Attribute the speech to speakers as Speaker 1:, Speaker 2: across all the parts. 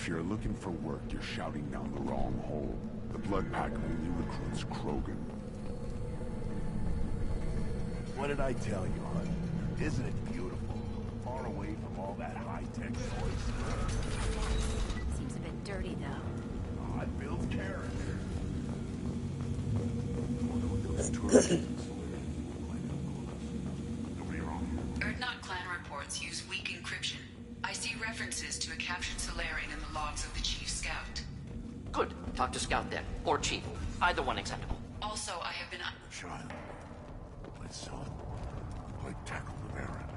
Speaker 1: If you're looking for work, you're shouting down the wrong hole. The Blood Pack only recruits Krogan. What did I tell you, hon? Isn't it beautiful? Far away from all that high-tech noise.
Speaker 2: Seems a bit dirty, though.
Speaker 1: Oh, it builds character. Wonder what those tourists...
Speaker 3: Erdnot clan reports use weak encryption. I see references to a captured Solarian in the logs of the Chief Scout.
Speaker 4: Good. Talk to Scout then. Or Chief. Either one acceptable.
Speaker 3: Also, I have been...
Speaker 1: Child. My son. I tackled the Baron.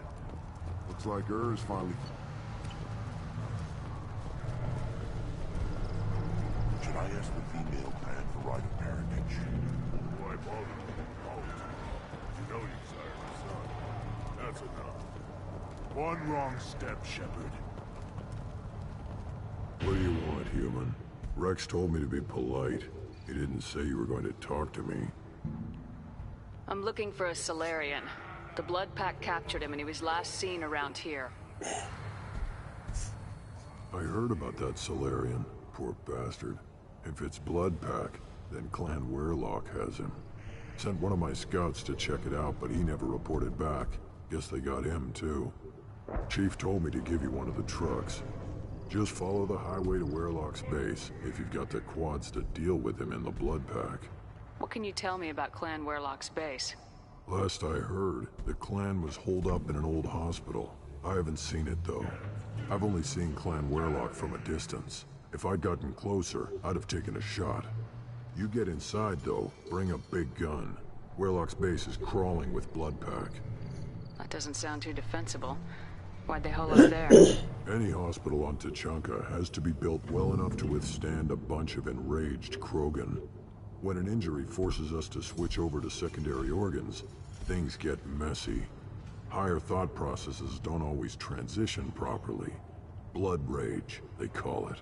Speaker 1: Looks like is finally... Should I ask the female clan for right of parentage? Why bother? You know you desire a son. That's enough. One wrong step, Shepard.
Speaker 5: What do you want, human? Rex told me to be polite. He didn't say you were going to talk to me.
Speaker 6: I'm looking for a Solarian. The Blood Pack captured him and he was last seen around here.
Speaker 5: I heard about that Solarian. Poor bastard. If it's Blood Pack, then Clan Weirlock has him. Sent one of my scouts to check it out, but he never reported back. Guess they got him, too. Chief told me to give you one of the trucks. Just follow the highway to Weirlock's base, if you've got the quads to deal with him in the Blood Pack.
Speaker 6: What can you tell me about Clan Weirlock's base?
Speaker 5: Last I heard, the clan was holed up in an old hospital. I haven't seen it, though. I've only seen Clan Weirlock from a distance. If I'd gotten closer, I'd have taken a shot. You get inside, though, bring a big gun. Weirlock's base is crawling with Blood Pack.
Speaker 6: That doesn't sound too defensible. Why'd they hole up there?
Speaker 5: Any hospital on Tuchanka has to be built well enough to withstand a bunch of enraged Krogan. When an injury forces us to switch over to secondary organs, things get messy. Higher thought processes don't always transition properly. Blood rage, they call it.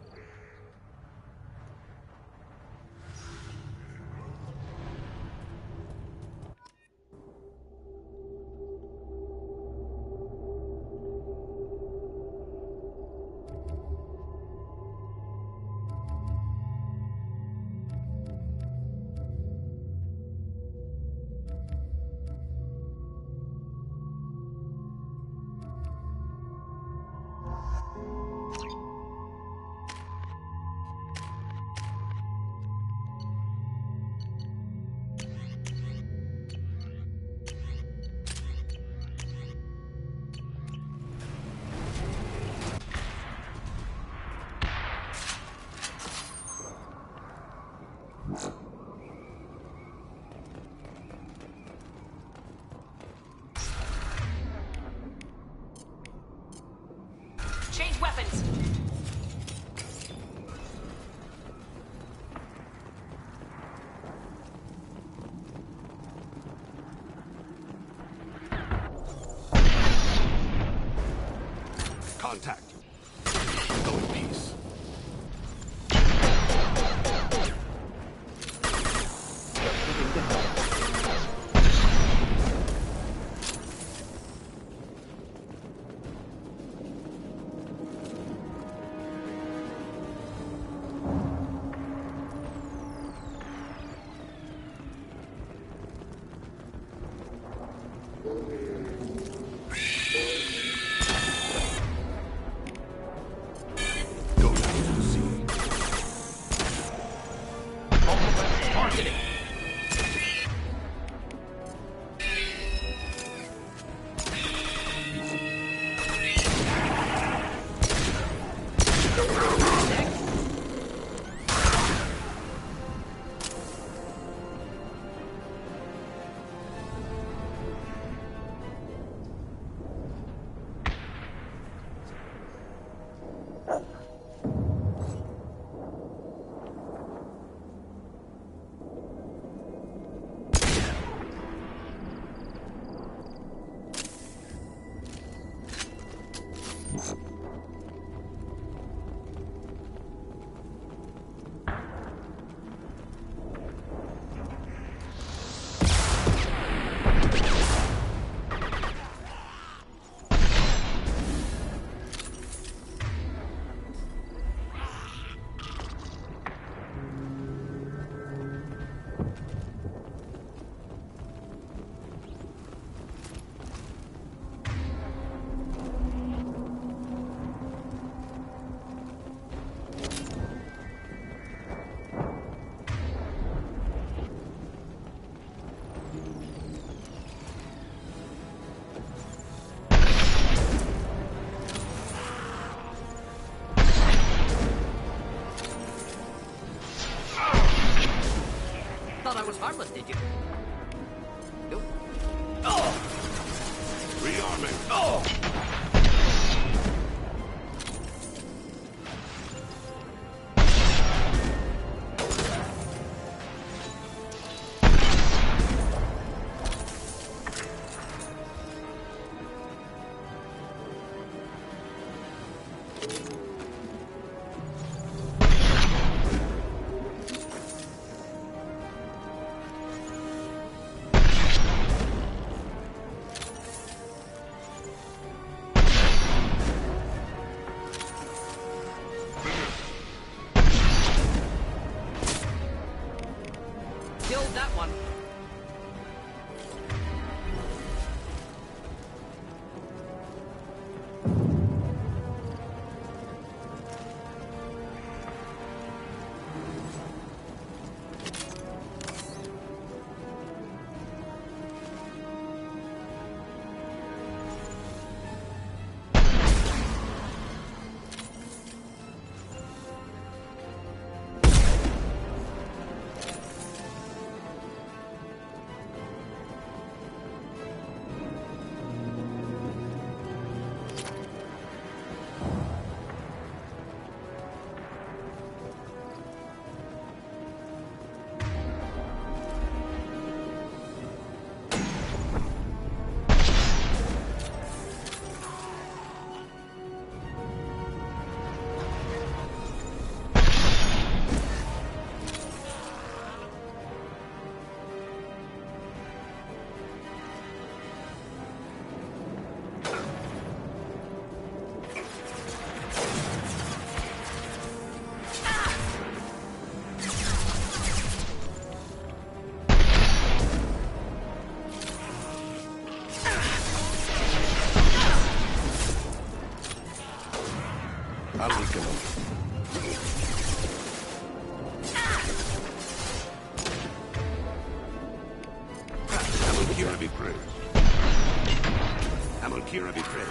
Speaker 6: Change weapons!
Speaker 1: Contact. Go in peace.
Speaker 4: Targeting. Thought I was harmless, did you? Nope. Oh!
Speaker 1: Rearming.
Speaker 4: Oh! Killed that one.
Speaker 1: I'll weaken them. Amalkira be praised. Amalkira be praised.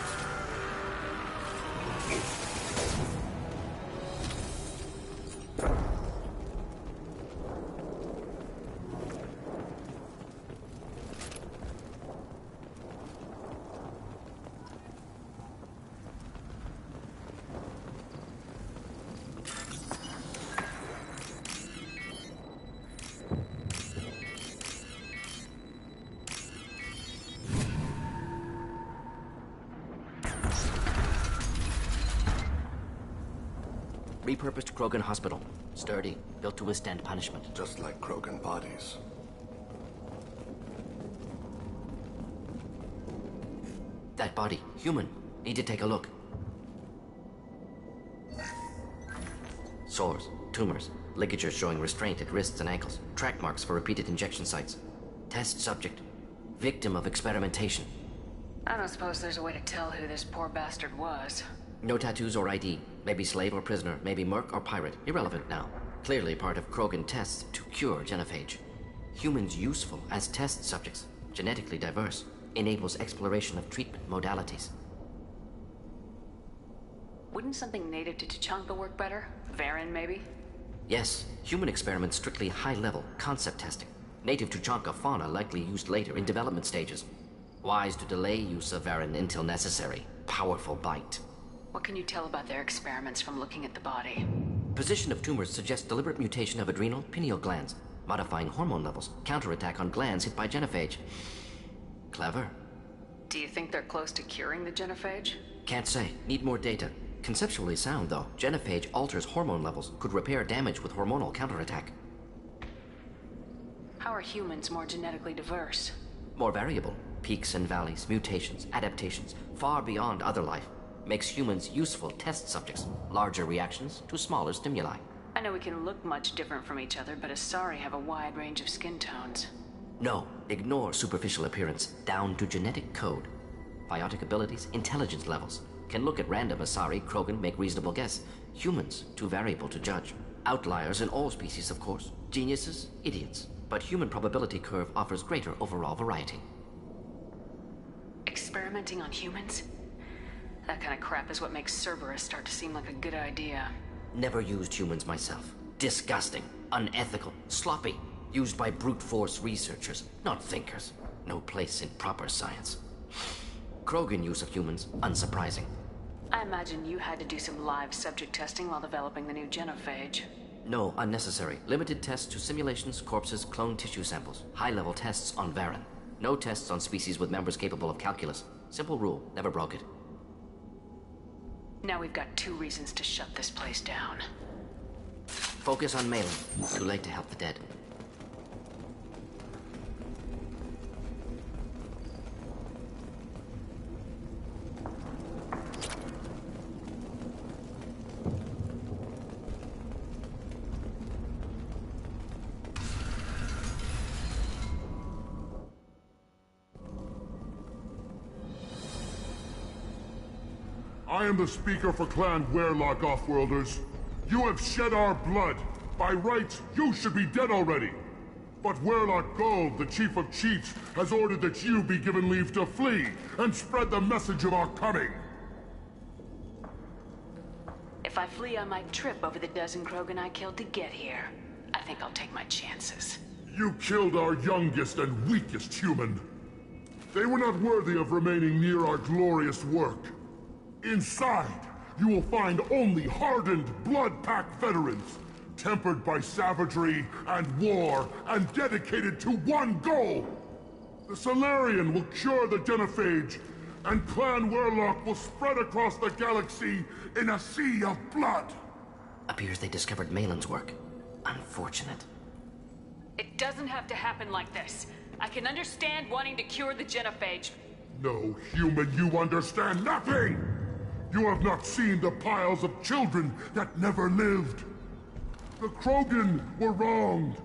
Speaker 4: Repurposed Krogan hospital. Sturdy, built to withstand punishment.
Speaker 1: Just like Krogan bodies.
Speaker 4: That body, human. Need to take a look. Sores, tumors, ligatures showing restraint at wrists and ankles, track marks for repeated injection sites. Test subject. Victim of experimentation.
Speaker 6: I don't suppose there's a way to tell who this poor bastard was.
Speaker 4: No tattoos or ID. Maybe slave or prisoner, maybe merc or pirate. Irrelevant now. Clearly part of Krogan tests to cure genophage. Humans useful as test subjects, genetically diverse, enables exploration of treatment modalities.
Speaker 6: Wouldn't something native to Tuchanka work better? Varen, maybe?
Speaker 4: Yes, human experiments strictly high-level concept testing. Native Tuchanka fauna likely used later in development stages. Wise to delay use of Varen until necessary. Powerful bite.
Speaker 6: What can you tell about their experiments from looking at the body?
Speaker 4: Position of tumors suggests deliberate mutation of adrenal, pineal glands, modifying hormone levels, counterattack on glands hit by genophage. Clever.
Speaker 6: Do you think they're close to curing the genophage?
Speaker 4: Can't say. Need more data. Conceptually sound, though. Genophage alters hormone levels, could repair damage with hormonal counterattack.
Speaker 6: How are humans more genetically diverse?
Speaker 4: More variable. Peaks and valleys, mutations, adaptations, far beyond other life. Makes humans useful test subjects. Larger reactions to smaller stimuli.
Speaker 6: I know we can look much different from each other, but Asari have a wide range of skin tones.
Speaker 4: No, ignore superficial appearance, down to genetic code. Biotic abilities, intelligence levels. Can look at random Asari, Krogan, make reasonable guess. Humans, too variable to judge. Outliers in all species, of course. Geniuses, idiots. But human probability curve offers greater overall variety.
Speaker 6: Experimenting on humans? That kind of crap is what makes Cerberus start to seem like a good idea.
Speaker 4: Never used humans myself. Disgusting, unethical, sloppy. Used by brute force researchers, not thinkers. No place in proper science. Krogan use of humans, unsurprising.
Speaker 6: I imagine you had to do some live subject testing while developing the new genophage.
Speaker 4: No, unnecessary. Limited tests to simulations, corpses, cloned tissue samples. High-level tests on Varen. No tests on species with members capable of calculus. Simple rule, never broke it.
Speaker 6: Now we've got 2 reasons to shut this place down.
Speaker 4: Focus on Malin. Too late to help the dead.
Speaker 1: I am the speaker for Clan Werlock, Offworlders. You have shed our blood. By rights, you should be dead already. But Werlock Gold, the Chief of Chiefs, has ordered that you be given leave to flee and spread the message of our coming.
Speaker 6: If I flee, I might trip over the dozen Krogan I killed to get here. I think I'll take my chances.
Speaker 1: You killed our youngest and weakest human. They were not worthy of remaining near our glorious work. Inside, you will find only hardened blood-packed veterans, tempered by savagery and war, and dedicated to one goal. The Solarian will cure the genophage, and Clan Werlock will spread across the galaxy in a sea of blood.
Speaker 4: Appears they discovered Malin's work. Unfortunate.
Speaker 6: It doesn't have to happen like this. I can understand wanting to cure the genophage.
Speaker 1: No, human, you understand nothing! You have not seen the piles of children that never lived. The Krogan were wronged.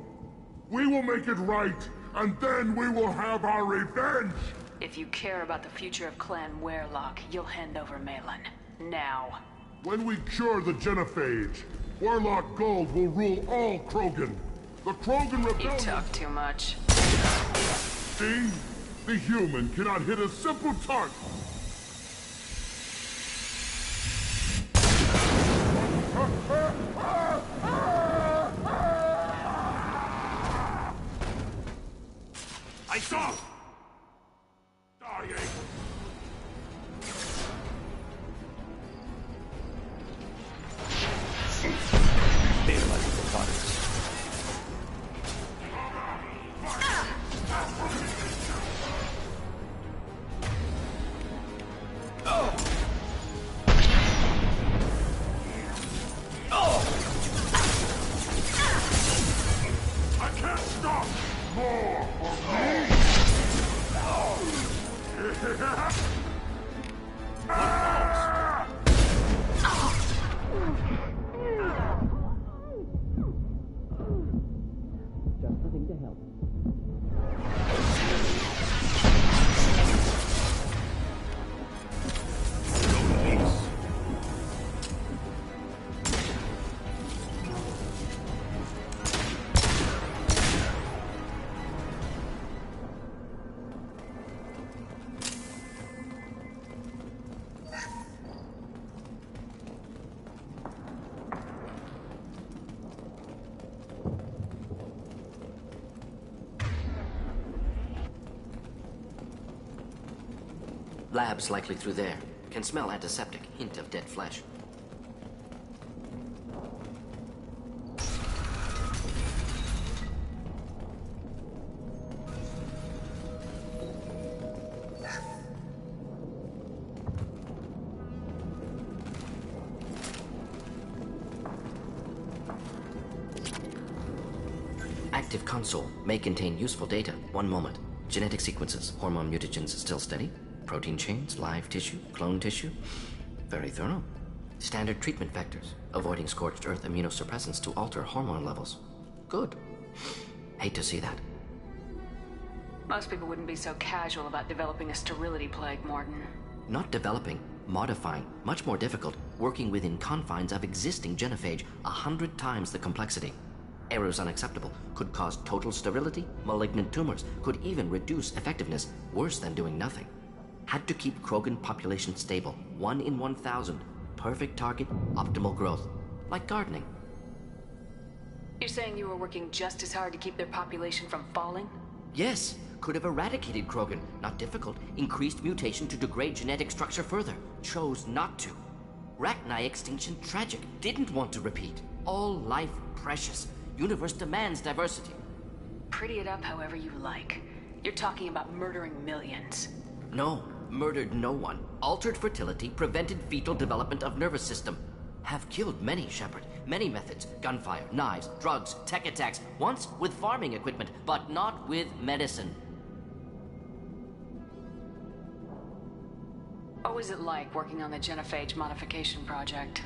Speaker 1: We will make it right, and then we will have our revenge!
Speaker 6: If you care about the future of Clan Werlock, you'll hand over Malin. Now.
Speaker 1: When we cure the genophage, Werlock Gold will rule all Krogan. The Krogan Rebellion...
Speaker 6: You talk too much.
Speaker 1: See? The human cannot hit a simple target. I saw! Dying! I can't stop! More for me!
Speaker 4: Just the thing to help. Labs likely through there. Can smell antiseptic, hint of dead flesh. Active console may contain useful data. One moment. Genetic sequences, hormone mutagens still steady. Protein chains, live tissue, clone tissue. Very thorough. Standard treatment vectors, avoiding scorched earth immunosuppressants to alter hormone levels. Good. Hate to see that.
Speaker 6: Most people wouldn't be so casual about developing a sterility plague, Morton.
Speaker 4: Not developing, modifying, much more difficult, working within confines of existing genophage, 100 times the complexity. Errors unacceptable, could cause total sterility, malignant tumors, could even reduce effectiveness, worse than doing nothing. Had to keep Krogan population stable, 1 in 1,000. Perfect target, optimal growth. Like gardening.
Speaker 6: You're saying you were working just as hard to keep their population from falling?
Speaker 4: Yes, could have eradicated Krogan. Not difficult. Increased mutation to degrade genetic structure further. Chose not to. Rachni extinction tragic. Didn't want to repeat. All life precious. Universe demands diversity.
Speaker 6: Pretty it up however you like. You're talking about murdering millions.
Speaker 4: No, murdered no one. Altered fertility, prevented fetal development of nervous system. Have killed many, Shepard. Many methods. Gunfire, knives, drugs, tech attacks. Once with farming equipment, but not with medicine.
Speaker 6: What was it like working on the genophage modification project?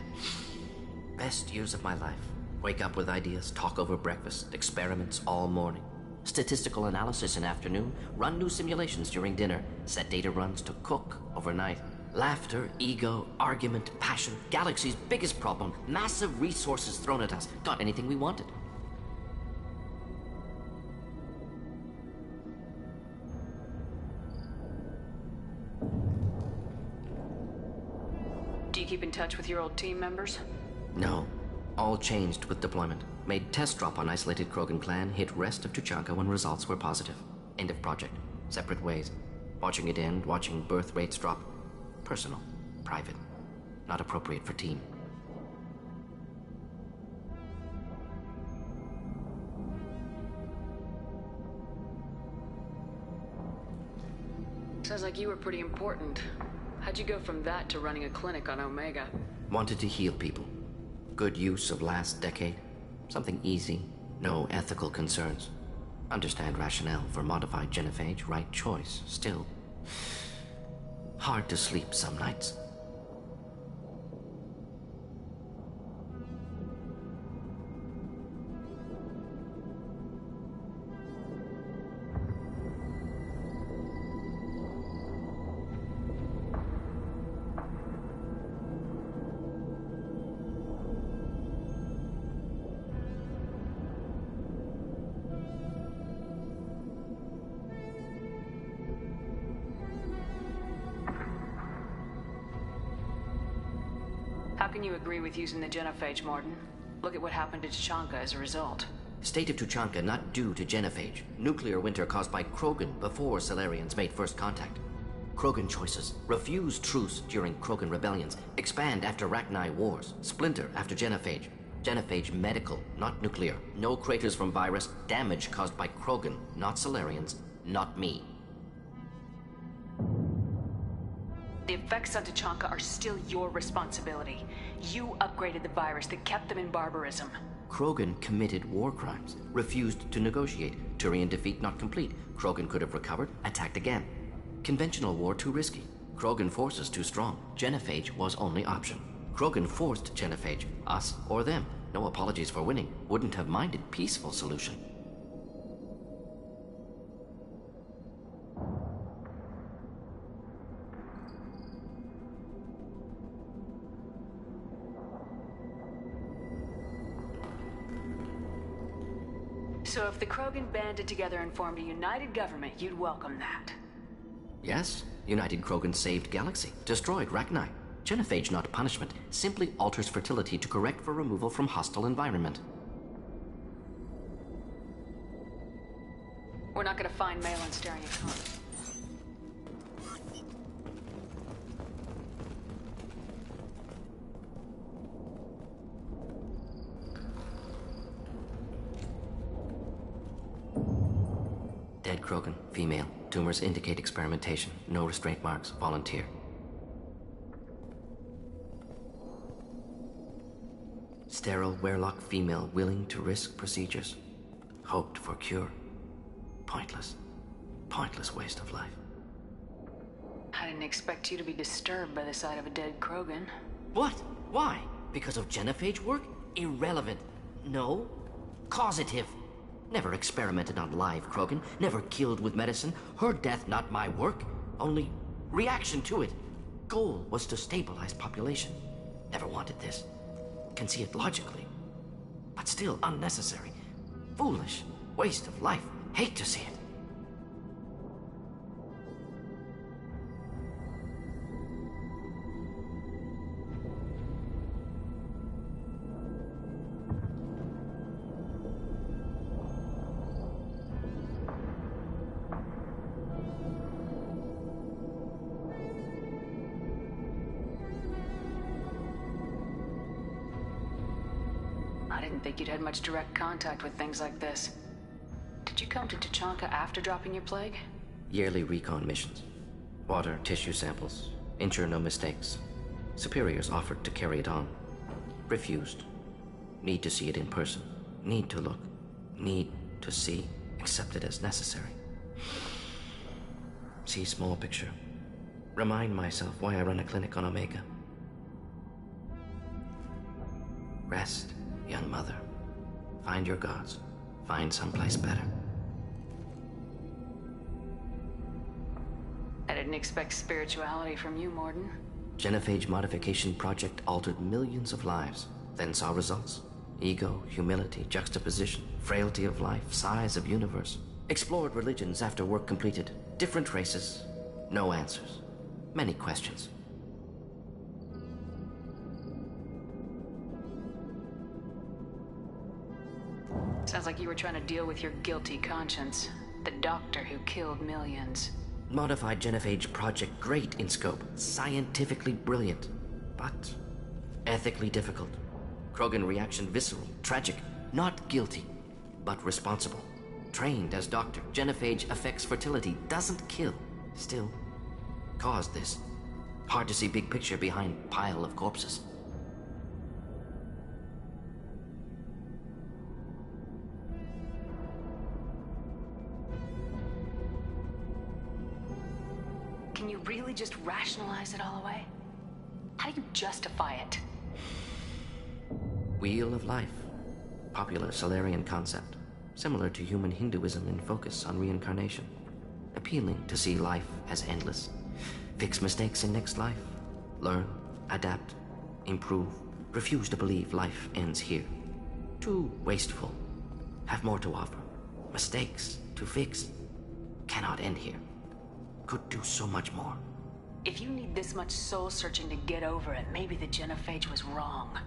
Speaker 4: Best years of my life. Wake up with ideas, talk over breakfast, experiments all morning. Statistical analysis in afternoon, run new simulations during dinner, set data runs to cook overnight. Laughter, ego, argument, passion, galaxy's biggest problem, massive resources thrown at us. Got anything we wanted.
Speaker 6: Do you keep in touch with your old team members?
Speaker 4: No. All changed with deployment. Made test drop on isolated Krogan clan, hit rest of Tuchanka when results were positive. End of project. Separate ways. Watching it end, watching birth rates drop. Personal. Private. Not appropriate for team.
Speaker 6: Sounds like you were pretty important. How'd you go from that to running a clinic on Omega?
Speaker 4: Wanted to heal people. Good use of last decade. Something easy. No ethical concerns. Understand rationale for modified genophage. Right choice. Still. Hard to sleep some nights.
Speaker 6: How can you agree with using the genophage, Morton? Look at what happened to Tuchanka as a result.
Speaker 4: State of Tuchanka not due to genophage. Nuclear winter caused by Krogan before Salarians made first contact. Krogan choices. Refuse truce during Krogan rebellions. Expand after Rachni wars. Splinter after genophage. Genophage medical, not nuclear. No craters from virus. Damage caused by Krogan, not Salarians, not me.
Speaker 6: The effects on Tuchanka are still your responsibility. You upgraded the virus that kept them in barbarism.
Speaker 4: Krogan committed war crimes. Refused to negotiate. Turian defeat not complete. Krogan could have recovered, attacked again. Conventional war too risky. Krogan forces too strong. Genophage was only option. Krogan forced genophage. Us or them. No apologies for winning. Wouldn't have minded peaceful solution.
Speaker 6: So if the Krogan banded together and formed a united government, you'd welcome that?
Speaker 4: Yes. United Krogan saved Galaxy. Destroyed Rachni. Genophage not punishment. Simply alters fertility to correct for removal from hostile environment.
Speaker 6: We're not gonna find Malin staring at home.
Speaker 4: Dead Krogan, female. Tumors indicate experimentation. No restraint marks. Volunteer. Sterile Werlock female willing to risk procedures. Hoped for cure. Pointless. Pointless waste of life.
Speaker 6: I didn't expect you to be disturbed by the sight of a dead Krogan.
Speaker 4: What? Why? Because of genophage work? Irrelevant. No. Causative. Never experimented on live Krogan. Never killed with medicine. Her death not my work. Only reaction to it. Goal was to stabilize population. Never wanted this. Can see it logically. But still unnecessary. Foolish. Waste of life. Hate to see it.
Speaker 6: I didn't think you'd had much direct contact with things like this. Did you come to Tuchanka after dropping your plague?
Speaker 4: Yearly recon missions. Water, tissue samples. Ensure no mistakes. Superiors offered to carry it on. Refused. Need to see it in person. Need to look. Need to see. Accepted as necessary. See small picture. Remind myself why I run a clinic on Omega. Rest, young mother. Find your gods. Find someplace better.
Speaker 6: I didn't expect spirituality from you, Morden.
Speaker 4: Genophage modification project altered millions of lives. Then saw results. Ego, humility, juxtaposition, frailty of life, size of universe. Explored religions after work completed. Different races. No answers. Many questions.
Speaker 6: Sounds like you were trying to deal with your guilty conscience. The doctor who killed millions.
Speaker 4: Modified genophage project great in scope. Scientifically brilliant. But ethically difficult. Krogan reaction visceral, tragic. Not guilty, but responsible. Trained as doctor. Genophage affects fertility. Doesn't kill. Still, caused this. Hard to see big picture behind pile of corpses.
Speaker 6: Can you really just rationalize it all away? How do you justify it?
Speaker 4: Wheel of life. Popular Solarian concept. Similar to human Hinduism in focus on reincarnation. Appealing to see life as endless. Fix mistakes in next life. Learn, adapt, improve. Refuse to believe life ends here. Too wasteful. Have more to offer. Mistakes to fix. Cannot end here. Could do so much more.
Speaker 6: If you need this much soul-searching to get over it, maybe the genophage was wrong.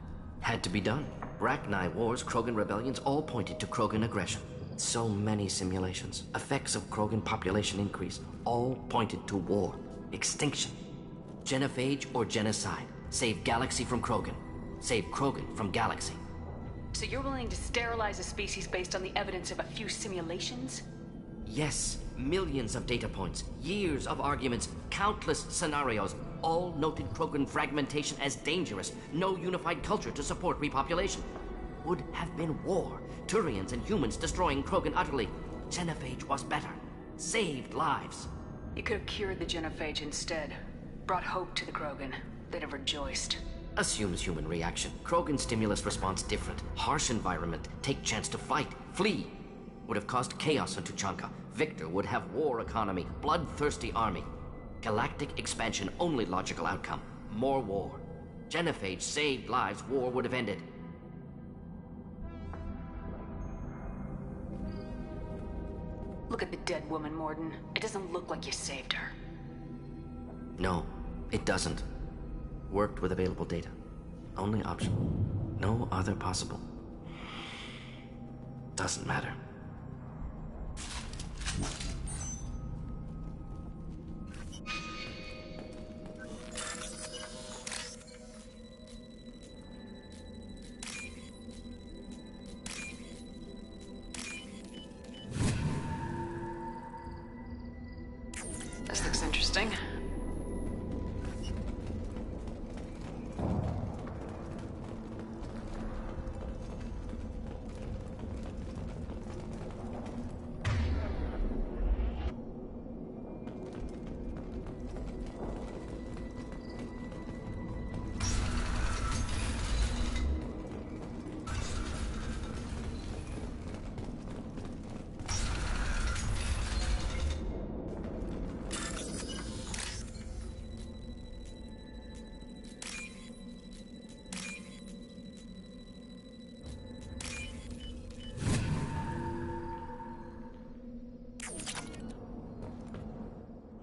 Speaker 4: Had to be done. Rachni wars, Krogan rebellions, all pointed to Krogan aggression. So many simulations. Effects of Krogan population increase. All pointed to war. Extinction. Genophage or genocide. Save galaxy from Krogan. Save Krogan from galaxy.
Speaker 6: So you're willing to sterilize a species based on the evidence of a few simulations?
Speaker 4: Yes. Millions of data points. Years of arguments. Countless scenarios. All noted Krogan fragmentation as dangerous. No unified culture to support repopulation. Would have been war. Turians and humans destroying Krogan utterly. Genophage was better. Saved lives.
Speaker 6: You could have cured the genophage instead. Brought hope to the Krogan. They'd have rejoiced.
Speaker 4: Assumes human reaction. Krogan stimulus response different. Harsh environment. Take chance to fight. Flee. Would have caused chaos on Tuchanka. Victor would have war economy. Bloodthirsty army. Galactic expansion only logical outcome. More war. Genophage saved lives. War would have ended.
Speaker 6: Look at the dead woman, Morden. It doesn't look like you saved her.
Speaker 4: No, it doesn't. Worked with available data. Only option. No other possible. Doesn't matter.
Speaker 6: interesting.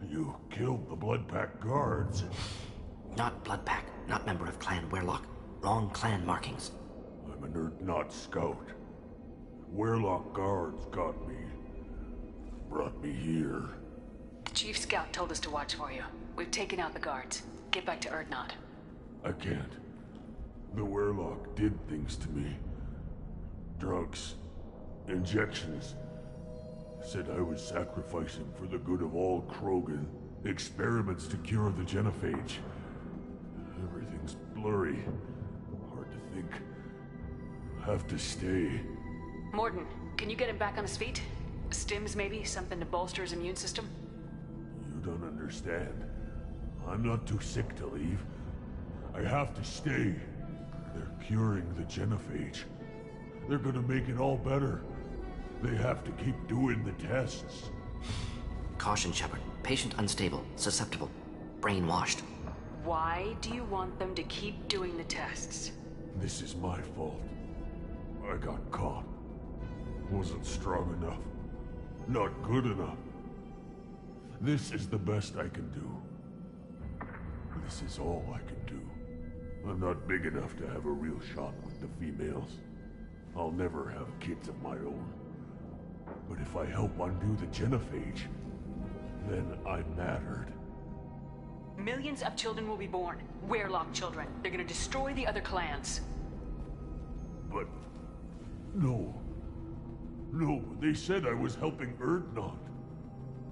Speaker 1: You killed the Blood Pack guards.
Speaker 4: Not Blood Pack, not member of Clan Werlock. Wrong clan markings.
Speaker 1: I'm an Urdnot scout. Werlock guards got me. Brought me here.
Speaker 6: The Chief Scout told us to watch for you. We've taken out the guards. Get back to Urdnot.
Speaker 1: I can't. The Werlock did things to me. Drugs. Injections. Said I was sacrificing for the good of all Krogan. Experiments to cure the genophage. Everything's blurry. Hard to think. Have to stay.
Speaker 6: Morden, can you get him back on his feet? Stims, maybe? Something to bolster his immune system?
Speaker 1: You don't understand. I'm not too sick to leave. I have to stay. They're curing the genophage. They're gonna make it all better. They have to keep doing the tests.
Speaker 4: Caution, Shepard. Patient unstable, susceptible, brainwashed.
Speaker 6: Why do you want them to keep doing the tests?
Speaker 1: This is my fault. I got caught. Wasn't strong enough. Not good enough. This is the best I can do. This is all I can do. I'm not big enough to have a real shot with the females. I'll never have kids of my own. But if I help undo the genophage, then I'm mattered.
Speaker 6: Millions of children will be born. Werlock children. They're gonna destroy the other clans.
Speaker 1: But... no. No, they said I was helping Urdnot.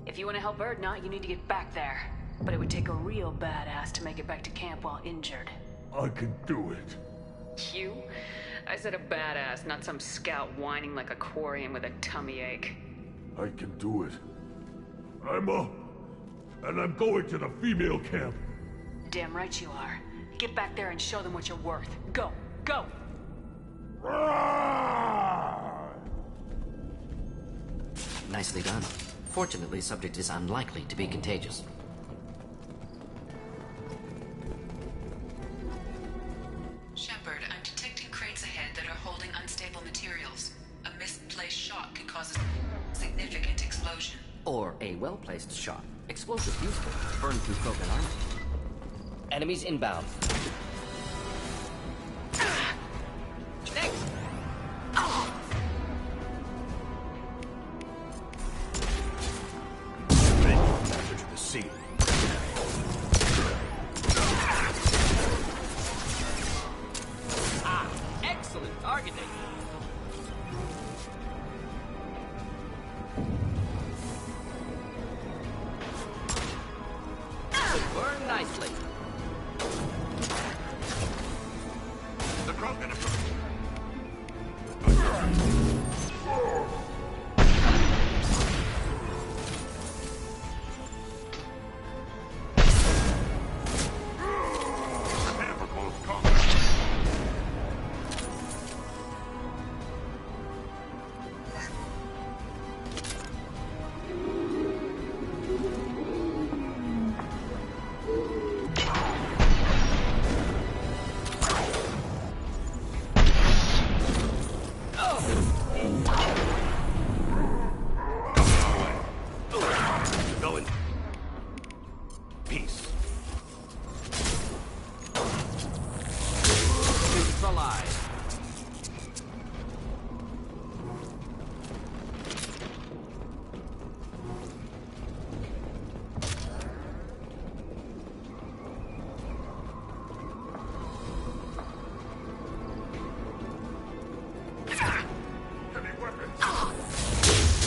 Speaker 6: If you want to help Urdnot, you need to get back there. But it would take a real badass to make it back to camp while injured.
Speaker 1: I can do it.
Speaker 6: You? I said a badass, not some scout whining like a quarian with a tummy ache.
Speaker 1: I can do it. I'm up. And I'm going to the female camp.
Speaker 6: Damn right you are. Get back there and show them what you're worth. Go! Go!
Speaker 4: Nicely done. Fortunately, subject is unlikely to be contagious.
Speaker 3: Shepard, I'm detecting crates ahead that are holding unstable materials. A misplaced shot could cause a significant explosion.
Speaker 4: Or a well-placed shot. Explosive useful. Burn through Krogan armor. Enemies inbound.
Speaker 1: To the sea.
Speaker 4: Excellent targeting. Burn nicely.
Speaker 1: The Krogan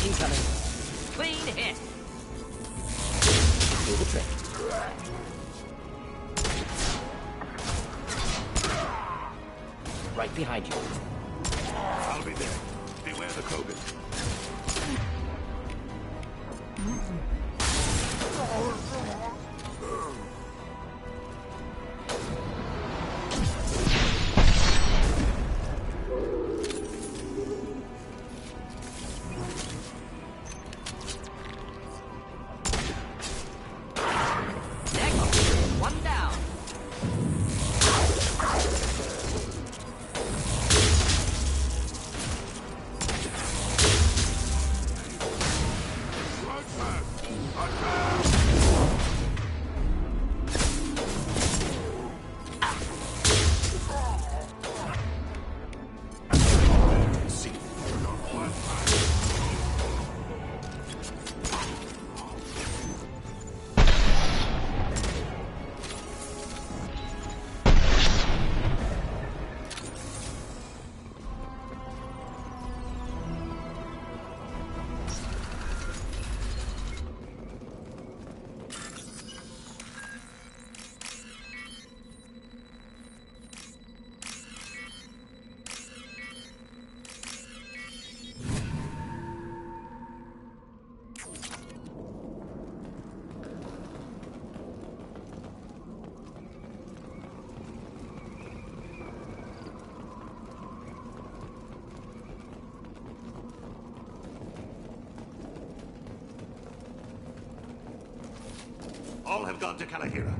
Speaker 4: Incoming. Clean hit. Do the trick. Right behind you.
Speaker 1: I'll be there. Beware the Krogan.
Speaker 4: One down.
Speaker 1: All have gone to Kalahira.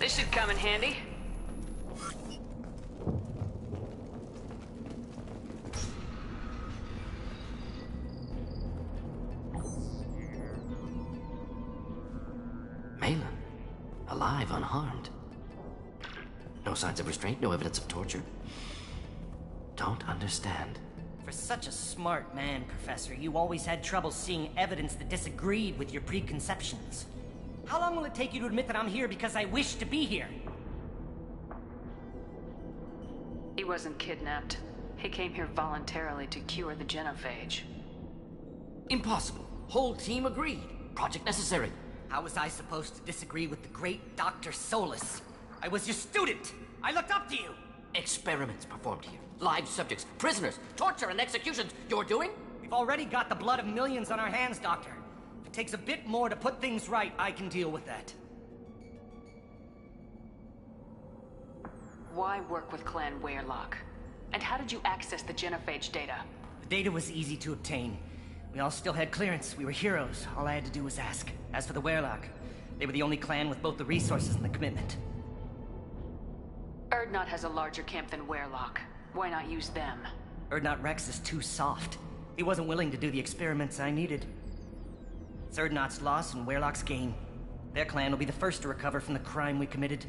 Speaker 6: This should come in handy.
Speaker 4: Malin, alive, unharmed. No signs of restraint, no evidence of torture. Don't understand.
Speaker 7: For such a smart man, Professor, you always had trouble seeing evidence that disagreed with your preconceptions. How long will it take you to admit that I'm here because I wish to be here?
Speaker 6: He wasn't kidnapped. He came here voluntarily to cure the genophage.
Speaker 4: Impossible. Whole team agreed. Project necessary.
Speaker 7: How was I supposed to disagree with the great Dr. Solus? I was your student! I looked up to you!
Speaker 4: Experiments performed here. Live subjects, prisoners, torture and executions. You're doing?
Speaker 7: We've already got the blood of millions on our hands, Doctor. If it takes a bit more to put things right, I can deal with that.
Speaker 6: Why work with Clan Weyrloc? And how did you access the genophage data?
Speaker 7: The data was easy to obtain. We all still had clearance. We were heroes. All I had to do was ask. As for the Weyrloc, they were the only clan with both the resources and the commitment.
Speaker 6: Urdnot has a larger camp than Weyrloc. Why not use them?
Speaker 7: Urdnot Rex is too soft. He wasn't willing to do the experiments I needed. It's Urdnot's loss and Weyrloc's gain. Their clan will be the first to recover from the crime we committed.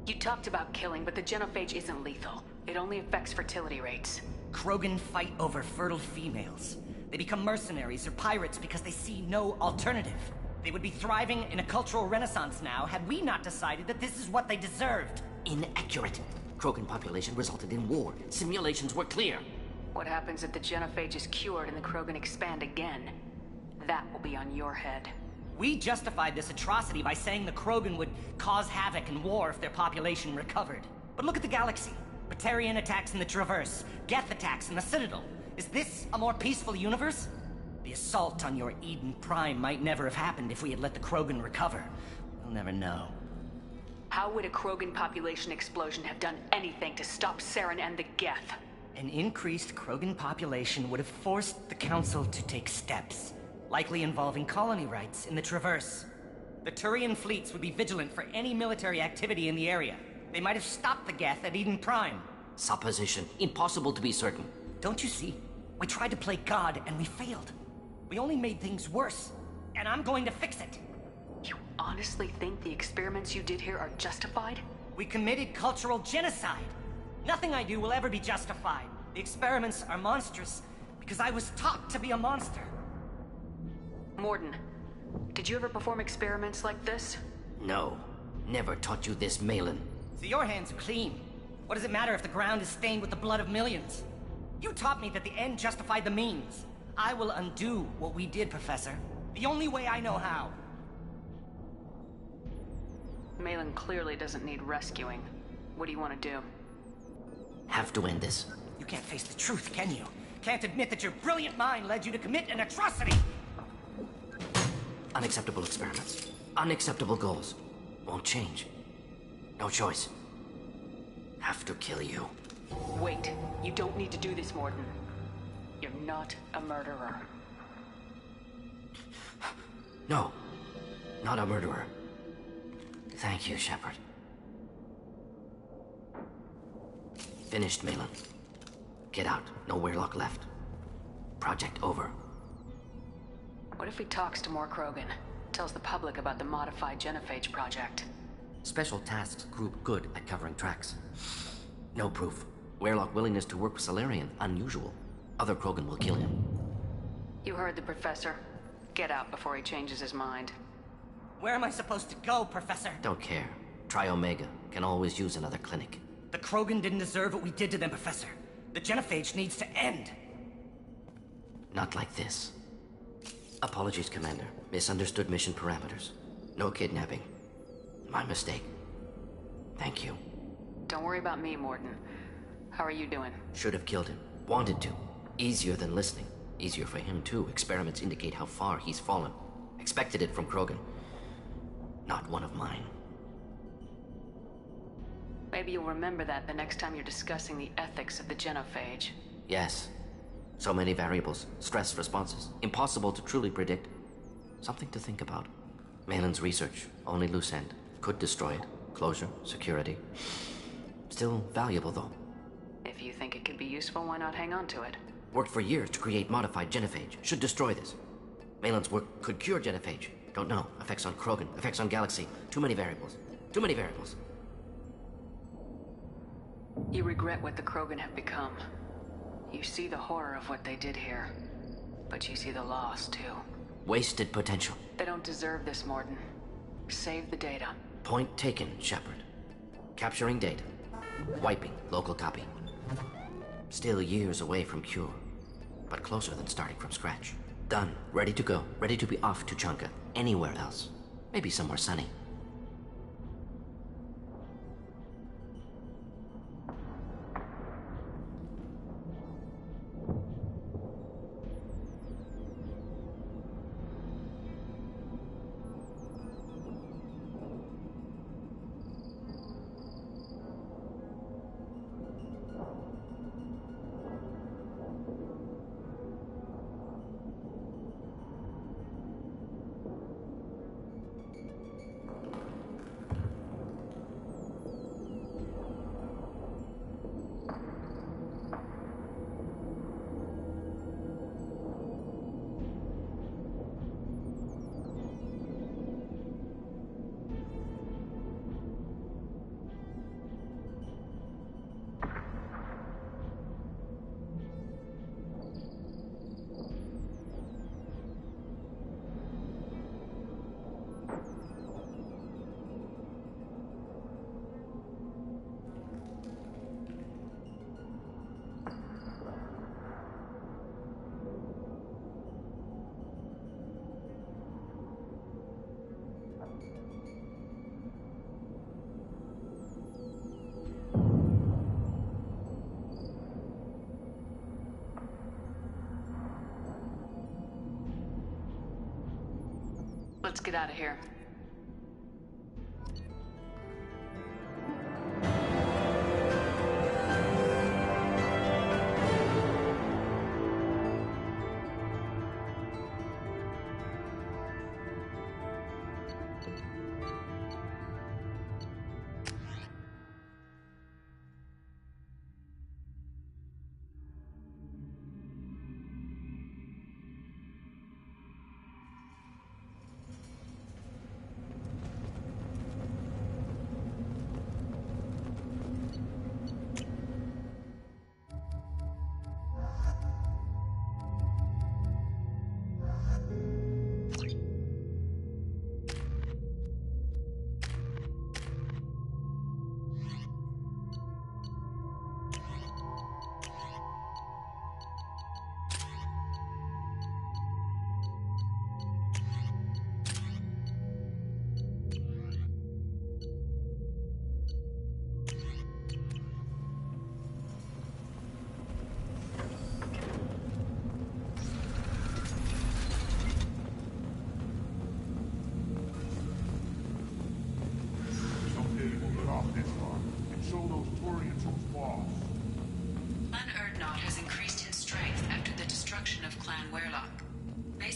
Speaker 6: You talked about killing, but the genophage isn't lethal. It only affects fertility rates.
Speaker 7: Krogan fight over fertile females. They become mercenaries or pirates because they see no alternative. They would be thriving in a cultural renaissance now had we not decided that this is what they deserved.
Speaker 4: Inaccurate. Krogan population resulted in war. Simulations were clear.
Speaker 6: What happens if the genophage is cured and the Krogan expand again? That will be on your head.
Speaker 7: We justified this atrocity by saying the Krogan would cause havoc and war if their population recovered. But look at the galaxy. Batarian attacks in the Traverse, Geth attacks in the Citadel. Is this a more peaceful universe? The assault on your Eden Prime might never have happened if we had let the Krogan recover. We'll never know.
Speaker 6: How would a Krogan population explosion have done anything to stop Saren and the Geth?
Speaker 7: An increased Krogan population would have forced the Council to take steps, likely involving colony rights in the Traverse. The Turian fleets would be vigilant for any military activity in the area. They might have stopped the Geth at Eden Prime.
Speaker 4: Supposition. Impossible to be certain.
Speaker 7: Don't you see? We tried to play God and we failed. We only made things worse. And I'm going to fix it.
Speaker 6: You honestly think the experiments you did here are justified?
Speaker 7: We committed cultural genocide. Nothing I do will ever be justified. The experiments are monstrous because I was taught to be a monster.
Speaker 6: Morden, did you ever perform experiments like this?
Speaker 4: No. Never taught you this, Malin.
Speaker 7: So your hands are clean. What does it matter if the ground is stained with the blood of millions? You taught me that the end justified the means. I will undo what we did, Professor. The only way I know how.
Speaker 6: Malin clearly doesn't need rescuing. What do you want to do?
Speaker 4: Have to end this.
Speaker 7: You can't face the truth, can you? Can't admit that your brilliant mind led you to commit an atrocity!
Speaker 4: Unacceptable experiments. Unacceptable goals. Won't change. No choice. Have to kill you.
Speaker 6: Wait, you don't need to do this, Morden. You're not a murderer.
Speaker 4: No. Not a murderer. Thank you, Shepard. Finished, Malin. Get out. No Weirlock left. Project over.
Speaker 6: What if he talks to more Krogan? Tells the public about the modified genophage project?
Speaker 4: Special Tasks Group good at covering tracks. No proof. Weirlock willingness to work with Salarian unusual. Other Krogan will kill him.
Speaker 6: You heard the Professor. Get out before he changes his mind.
Speaker 7: Where am I supposed to go, Professor?
Speaker 4: Don't care. Try Omega. Can always use another clinic.
Speaker 7: The Krogan didn't deserve what we did to them, Professor. The genophage needs to end.
Speaker 4: Not like this. Apologies, Commander. Misunderstood mission parameters. No kidnapping. My mistake. Thank you.
Speaker 6: Don't worry about me, Morden. How are you doing?
Speaker 4: Should have killed him. Wanted to. Easier than listening. Easier for him, too. Experiments indicate how far he's fallen. Expected it from Krogan. Not one of mine.
Speaker 6: Maybe you'll remember that the next time you're discussing the ethics of the genophage.
Speaker 4: Yes. So many variables. Stress responses. Impossible to truly predict. Something to think about. Malin's research. Only loose end. Could destroy it. Closure. Security. Still valuable, though.
Speaker 6: If you think it could be useful, why not hang on to it?
Speaker 4: Worked for years to create modified genophage. Should destroy this. Malin's work could cure genophage. Don't know. Effects on Krogan. Effects on Galaxy. Too many variables. Too many variables.
Speaker 6: You regret what the Krogan have become. You see the horror of what they did here. But you see the loss, too.
Speaker 4: Wasted potential.
Speaker 6: They don't deserve this, Morden. Save the data.
Speaker 4: Point taken, Shepard. Capturing data. Wiping local copy. Still years away from cure. But closer than starting from scratch. Done. Ready to go. Ready to be off to Chunka. Anywhere else. Maybe somewhere sunny.
Speaker 6: Let's get out of here.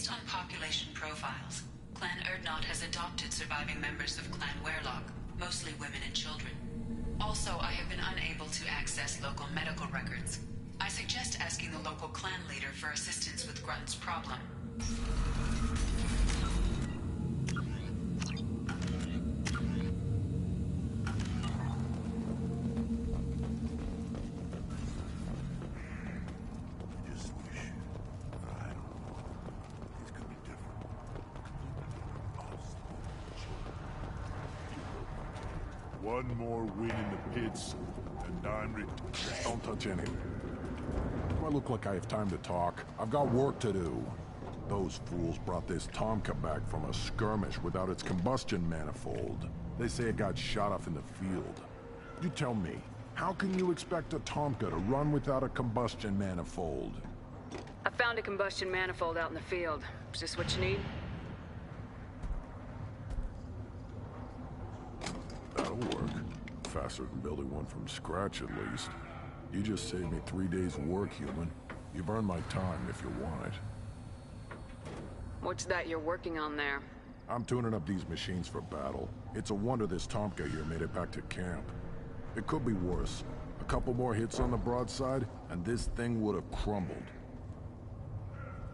Speaker 3: Based on population profiles, Clan Erdnot has adopted surviving members of Clan Werlock, mostly women and children. Also, I have been unable to access local medical records. I suggest asking the local clan leader for assistance with Grunt's problem.
Speaker 1: Just wish. I don't know. Things could be different. Us. One more win in the pits, and I'm ready.
Speaker 5: Don't touch anything. Do I look like I have time to talk? I've got work to do. Those fools brought this Tomka back from a skirmish without its combustion manifold. They say it got shot off in the field. You tell me, how can you expect a Tomka to run without a combustion manifold?
Speaker 6: I found a combustion manifold out in the field. Is this what you need?
Speaker 5: That'll work. Faster than building one from scratch, at least. You just saved me 3 days' work, human. You've earned my time if you want it.
Speaker 6: What's that you're working on there?
Speaker 5: I'm tuning up these machines for battle. It's a wonder this Tomka here made it back to camp. It could be worse. A couple more hits on the broadside, and this thing would have crumbled.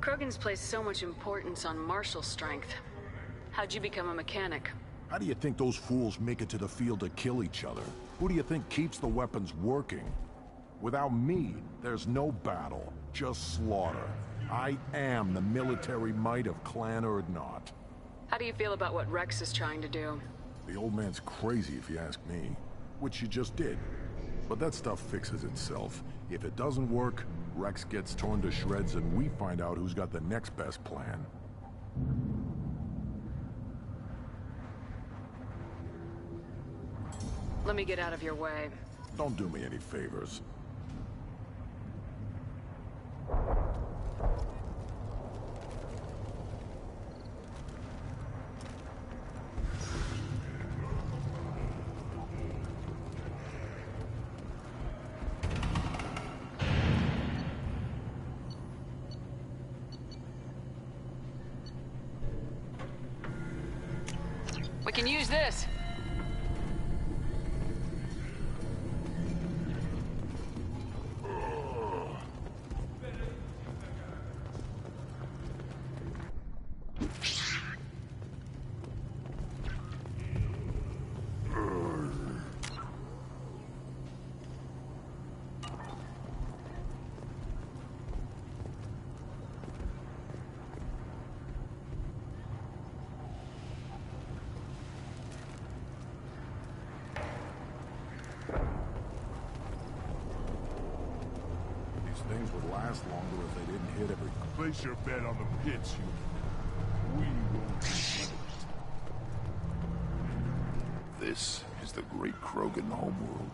Speaker 6: Krogan's placed so much importance on martial strength. How'd you become a mechanic?
Speaker 5: How do you think those fools make it to the field to kill each other? Who do you think keeps the weapons working? Without me, there's no battle, just slaughter. I am the military might of Clan Erdnot.
Speaker 6: How do you feel about what Rex is trying to do?
Speaker 5: The old man's crazy if you ask me, which you just did. But that stuff fixes itself. If it doesn't work, Rex gets torn to shreds and we find out who's got the next best plan.
Speaker 6: Let me get out of your way.
Speaker 5: Don't do me any favors.
Speaker 6: We can use this.
Speaker 5: Things would last longer if they didn't hit every...
Speaker 1: Place your bet on the pits, you. We will be punished. This is the great Krogan homeworld.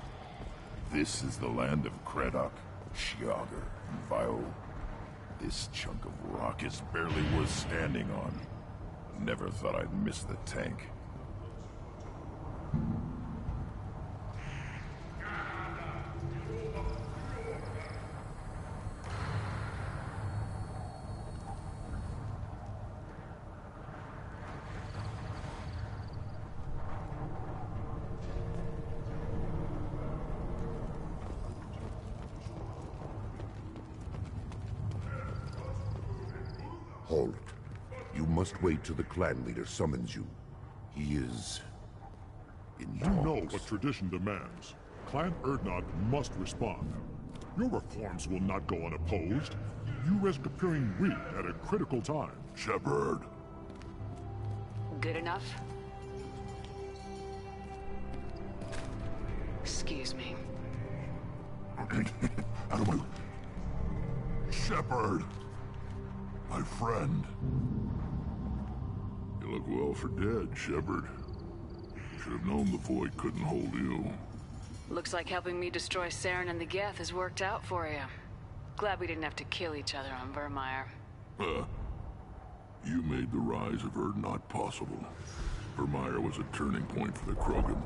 Speaker 1: This is the land of Kredok, Shiagar, and Vio. This chunk of rock is barely worth standing on. Never thought I'd miss the tank.
Speaker 8: Halt. You must wait till the clan leader summons you. He is... in
Speaker 1: You know
Speaker 8: talks.
Speaker 1: what tradition demands. Clan Erdnot must respond. Your reforms will not go unopposed. You risk appearing weak at a critical time. Shepard.
Speaker 6: Good enough? Excuse me.
Speaker 1: Out of my... Shepard! My friend. You look well for dead, Shepard. Should have known the Void couldn't hold you.
Speaker 6: Looks like helping me destroy Saren and the Geth has worked out for you. Glad we didn't have to kill each other on Vermeer.
Speaker 1: You made the rise of Erdnot possible. Vermeer was a turning point for the Krogan,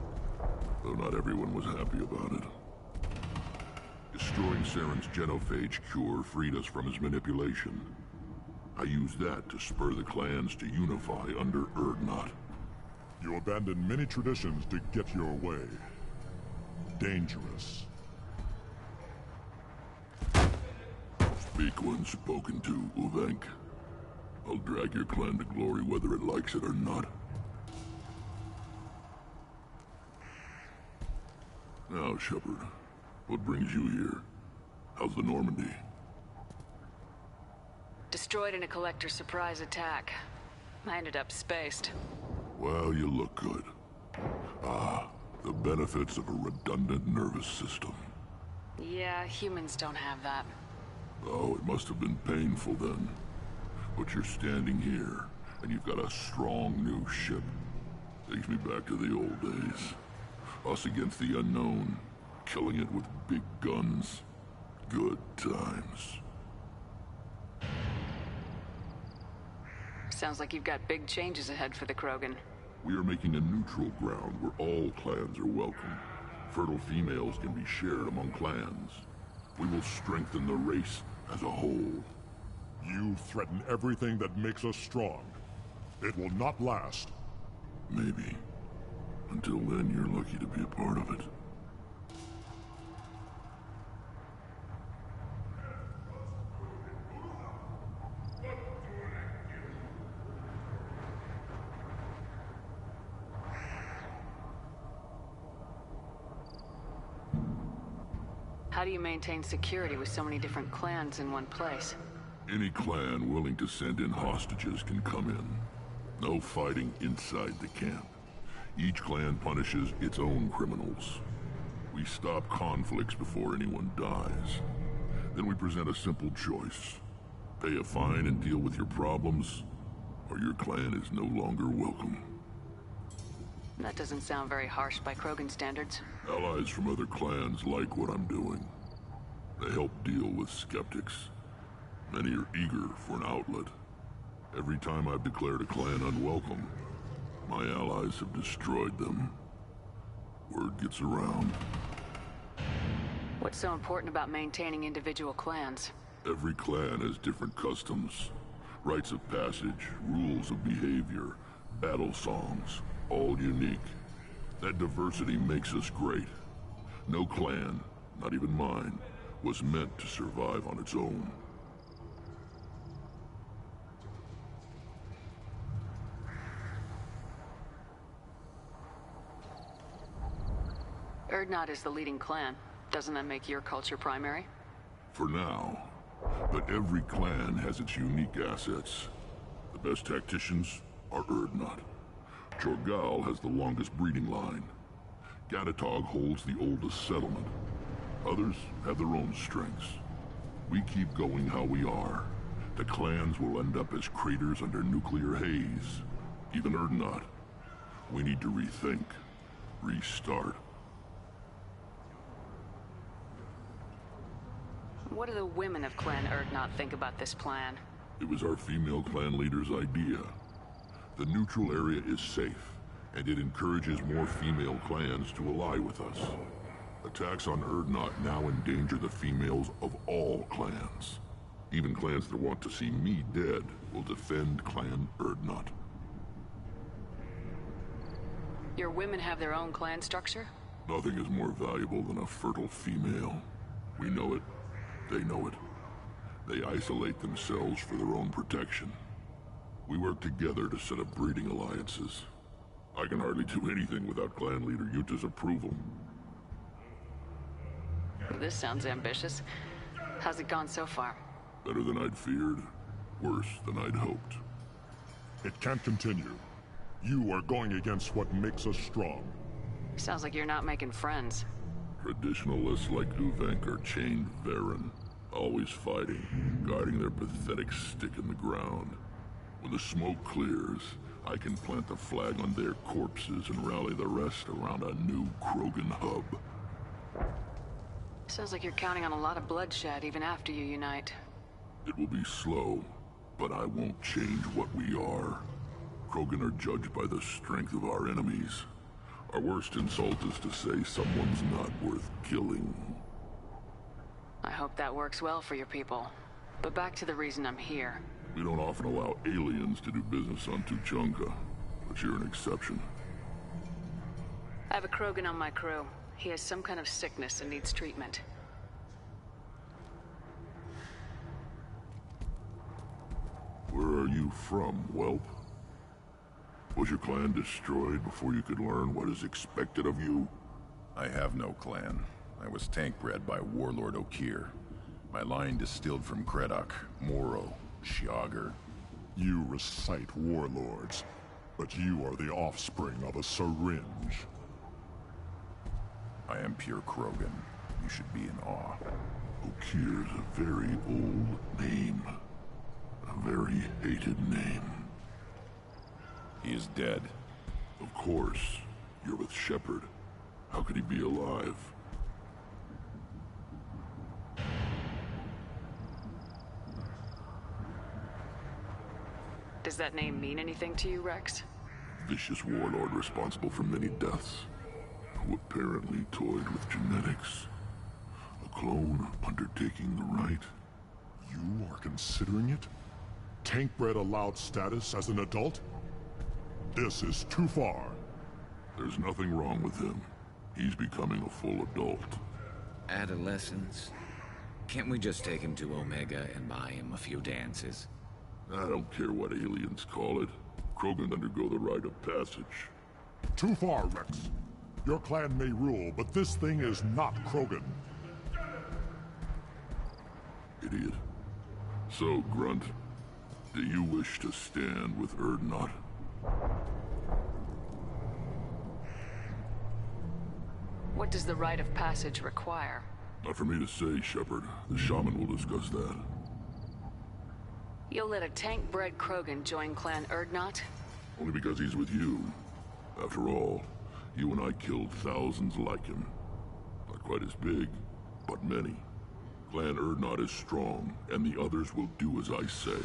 Speaker 1: though not everyone was happy about it. Destroying Saren's genophage cure freed us from his manipulation.
Speaker 5: I used that to spur the clans to unify under Urdnot.
Speaker 1: You abandoned many traditions to get your way. Dangerous.
Speaker 5: Speak when spoken to, Uvenk. I'll drag your clan to glory whether it likes it or not. Now, Shepard, what brings you here? How's the Normandy?
Speaker 6: Destroyed in a collector surprise attack. I ended up spaced.
Speaker 5: Well, you look good. Ah, the benefits of a redundant nervous system.
Speaker 6: Yeah, humans don't have that.
Speaker 5: Oh, it must have been painful then. But you're standing here, and you've got a strong new ship. Takes me back to the old days. Us against the unknown, killing it with big guns. Good times.
Speaker 6: Sounds like you've got big changes ahead for the Krogan.
Speaker 5: We are making a neutral ground where all clans are welcome. Fertile females can be shared among clans. We will strengthen the race as a whole.
Speaker 1: You threaten everything that makes us strong. It will not last.
Speaker 5: Maybe. Until then, you're lucky to be a part of it.
Speaker 6: How do you maintain security with so many different clans in one place?
Speaker 5: Any clan willing to send in hostages can come in. No fighting inside the camp. Each clan punishes its own criminals. We stop conflicts before anyone dies. Then we present a simple choice. Pay a fine and deal with your problems, or your clan is no longer welcome.
Speaker 6: That doesn't sound very harsh by Krogan standards.
Speaker 5: Allies from other clans like what I'm doing. They help deal with skeptics. Many are eager for an outlet. Every time I've declared a clan unwelcome, my allies have destroyed them. Word gets around.
Speaker 6: What's so important about maintaining individual clans?
Speaker 5: Every clan has different customs, rites of passage, rules of behavior, battle songs, all unique. That diversity makes us great. No clan, not even mine, was meant to survive on its own.
Speaker 6: Urdnot is the leading clan. Doesn't that make your culture primary?
Speaker 5: For now. But every clan has its unique assets. The best tacticians are Urdnot. Jorgal has the longest breeding line. Gatatog holds the oldest settlement. Others have their own strengths. We keep going how we are. The clans will end up as craters under nuclear haze. Even Urdnot. We need to rethink. Restart.
Speaker 6: What do the women of Clan Urdnot think about this plan?
Speaker 5: It was our female clan leader's idea. The neutral area is safe, and it encourages more female clans to ally with us. Attacks on Urdnot now endanger the females of all clans. Even clans that want to see me dead will defend Clan Urdnot.
Speaker 6: Your women have their own clan structure?
Speaker 5: Nothing is more valuable than a fertile female. We know it. They know it. They isolate themselves for their own protection. We work together to set up breeding alliances. I can hardly do anything without clan leader Yuta's approval.
Speaker 6: This sounds ambitious. How's it gone so far?
Speaker 5: Better than I'd feared. Worse than I'd hoped.
Speaker 1: It can't continue. You are going against what makes us strong.
Speaker 6: Sounds like you're not making friends.
Speaker 5: Traditionalists like Uvenk are chained Varen, always fighting, guarding their pathetic stick in the ground. When the smoke clears, I can plant the flag on their corpses and rally the rest around a new Krogan hub.
Speaker 6: Sounds like you're counting on a lot of bloodshed even after you unite.
Speaker 5: It will be slow, but I won't change what we are. Krogan are judged by the strength of our enemies. Our worst insult is to say someone's not worth killing.
Speaker 6: I hope that works well for your people. But back to the reason I'm here.
Speaker 1: We don't often allow aliens to do business on Tuchanka, but you're an exception.
Speaker 6: I have a Krogan on my crew. He has some kind of sickness and needs treatment.
Speaker 1: Where are you from, whelp? Was your clan destroyed before you could learn what is expected of you?
Speaker 9: I have no clan. I was tank bred by Warlord Okir. My line distilled from Kredok, Moro, Shiagar.
Speaker 1: You recite warlords, but you are the offspring of a syringe.
Speaker 9: I am pure Krogan. You should be in awe.
Speaker 1: Okir's a very old name. A very hated name.
Speaker 9: He is dead.
Speaker 1: Of course. You're with Shepard. How could he be alive?
Speaker 6: Does that name mean anything to you, Rex?
Speaker 1: Vicious warlord responsible for many deaths, who apparently toyed with genetics. A clone undertaking the rite. You are considering it? Tank-bred allowed status as an adult? This is too far. There's nothing wrong with him. He's becoming a full adult.
Speaker 10: Adolescence? Can't we just take him to Omega and buy him a few dances?
Speaker 1: I don't care what aliens call it. Krogan undergo the rite of passage. Too far, Rex. Your clan may rule, but this thing is not Krogan. Idiot. So, Grunt, do you wish to stand with Urdnot?
Speaker 6: What does the rite of passage require?
Speaker 1: Not for me to say, Shepard. The shaman will discuss that.
Speaker 6: You'll let a tank-bred Krogan join Clan Urdnot?
Speaker 1: Only because he's with you. After all, you and I killed thousands like him. Not quite as big, but many. Clan Urdnot is strong, and the others will do as I say.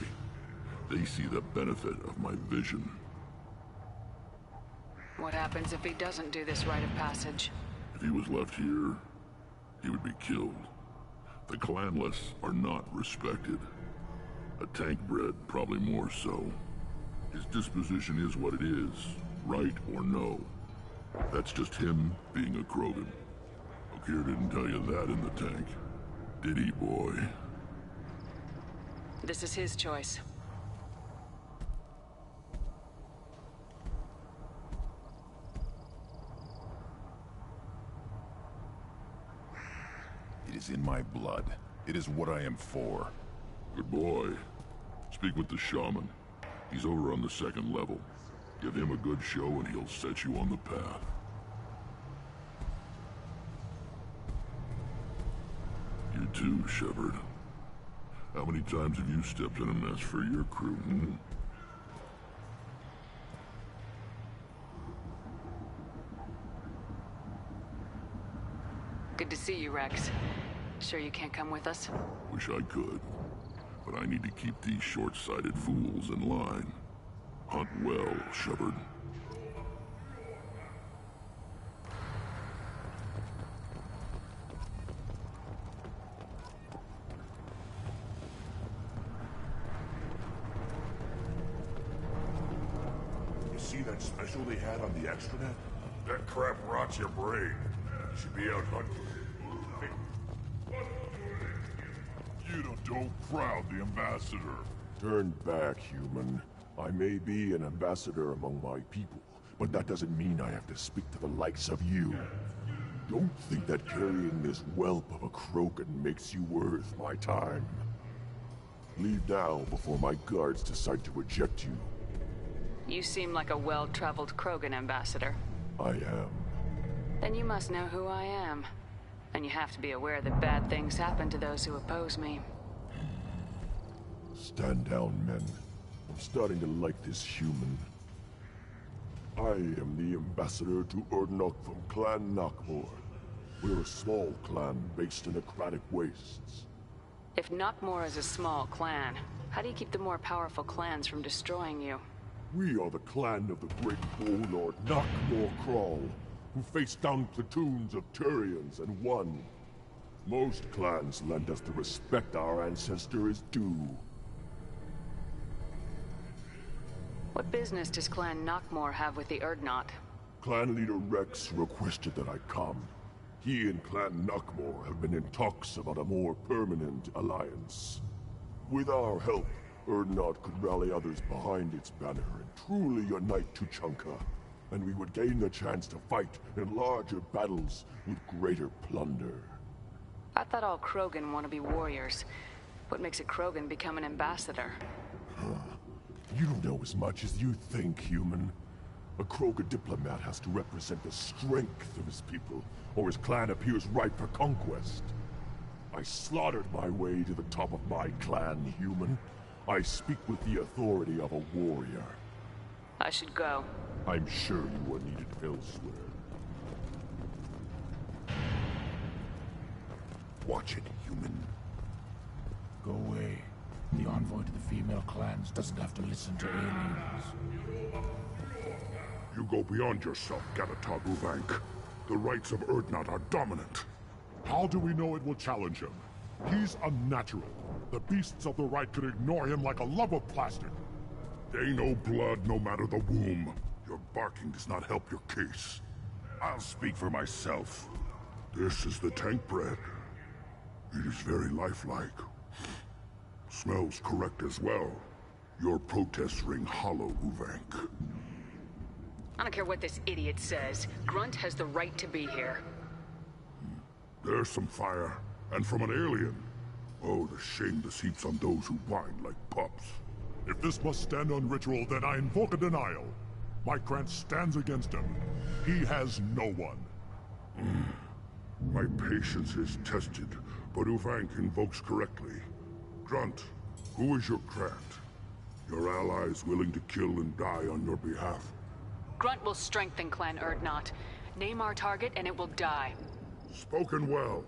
Speaker 1: They see the benefit of my vision.
Speaker 6: What happens if he doesn't do this rite of passage?
Speaker 1: If he was left here, he would be killed. The clanless are not respected. A tank-bred, probably more so. His disposition is what it is, right or no. That's just him being a Krogan. Okir didn't tell you that in the tank. Did he, boy?
Speaker 6: This is his choice.
Speaker 9: It is in my blood. It is what I am for.
Speaker 1: Good boy. Speak with the shaman. He's over on the second level. Give him a good show and he'll set you on the path. You too, Shepard. How many times have you stepped in a mess for your crew, hmm?
Speaker 6: Good to see you, Rex. Sure you can't come with us?
Speaker 1: Wish I could. But I need to keep these short-sighted fools in line. Hunt well, Shepard. You see that special they had on the extranet? That crap rots your brain. You should be out hunting. You don't crowd the ambassador.
Speaker 5: Turn back, human. I may be an ambassador among my people, but that doesn't mean I have to speak to the likes of you. Don't think that carrying this whelp of a Krogan makes you worth my time. Leave now before my guards decide to eject you.
Speaker 6: You seem like a well-traveled Krogan ambassador.
Speaker 5: I am.
Speaker 6: Then you must know who I am. And you have to be aware that bad things happen to those who oppose me.
Speaker 5: Stand down, men. I'm starting to like this human. I am the ambassador to Urdnot from Clan Nakmor. We're a small clan based in aquatic wastes.
Speaker 6: If Nakmor is a small clan, how do you keep the more powerful clans from destroying you?
Speaker 5: We are the clan of the great warlord Nakmor Crawl, who faced down platoons of Turians and won. Most clans lend us the respect our ancestor is due.
Speaker 6: business does Clan Knockmore have with the Urdnot?
Speaker 1: Clan leader Rex requested that I come. He and Clan Knockmore have been in talks about a more permanent alliance. With our help, Urdnot could rally others behind its banner and truly unite Tuchanka, and we would gain the chance to fight in larger battles with greater plunder.
Speaker 6: I thought all Krogan want to be warriors. What makes a Krogan become an ambassador?
Speaker 1: You don't know as much as you think, human. A Krogan diplomat has to represent the strength of his people, or his clan appears ripe for conquest. I slaughtered my way to the top of my clan, human. I speak with the authority of a warrior.
Speaker 6: I should go.
Speaker 1: I'm sure you are needed elsewhere.
Speaker 8: Watch it, human.
Speaker 11: Go away. The envoy to the female clans doesn't have to listen to aliens.
Speaker 1: You go beyond yourself, Gatatog Uvank. The rights of Urdnot are dominant. How do we know it will challenge him? He's unnatural. The beasts of the right could ignore him like a lump of plastic. They know blood no matter the womb. Your barking does not help your case. I'll speak for myself. This is the tank bread. It is very lifelike. Smells correct as well. Your protests ring hollow, Uvank.
Speaker 6: I don't care what this idiot says. Grunt has the right to be here.
Speaker 1: There's some fire, and from an alien. Oh, the shame this heaps on those who whine like pups. If this must stand on ritual, then I invoke a denial. My Krant stands against him. He has no one. My patience is tested, but Uvank invokes correctly. Grunt, who is your Krant? Your allies willing to kill and die on your behalf?
Speaker 6: Grunt will strengthen Clan Urdnot. Name our target and it will die.
Speaker 1: Spoken well.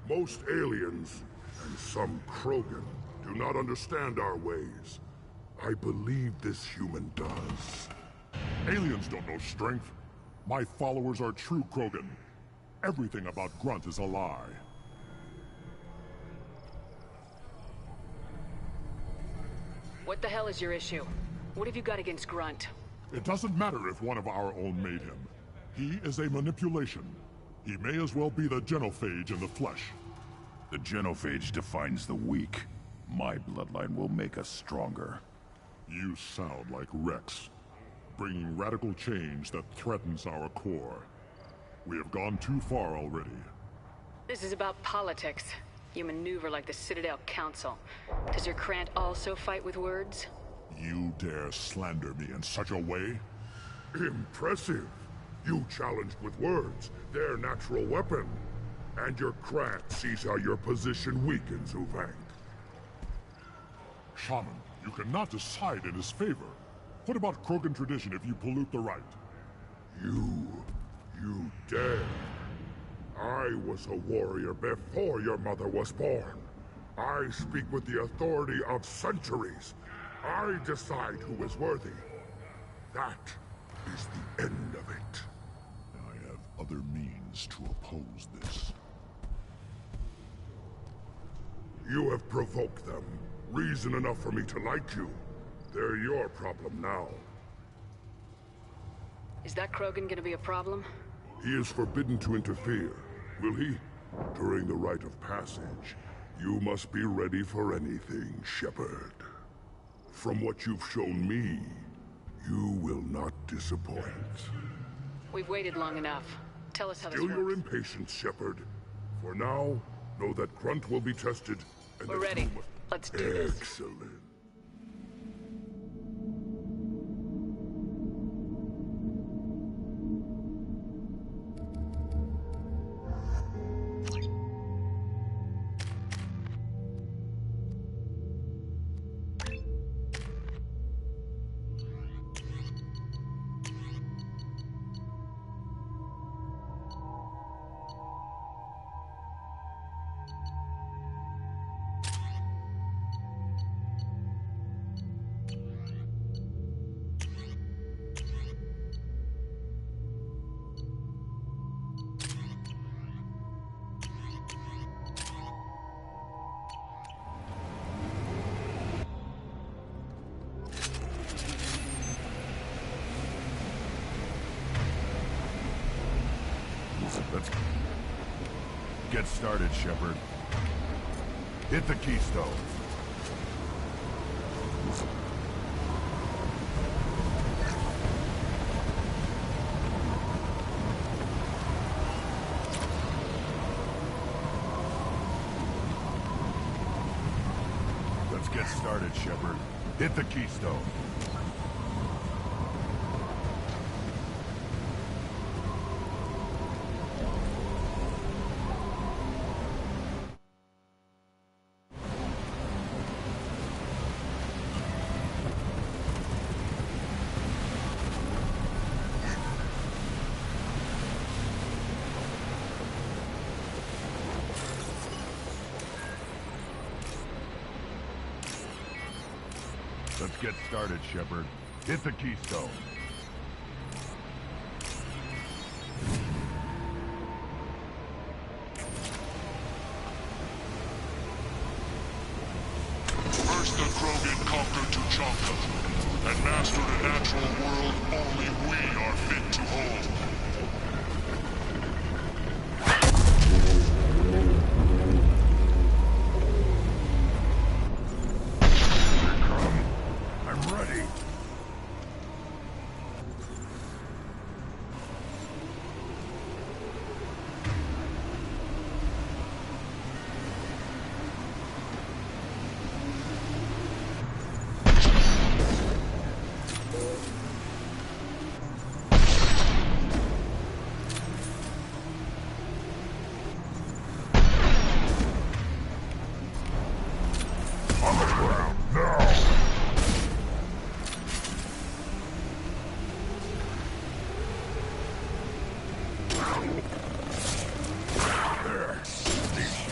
Speaker 1: Most aliens, and some Krogan, do not understand our ways. I believe this human does. Aliens don't know strength. My followers are true Krogan. Everything about Grunt is a lie.
Speaker 6: What the hell is your issue? What have you got against Grunt?
Speaker 1: It doesn't matter if one of our own made him. He is a manipulation. He may as well be the genophage in the flesh.
Speaker 9: The genophage defines the weak. My bloodline will make us stronger.
Speaker 1: You sound like Rex, bringing radical change that threatens our core. We have gone too far already.
Speaker 6: This is about politics. You maneuver like the Citadel Council. Does your Krant also fight with words?
Speaker 1: You dare slander me in such a way? Impressive! You challenged with words, their natural weapon. And your Krant sees how your position weakens, Uvank. Shaman, you cannot decide in his favor. What about Krogan tradition if you pollute the rite? You dare. I was a warrior before your mother was born. I speak with the authority of centuries. I decide who is worthy. That is the end of it. I have other means to oppose this. You have provoked them. Reason enough for me to like you. They're your problem now.
Speaker 6: Is that Krogan gonna be a problem?
Speaker 1: He is forbidden to interfere, will he? During the rite of passage, you must be ready for anything, Shepard. From what you've shown me, you will not disappoint.
Speaker 6: We've waited long enough. Tell us how this
Speaker 1: Still your
Speaker 6: works.
Speaker 1: impatience, Shepard. For now, know that Grunt will be tested, and
Speaker 6: We're
Speaker 1: that
Speaker 6: ready.
Speaker 1: you must...
Speaker 6: Let's do this.
Speaker 1: Excellent. Let's get started, Shepard. Hit the keystone. Let's get started, Shepard. Hit the keystone. Let's get started, Shepard. Hit the keystone.
Speaker 12: First the Krogan conquered Tuchanka, and mastered a natural world only we are fit to hold.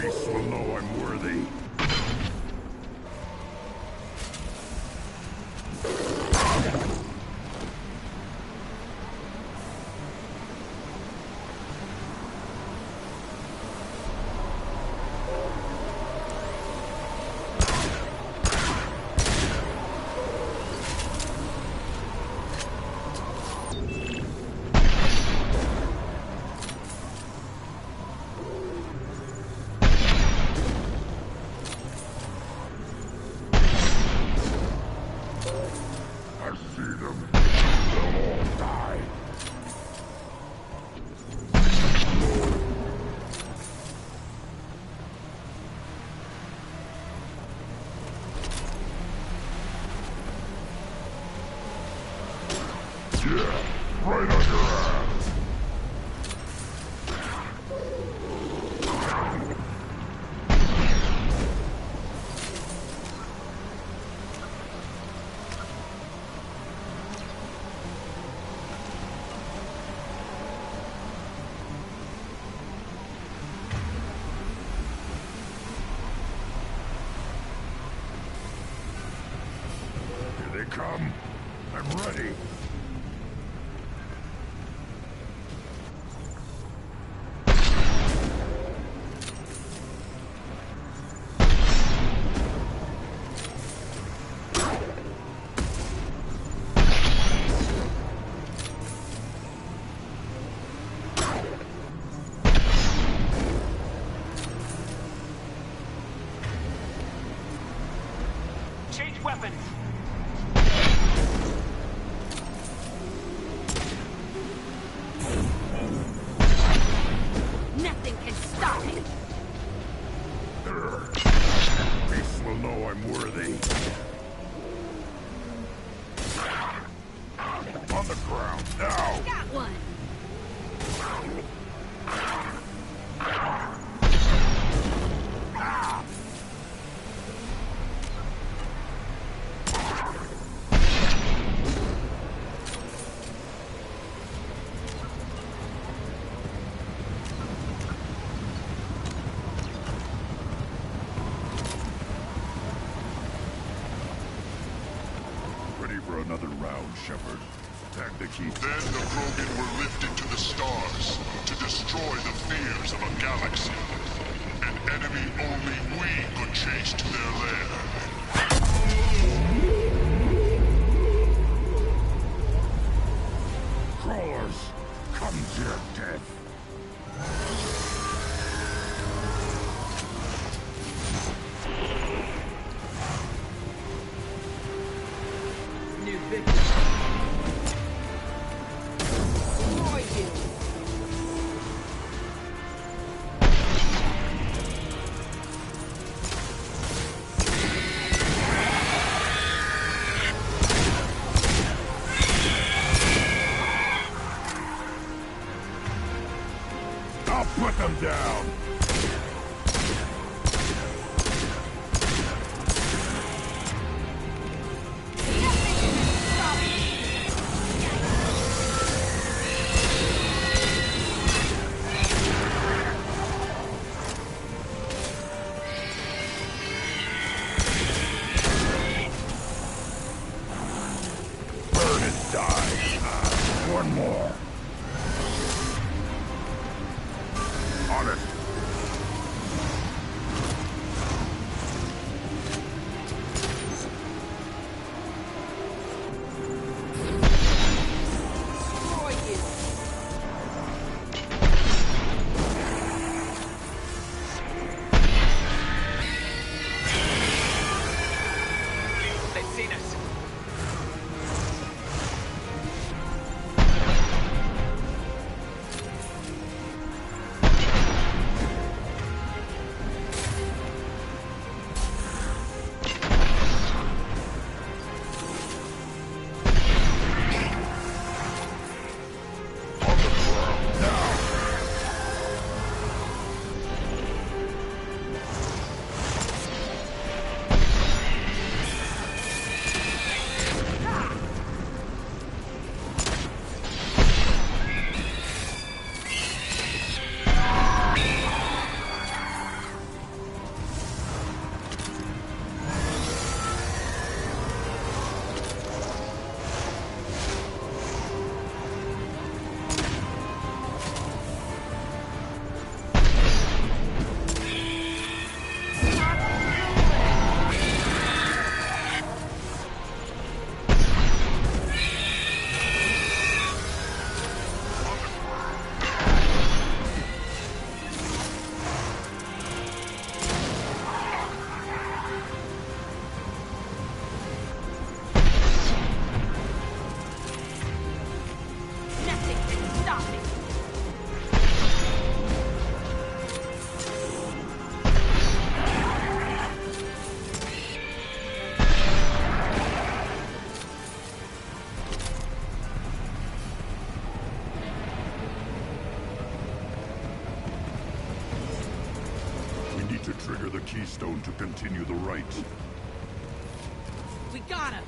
Speaker 1: Beasts will know I'm worthy.
Speaker 12: Yeah, right on your ass.
Speaker 1: Here they come. I'm ready.
Speaker 7: Change weapons!
Speaker 2: Nothing can stop me!
Speaker 1: Beasts will know I'm worthy. On the ground, now!
Speaker 2: Got one!
Speaker 1: Ready for another round, Shepard. Tag the key.
Speaker 12: Then the Krogan were lifted to the stars to destroy the fears of a galaxy. An enemy only we could chase to their lair.
Speaker 1: Crawlers, come to your death. I'll put them down! Burn and die! One more. On it.
Speaker 7: They've seen us.
Speaker 1: To trigger the keystone to continue the rite.
Speaker 2: We got him.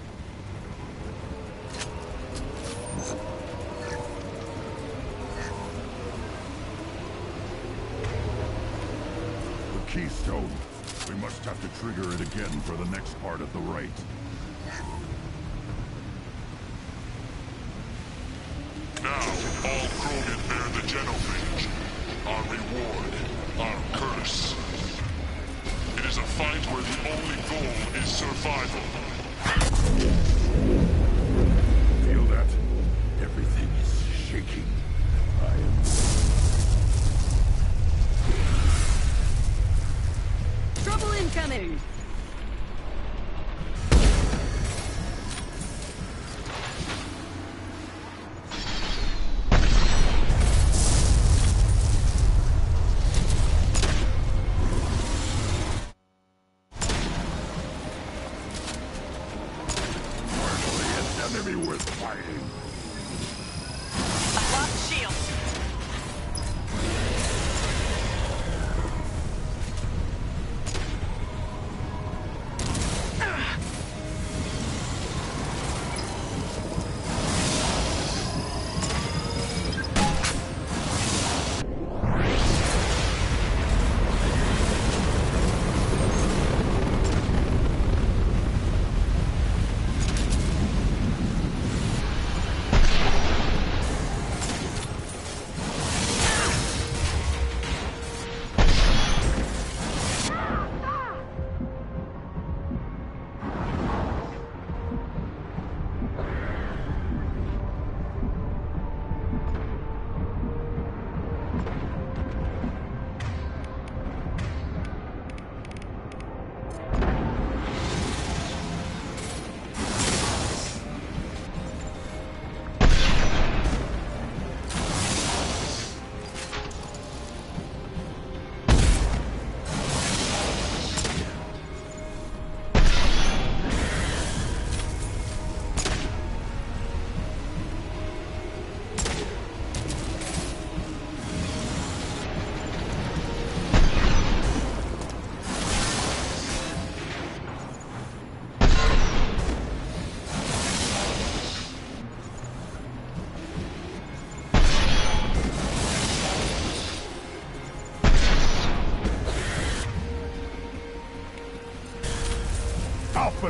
Speaker 1: The keystone. We must have to trigger it again for the next part of the rite.
Speaker 12: Now, all Krogan bear the genophage. Our reward, our curse. It is a fight where the only goal is survival.
Speaker 1: Feel that? Everything is shaking. I am...
Speaker 2: Trouble incoming!
Speaker 1: Enemy worth fighting.
Speaker 7: I've lost shields.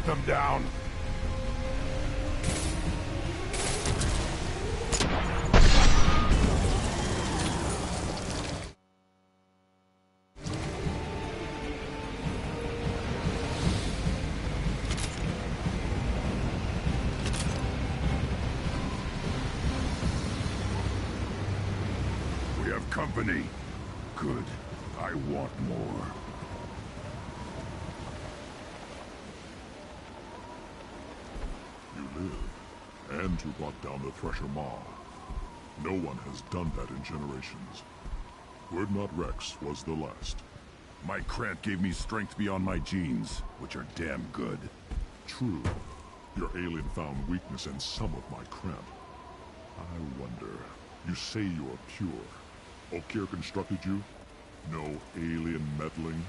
Speaker 11: put them down.
Speaker 9: We have company. Good. I want more.
Speaker 1: You live, and you brought down the Thresher Maw. No one has done that in generations. Urdnot Rex was the last.
Speaker 9: My Krant gave me strength beyond my genes, which are damn good.
Speaker 1: True. Your alien found weakness in some of my Krant. I wonder, you say you're pure. Okeer constructed you? No alien meddling?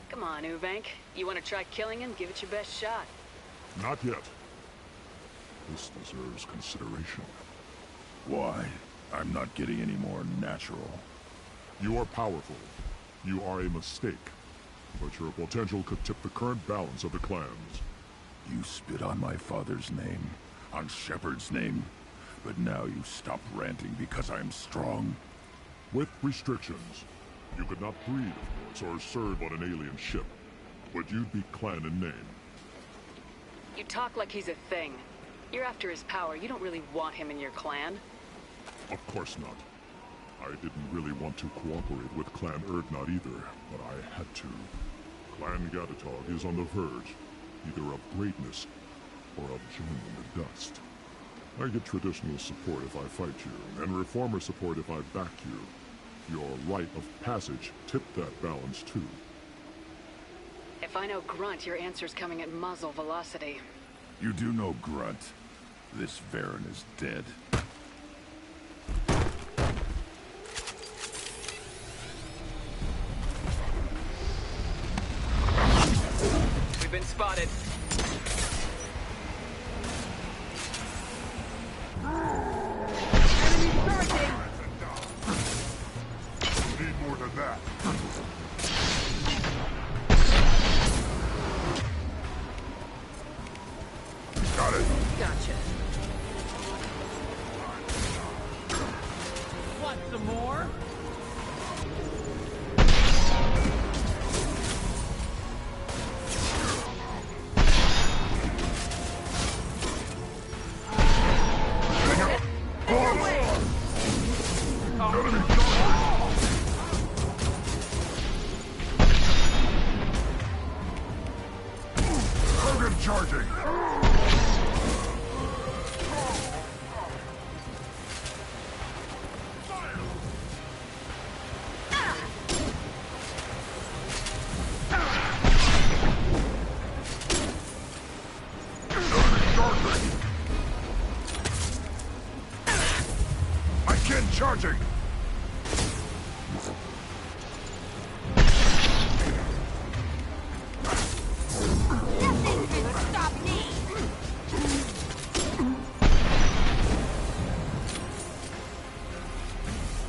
Speaker 6: Come on, Uvank. You want to try killing him? Give it your best shot.
Speaker 1: Not yet. This deserves consideration.
Speaker 9: Why? I'm not getting any more natural.
Speaker 1: You are powerful. You are a mistake. But your potential could tip the current balance of the clans.
Speaker 9: You spit on my father's name, on Shepard's name, but now you stop ranting because I'm strong.
Speaker 1: With restrictions. You could not breed, of course, or serve on an alien ship. But you'd be clan in name.
Speaker 6: You talk like he's a thing. You're after his power. You don't really want him in your clan.
Speaker 1: Of course not. I didn't really want to cooperate with Clan Urdnot either, but I had to. Clan Gatatog is on the verge, either of greatness or of joining the dust. I get traditional support if I fight you, and reformer support if I back you. Your rite of passage tipped that balance too.
Speaker 6: If I know Grunt, your answer's coming at muzzle velocity.
Speaker 9: You do know Grunt. This Varen is dead.
Speaker 6: We've been spotted.
Speaker 1: Need more than that.
Speaker 9: Got it.
Speaker 2: Gotcha. Want some more?
Speaker 1: Charging!
Speaker 9: Again, charging!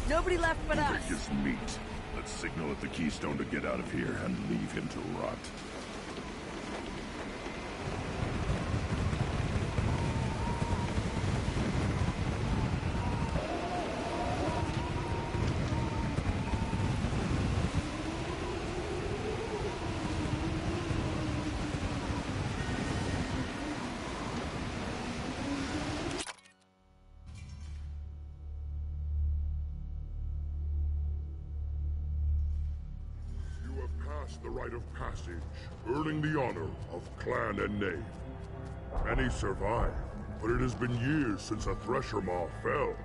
Speaker 2: Nobody left but us.
Speaker 9: Rick is meat. Let's signal at the Keystone to get out of here and leave him to rot.
Speaker 1: The rite of passage, earning the honor of clan and name. Many survive, but it has been years since a Thresher Maw fell.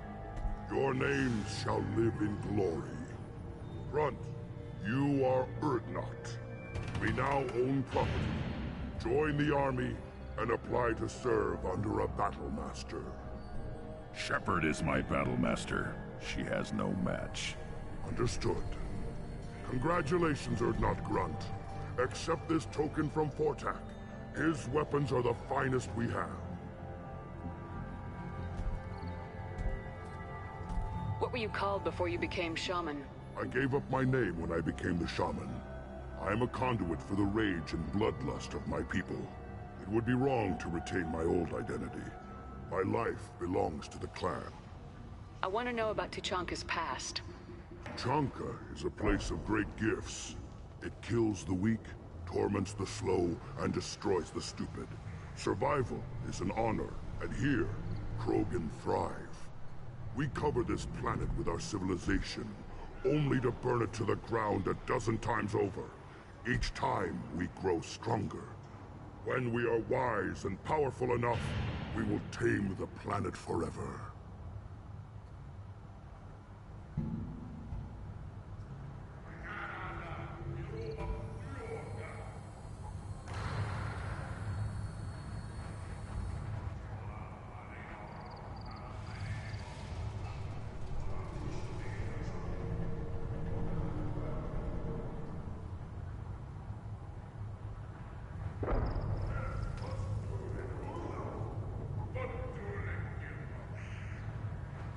Speaker 1: Your names shall live in glory. Grunt, you are Urdnot. We now own property. Join the army and apply to serve under a battle master.
Speaker 9: Shepard is my battle master. She has no match.
Speaker 1: Understood. Congratulations, Urdnot Grunt. Accept this token from Fortak. His weapons are the finest we have.
Speaker 6: What were you called before you became shaman?
Speaker 1: I gave up my name when I became the shaman. I am a conduit for the rage and bloodlust of my people. It would be wrong to retain my old identity. My life belongs to the clan.
Speaker 6: I want to know about Tuchanka's past.
Speaker 1: Tuchanka is a place of great gifts. It kills the weak, torments the slow, and destroys the stupid. Survival is an honor, and here, Krogan thrive. We cover this planet with our civilization, only to burn it to the ground 12 times over. Each time, we grow stronger. When we are wise and powerful enough, we will tame the planet forever.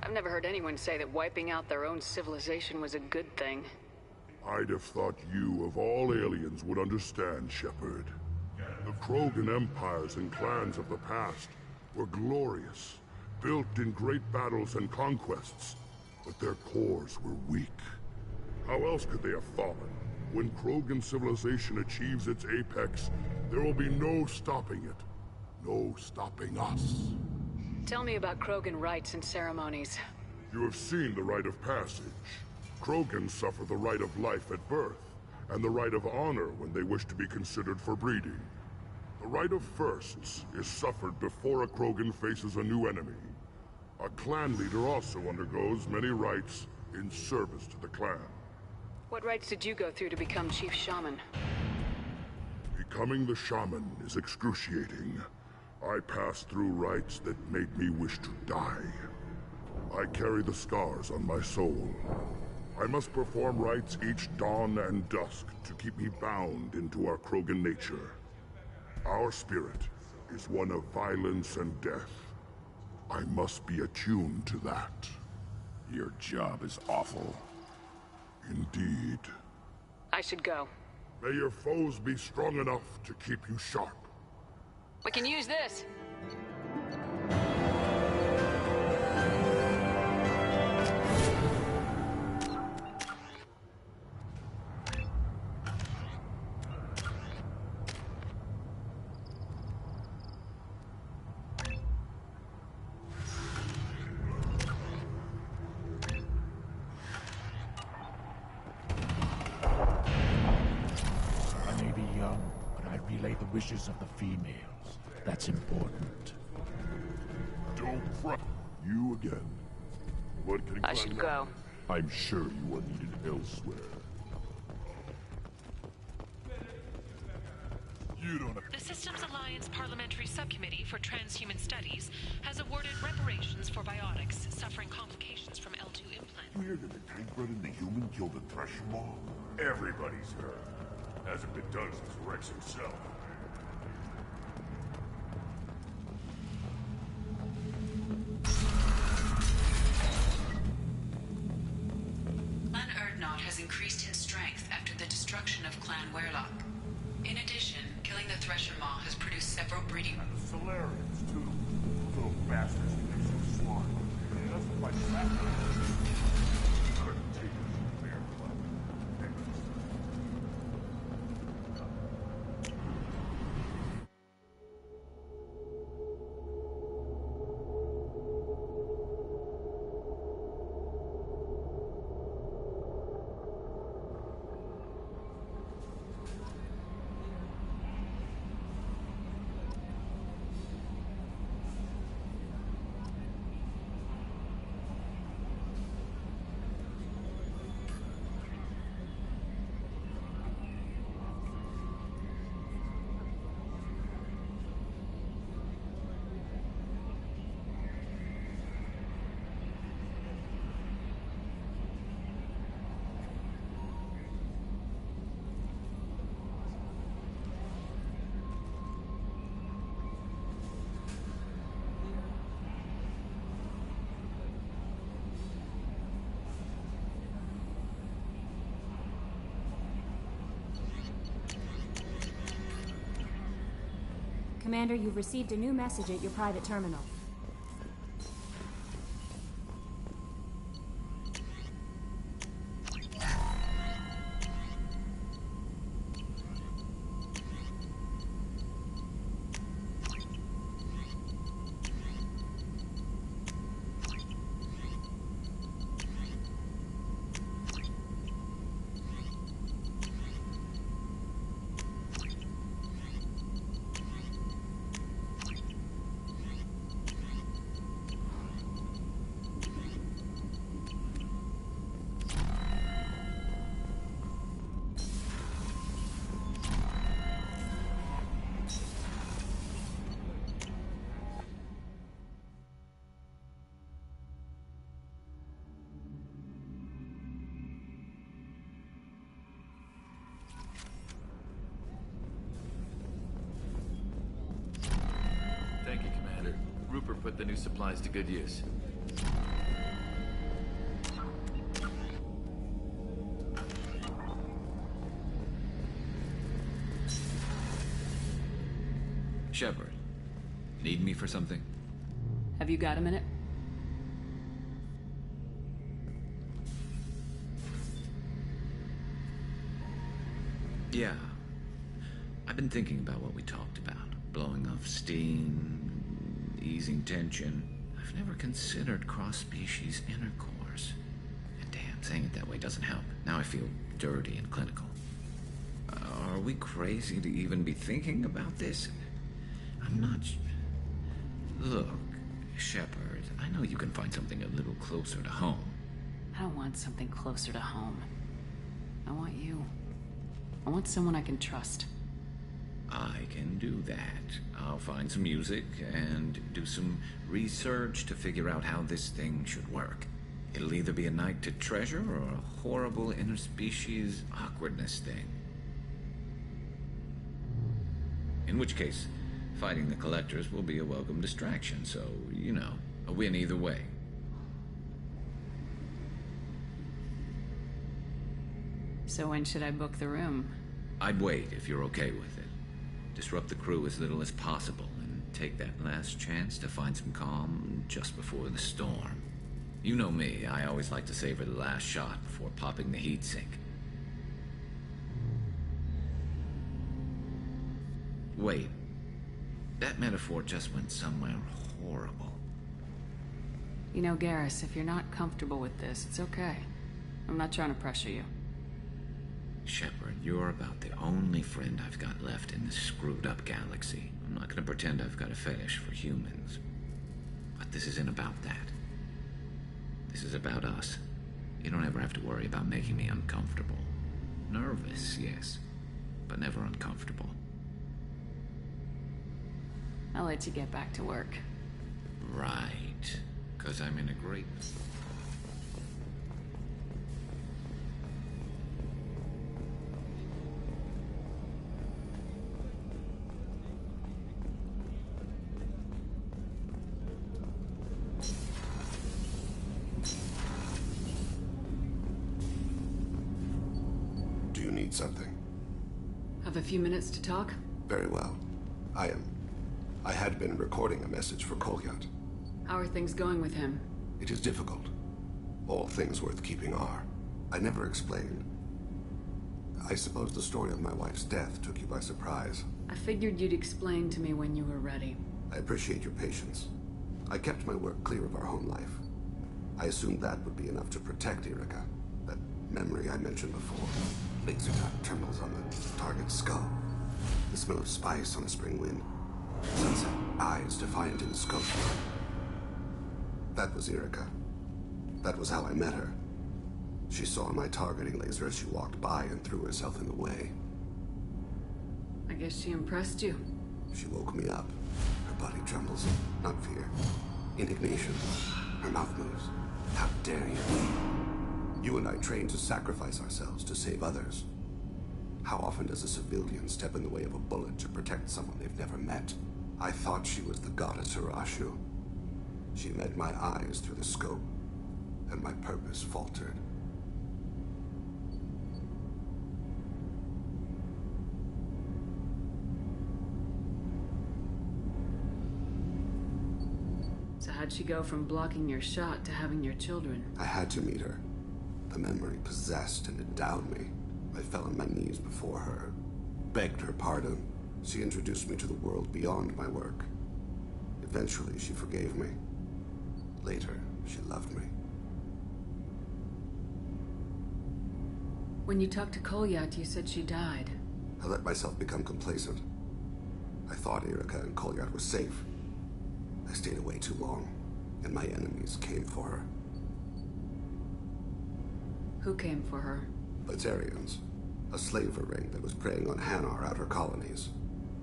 Speaker 6: I've never heard anyone say that wiping out their own civilization was a good thing.
Speaker 1: I'd have thought you, of all aliens, would understand, Shepard. The Krogan empires and clans of the past were glorious, built in great battles and conquests, but their cores were weak. How else could they have fallen? When Krogan civilization achieves its apex, there will be no stopping it. No stopping us.
Speaker 6: Tell me about Krogan rites and ceremonies.
Speaker 1: You have seen the rite of passage. Krogans suffer the rite of life at birth, and the rite of honor when they wish to be considered for breeding. The rite of firsts is suffered before a Krogan faces a new enemy. A clan leader also undergoes many rites in service to the clan.
Speaker 6: What rites did you go through to become Chief Shaman?
Speaker 1: Becoming the shaman is excruciating. I passed through rites that made me wish to die. I carry the scars on my soul. I must perform rites each dawn and dusk to keep me bound into our Krogan nature. Our spirit is one of violence and death. I must be attuned to that.
Speaker 11: Your job is awful.
Speaker 1: Indeed.
Speaker 6: I should go.
Speaker 1: May your foes be strong enough to keep you sharp.
Speaker 6: We can use this.
Speaker 11: I may be young, but I relay the wishes of the females. That's important.
Speaker 1: Don't fret. You again. What can
Speaker 6: I should go.
Speaker 1: I'm sure you are needed elsewhere. You don't have...
Speaker 13: The Systems Alliance Parliamentary Subcommittee for Transhuman Studies has awarded reparations for biotics suffering complications from L2 implants.
Speaker 1: You hear that the tank bred and the human killed the Thresher Maw? Everybody's heard. Hasn't been done since Rex himself.
Speaker 3: Increased in strength after the destruction of Clan Weirlock. In addition, killing the Thresher Maw has produced several breeding...
Speaker 1: And the Solarians, too. Little bastards who make so smart. That's why couldn't take it from their club.
Speaker 14: Commander, you've received a new message at your private terminal.
Speaker 15: Thank you, Commander. Rupert put the new supplies to good use. Shepard, need me for something?
Speaker 3: Have you got a minute?
Speaker 10: Yeah. I've been thinking about what we talked about. Blowing off steam, easing tension. I've never considered cross-species intercourse. And damn, saying it that way doesn't help. Now I feel dirty and clinical. Are we crazy to even be thinking about this? I'm not... Look, Shepard, I know you can find something a little closer to home.
Speaker 3: I don't want something closer to home. I want you. I want someone I can trust.
Speaker 10: I can do that. I'll find some music and do some research to figure out how this thing should work. It'll either be a night to treasure or a horrible interspecies awkwardness thing. In which case, fighting the collectors will be a welcome distraction, so, you know, a win either way.
Speaker 3: So when should I book the room?
Speaker 10: I'd wait if you're okay with it. Disrupt the crew as little as possible and take that last chance to find some calm just before the storm. You know me, I always like to savor the last shot before popping the heat sink. Wait. That metaphor just went somewhere horrible.
Speaker 3: You know, Garrus, if you're not comfortable with this, it's okay. I'm not trying to pressure you.
Speaker 10: Shepard, you're about the only friend I've got left in this screwed-up galaxy. I'm not gonna pretend I've got a fetish for humans. But this isn't about that. This is about us. You don't ever have to worry about making me uncomfortable. Nervous, yes, but never uncomfortable.
Speaker 3: I'll let you get back to work.
Speaker 10: Right. 'Cause I'm in a great...
Speaker 16: Do you need something?
Speaker 3: Have a few minutes to talk?
Speaker 16: Very well. I had been recording a message for Kolyat.
Speaker 3: How are things going with him?
Speaker 16: It is difficult. All things worth keeping are. I never explained. I suppose the story of my wife's death took you by surprise.
Speaker 3: I figured you'd explain to me when you were ready.
Speaker 16: I appreciate your patience. I kept my work clear of our home life. I assumed that would be enough to protect Erica. That memory I mentioned before. Laser dot terminals on the target's skull. The smell of spice on a spring wind. Sunset eyes defiant in the scope. That was Erica. That was how I met her. She saw my targeting laser as she walked by and threw herself in the way.
Speaker 3: I guess she impressed you.
Speaker 16: She woke me up. Her body trembles. Not fear. Indignation. Her mouth moves. How dare you? You and I trained to sacrifice ourselves to save others. How often does a civilian step in the way of a bullet to protect someone they've never met? I thought she was the goddess Hirashu. She met my eyes through the scope, and my purpose faltered.
Speaker 2: How'd she go from blocking your shot to having your children?
Speaker 16: I had to meet her. The memory possessed and endowed me. I fell on my knees before her, begged her pardon. She introduced me to the world beyond my work. Eventually, she forgave me. Later, she loved me.
Speaker 2: When you talked to Kolyat, you said she died.
Speaker 16: I let myself become complacent. I thought Erica and Kolyat were safe. I stayed away too long, and my enemies came for her.
Speaker 2: Who came for her?
Speaker 16: Batarians. A slaver ring that was preying on Hanar outer colonies.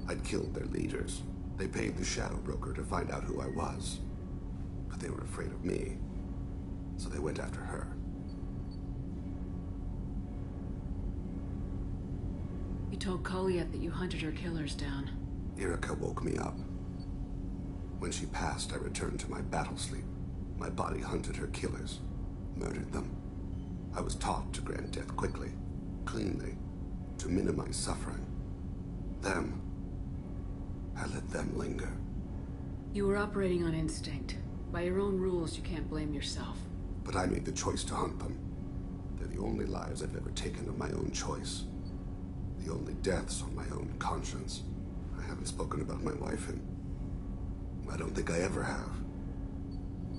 Speaker 16: I'd killed their leaders. They paid the Shadow Broker to find out who I was. But they were afraid of me, so they went after her.
Speaker 2: You told Kolyat that you hunted her killers down.
Speaker 16: Erica woke me up. When she passed, I returned to my battle sleep. My body hunted her killers, murdered them. I was taught to grant death quickly, cleanly, to minimize suffering. Them, I let them linger.
Speaker 2: You were operating on instinct. By your own rules, you can't blame yourself.
Speaker 16: But I made the choice to hunt them. They're the only lives I've ever taken of my own choice. The only deaths on my own conscience. I haven't spoken about my wife in... I don't think I ever have.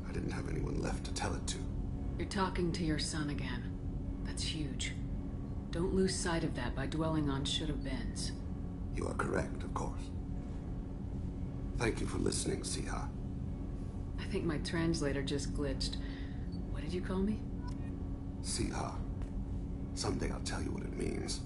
Speaker 16: I didn't have anyone left to tell it to.
Speaker 2: You're talking to your son again. That's huge. Don't lose sight of that by dwelling on should-have-beens.
Speaker 16: You are correct, of course. Thank you for listening, Siha.
Speaker 2: I think my translator just glitched. What did you call me?
Speaker 16: Siha. Someday I'll tell you what it means.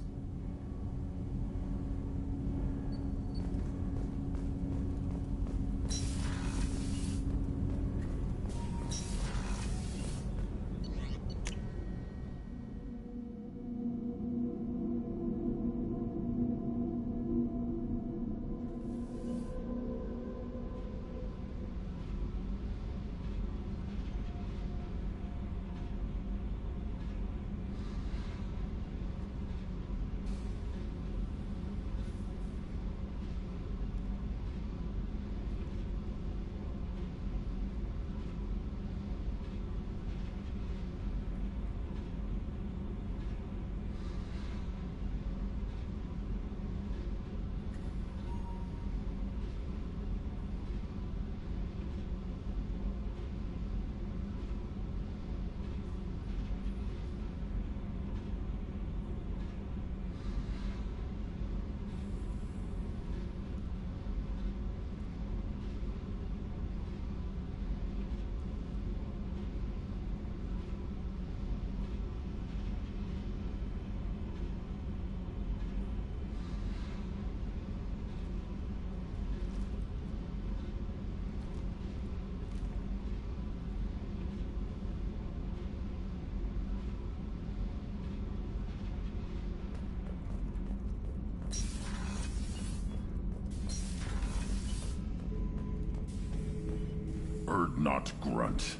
Speaker 9: Not grunt.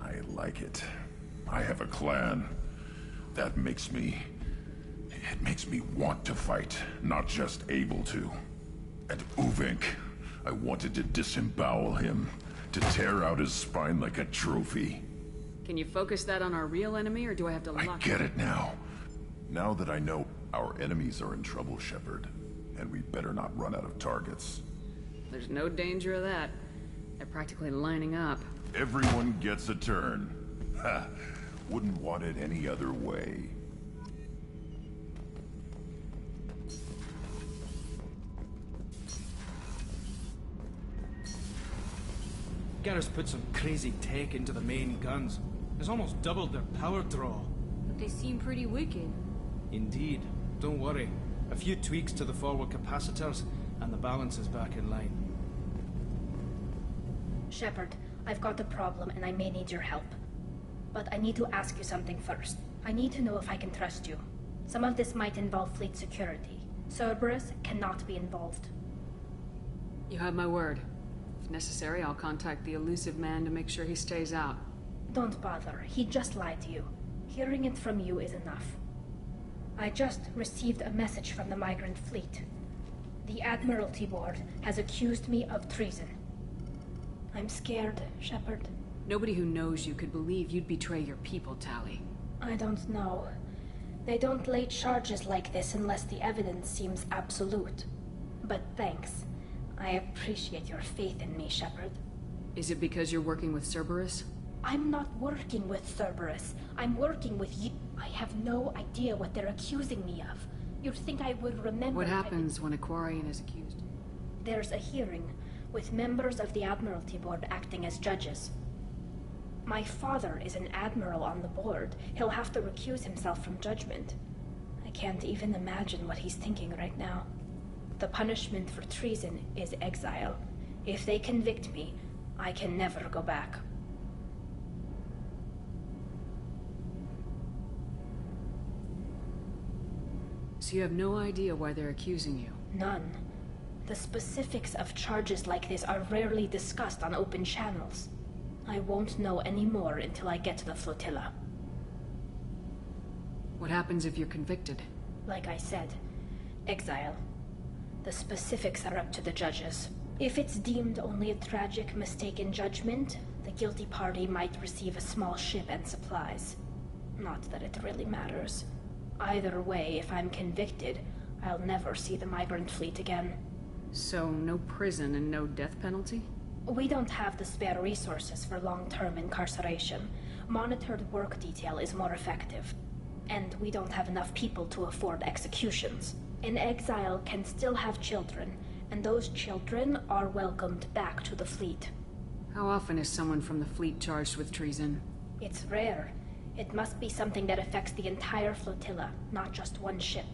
Speaker 9: I like it. I have a clan. That makes me... It makes me want to fight, not just able to. And Uvink, I wanted to disembowel him, to tear out his spine like a trophy.
Speaker 2: Can you focus that on our real enemy, or do I have to lock...
Speaker 9: I get it now. Now that I know our enemies are in trouble, Shepard, and we better not run out of targets.
Speaker 2: There's no danger of that. They're practically lining up.
Speaker 9: Everyone gets a turn. Ha! Wouldn't want it any other way.
Speaker 17: Garrus put some crazy tech into the main guns. It's almost doubled their power draw.
Speaker 14: But they seem pretty wicked.
Speaker 17: Indeed. Don't worry. A few tweaks to the forward capacitors, and the balance is back in line.
Speaker 18: Shepard, I've got a problem and I may need your help. But I need to ask you something first. I need to know if I can trust you. Some of this might involve fleet security. Cerberus cannot be involved.
Speaker 2: You have my word. If necessary, I'll contact the elusive man to make sure he stays out.
Speaker 18: Don't bother. He just lied to you. Hearing it from you is enough. I just received a message from the migrant fleet. The Admiralty Board has accused me of treason. I'm scared, Shepard.
Speaker 2: Nobody who knows you could believe you'd betray your people, Tally.
Speaker 18: I don't know. They don't lay charges like this unless the evidence seems absolute. But thanks. I appreciate your faith in me, Shepard.
Speaker 2: Is it because you're working with Cerberus?
Speaker 18: I'm not working with Cerberus. I'm working with you. I have no idea what they're accusing me of. You'd think I would remember...
Speaker 2: What happens when a Quarian is accused?
Speaker 18: There's a hearing, with members of the Admiralty Board acting as judges. My father is an admiral on the board. He'll have to recuse himself from judgment. I can't even imagine what he's thinking right now. The punishment for treason is exile. If they convict me, I can never go back.
Speaker 2: So you have no idea why they're accusing you?
Speaker 18: None. The specifics of charges like this are rarely discussed on open channels. I won't know any more until I get to the flotilla.
Speaker 2: What happens if you're convicted?
Speaker 18: Like I said, exile. The specifics are up to the judges. If it's deemed only a tragic mistake in judgment, the guilty party might receive a small ship and supplies. Not that it really matters. Either way, if I'm convicted, I'll never see the migrant fleet again.
Speaker 2: So, no prison and no death penalty?
Speaker 18: We don't have the spare resources for long-term incarceration. Monitored work detail is more effective. And we don't have enough people to afford executions. An exile can still have children, and those children are welcomed back to the fleet.
Speaker 2: How often is someone from the fleet charged with treason?
Speaker 18: It's rare. It must be something that affects the entire flotilla, not just one ship.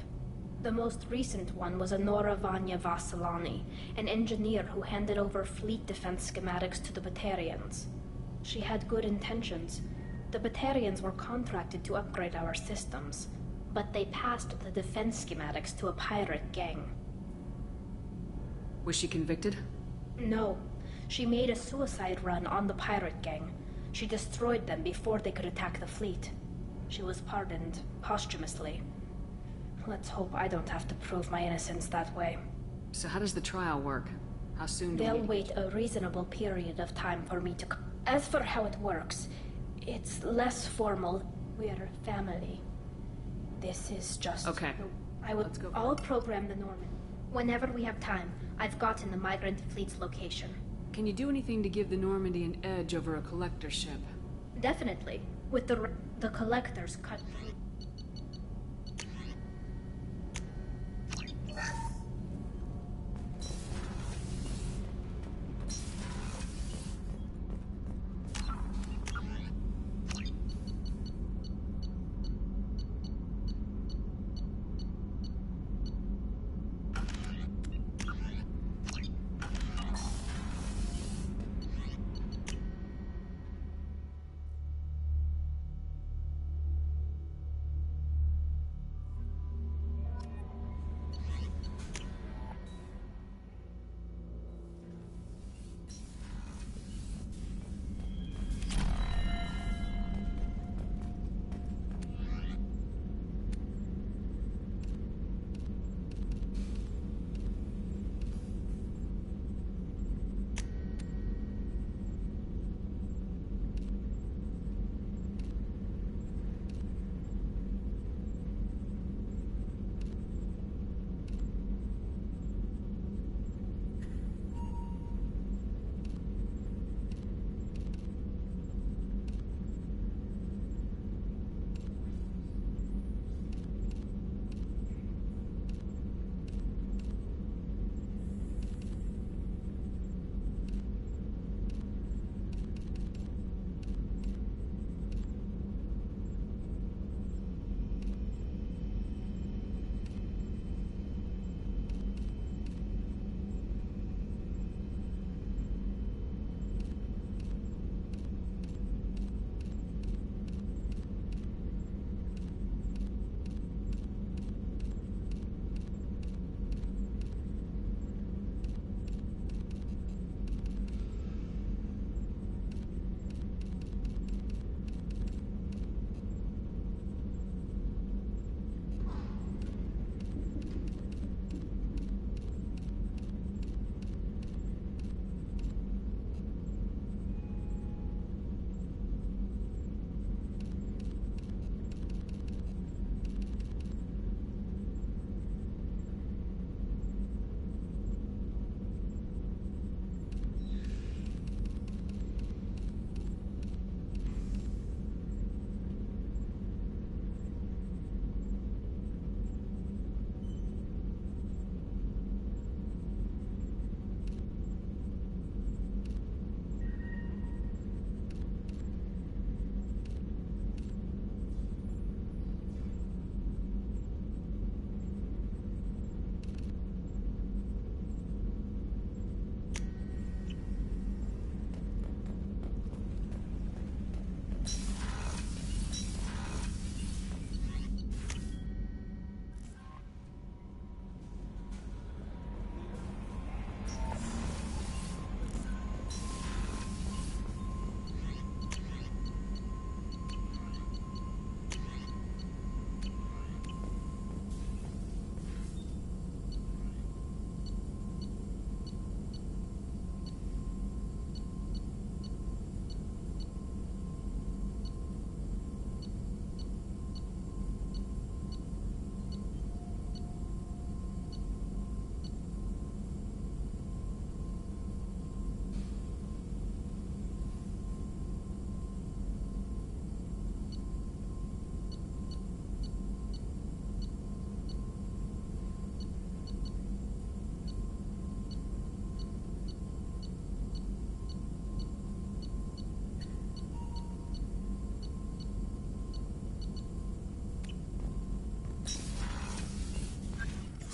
Speaker 18: The most recent one was Honora Vanya Vassilani, an engineer who handed over fleet defense schematics to the Batarians. She had good intentions. The Batarians were contracted to upgrade our systems, but they passed the defense schematics to a pirate gang.
Speaker 2: Was she convicted?
Speaker 18: No. She made a suicide run on the pirate gang. She destroyed them before they could attack the fleet. She was pardoned posthumously. Let's hope I don't have to prove my innocence that way.
Speaker 2: So how does the trial work? How soon do
Speaker 18: They'll wait a reasonable period of time for me to... As for how it works, it's less formal. We're family. This is just...
Speaker 2: Okay.
Speaker 18: Let's go. I'll program the Norman. Whenever we have time, I've gotten the migrant fleet's location.
Speaker 2: Can you do anything to give the Normandy an edge over a collector ship?
Speaker 18: Definitely. With the collectors cut...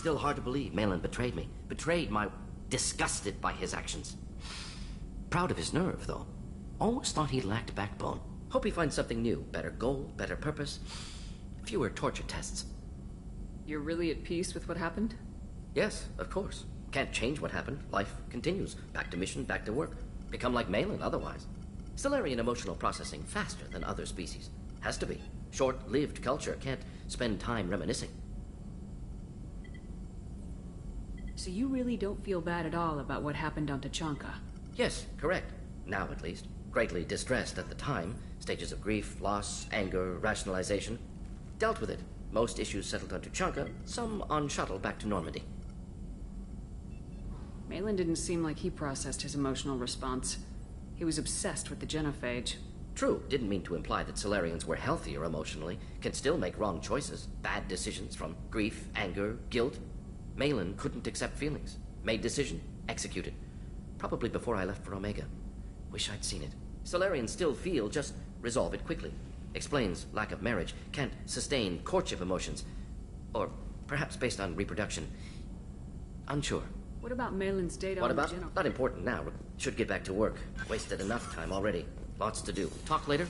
Speaker 4: Still hard to believe Malin betrayed me. Betrayed my... disgusted by his actions. Proud of his nerve, though. Almost thought he lacked backbone. Hope he finds something new. Better goal, better purpose. Fewer torture tests.
Speaker 2: You're really at peace with what happened?
Speaker 4: Yes, of course. Can't change what happened. Life continues. Back to mission, back to work. Become like Malin otherwise. Stellarian emotional processing faster than other species. Has to be. Short-lived culture can't spend time reminiscing.
Speaker 2: So you really don't feel bad at all about what happened on Tachanka?
Speaker 4: Yes, correct. Now at least. Greatly distressed at the time. Stages of grief, loss, anger, rationalization. Dealt with it. Most issues settled on Tachanka, some on shuttle back to Normandy.
Speaker 2: Malin didn't seem like he processed his emotional response. He was obsessed with the genophage.
Speaker 4: True, didn't mean to imply that Solarians were healthier emotionally, can still make wrong choices, bad decisions from grief, anger, guilt. Malin couldn't accept feelings. Made decision, executed. Probably before I left for Omega. Wish I'd seen it. Solarians still feel, just resolve it quickly. Explains lack of marriage, can't sustain courtship emotions. Or perhaps based on reproduction. Unsure.
Speaker 2: What about Malin's date
Speaker 4: What
Speaker 2: on the
Speaker 4: about?
Speaker 2: genophage?
Speaker 4: Not important now. Should get back to work. Wasted enough time already. Lots to do. Talk later?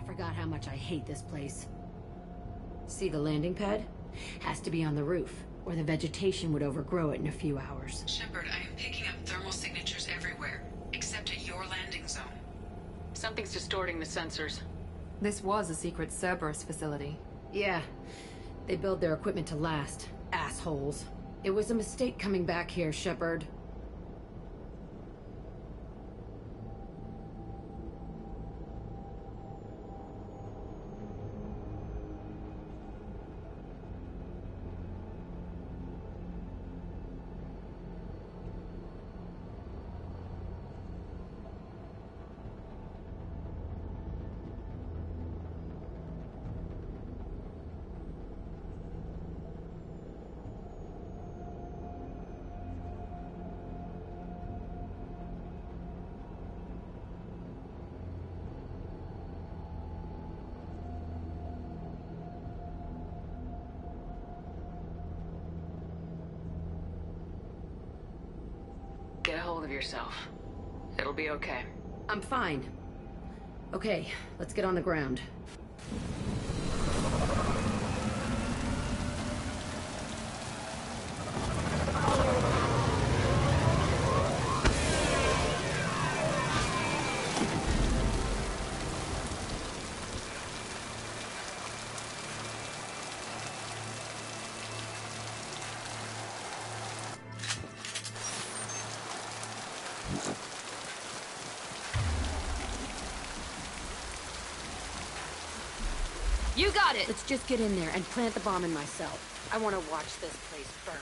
Speaker 14: Forgot how much I hate this place. See the landing pad? Has to be on the roof, or the vegetation would overgrow it in a few hours.
Speaker 3: Shepard, I am picking up thermal signatures everywhere, except at your landing zone.
Speaker 2: Something's distorting the sensors.
Speaker 19: This was a secret Cerberus facility.
Speaker 14: Yeah. They build their equipment to last. Assholes. It was a mistake coming back here, Shepard.
Speaker 2: of yourself. It'll be okay.
Speaker 14: I'm fine. Okay, let's get on the ground. You got it! Let's just get in there and plant the bomb in myself. I want to watch this place burn.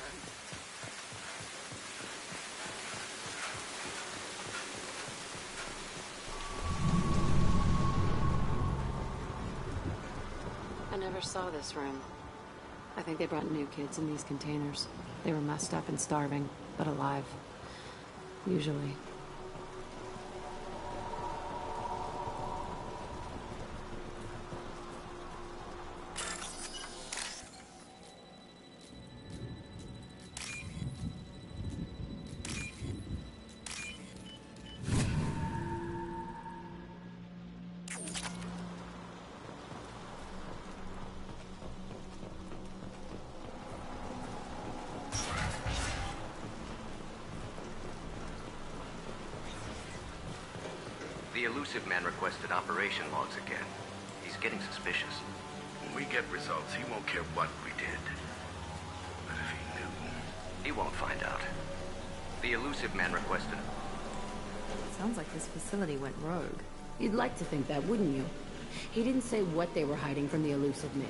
Speaker 14: I never saw this room. I think they brought new kids in these containers. They were messed up and starving, but alive. Usually.
Speaker 4: The elusive man requested operation logs again. He's getting suspicious.
Speaker 20: When we get results, he won't care what we did. But if he knew...
Speaker 4: He won't find out. The elusive man requested...
Speaker 14: Sounds like this facility went rogue. You'd like to think that, wouldn't you? He didn't say what they were hiding from the elusive man.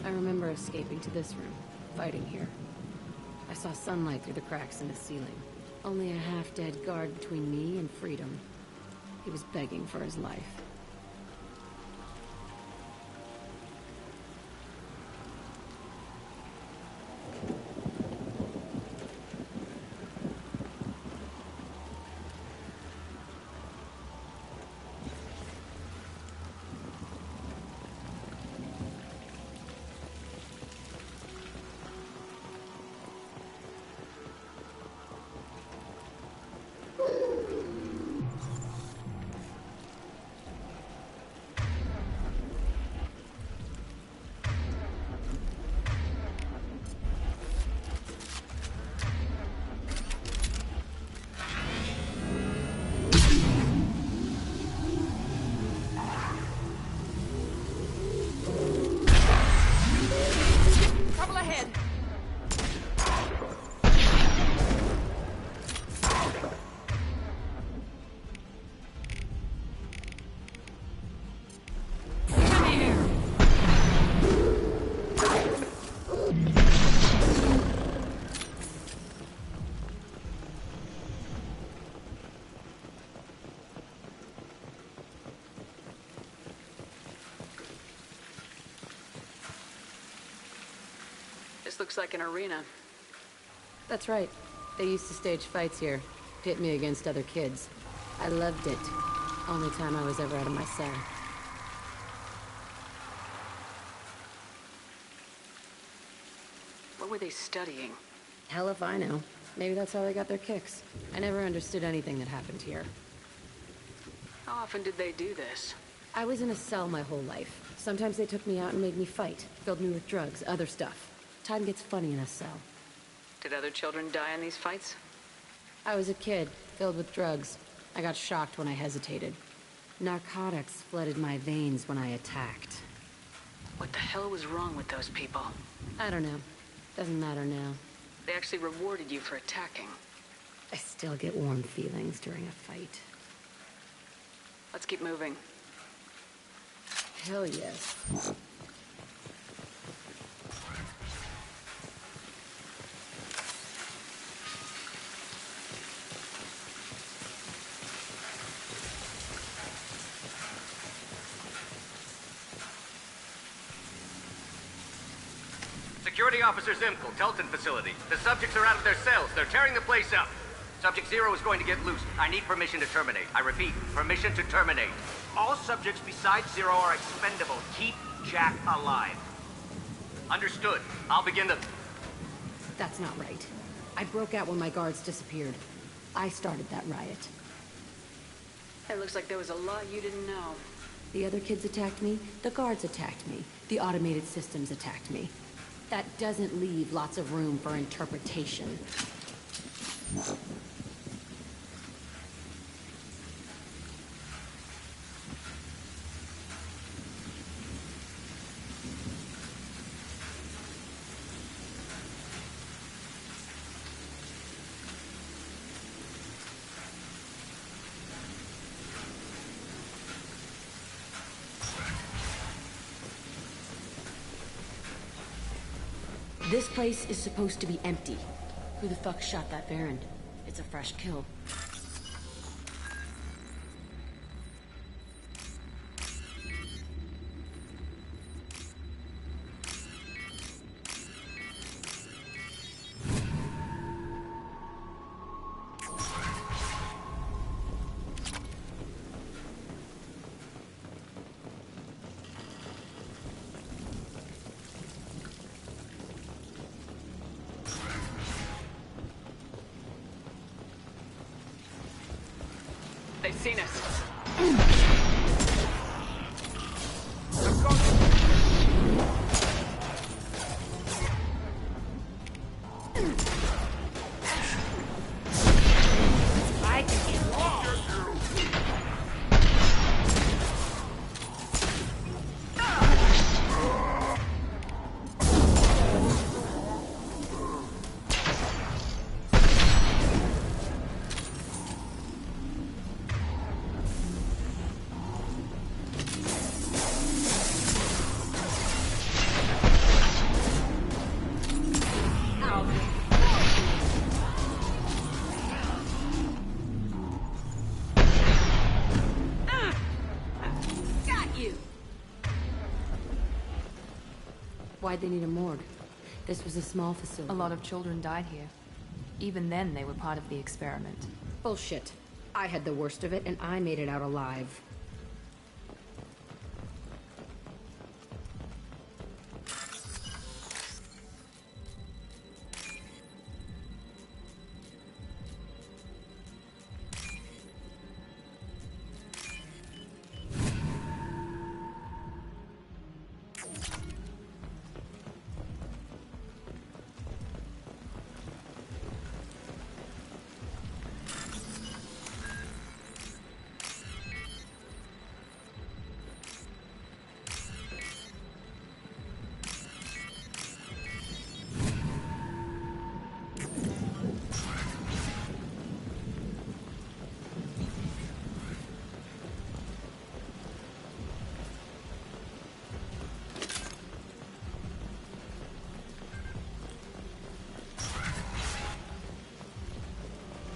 Speaker 14: I remember escaping to this room, fighting here. I saw sunlight through the cracks in the ceiling. Only a half-dead guard between me and freedom. He was begging for his life.
Speaker 2: This looks like an arena.
Speaker 14: That's right. They used to stage fights here. Pit me against other kids. I loved it. Only time I was ever out of my cell.
Speaker 2: What were they studying?
Speaker 14: Hell if I know. Maybe that's how they got their kicks. I never understood anything that happened here.
Speaker 2: How often did they do this?
Speaker 14: I was in a cell my whole life. Sometimes they took me out and made me fight. Filled me with drugs, other stuff. Time gets funny in a cell.
Speaker 2: Did other children die in these fights?
Speaker 14: I was a kid, filled with drugs. I got shocked when I hesitated. Narcotics flooded my veins when I attacked.
Speaker 2: What the hell was wrong with those people?
Speaker 14: I don't know. Doesn't matter now.
Speaker 2: They actually rewarded you for attacking.
Speaker 14: I still get warm feelings during a fight.
Speaker 2: Let's keep moving.
Speaker 14: Hell yes.
Speaker 4: Security Officer Zimkel, Telton facility. The subjects are out of their cells. They're tearing the place up. Subject Zero is going to get loose. I need permission to terminate. I repeat, permission to terminate. All subjects besides Zero are expendable. Keep Jack alive.
Speaker 7: Understood. I'll begin to...
Speaker 14: That's not right. I broke out when my guards disappeared. I started that riot.
Speaker 2: It looks like there was a lot you didn't know.
Speaker 14: The other kids attacked me, the guards attacked me, the automated systems attacked me. That doesn't leave lots of room for interpretation. This place is supposed to be empty. Who the fuck shot that Baron? It's a fresh kill.
Speaker 2: They've seen us.
Speaker 14: I can get lost. Why'd they need a morgue? This was a small facility.
Speaker 19: A lot of children died here. Even then, they were part of the experiment.
Speaker 14: Bullshit. I had the worst of it, and I made it out alive.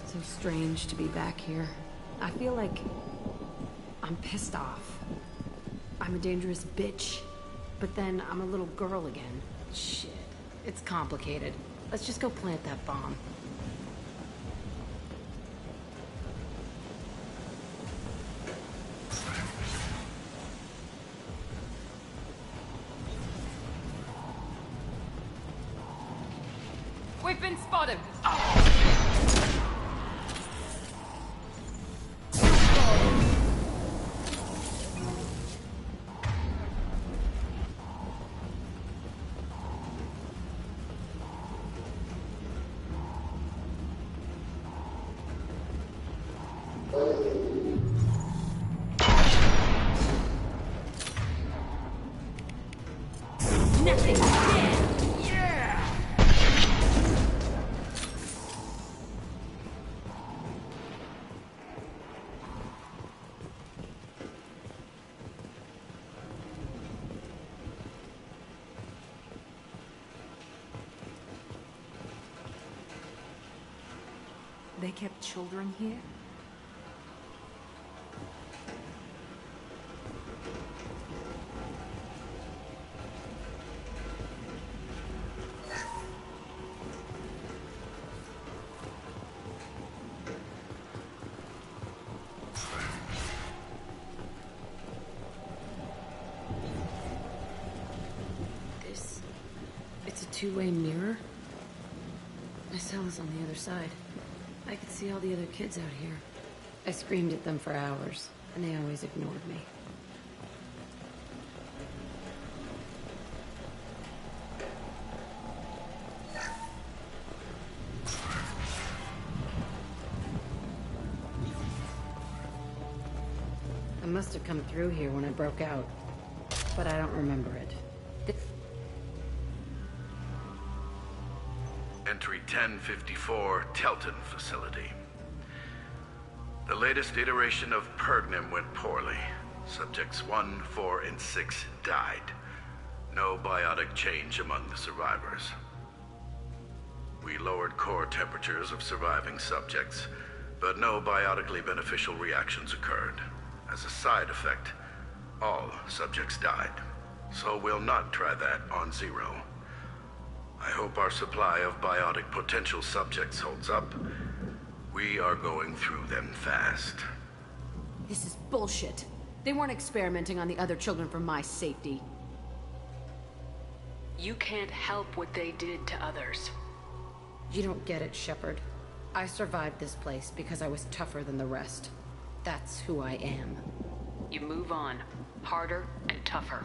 Speaker 14: So strange to be back here. I feel like I'm pissed off. I'm a dangerous bitch, but then I'm a little girl again. Shit, it's complicated. Let's just go plant that bomb.
Speaker 19: We've been spotted!
Speaker 14: Nothing.
Speaker 19: They kept children here?
Speaker 14: two-way mirror? My cell is on the other side. I could see all the other kids out here. I screamed at them for hours, and they always ignored me. I must have come through here when I broke out, but I don't remember it.
Speaker 20: Entry 1054, Telton Facility. The latest iteration of Pergnim went poorly. Subjects 1, 4, and 6 died. No biotic change among the survivors. We lowered core temperatures of surviving subjects, but no biotically beneficial reactions occurred. As a side effect, all subjects died. So we'll not try that on Zero. I hope our supply of biotic potential subjects holds up. We are going through them fast.
Speaker 14: This is bullshit. They weren't experimenting on the other children for my safety.
Speaker 6: You can't help what they did to others.
Speaker 14: You don't get it, Shepard. I survived this place because I was tougher than the rest. That's who I am.
Speaker 6: You move on. Harder and tougher.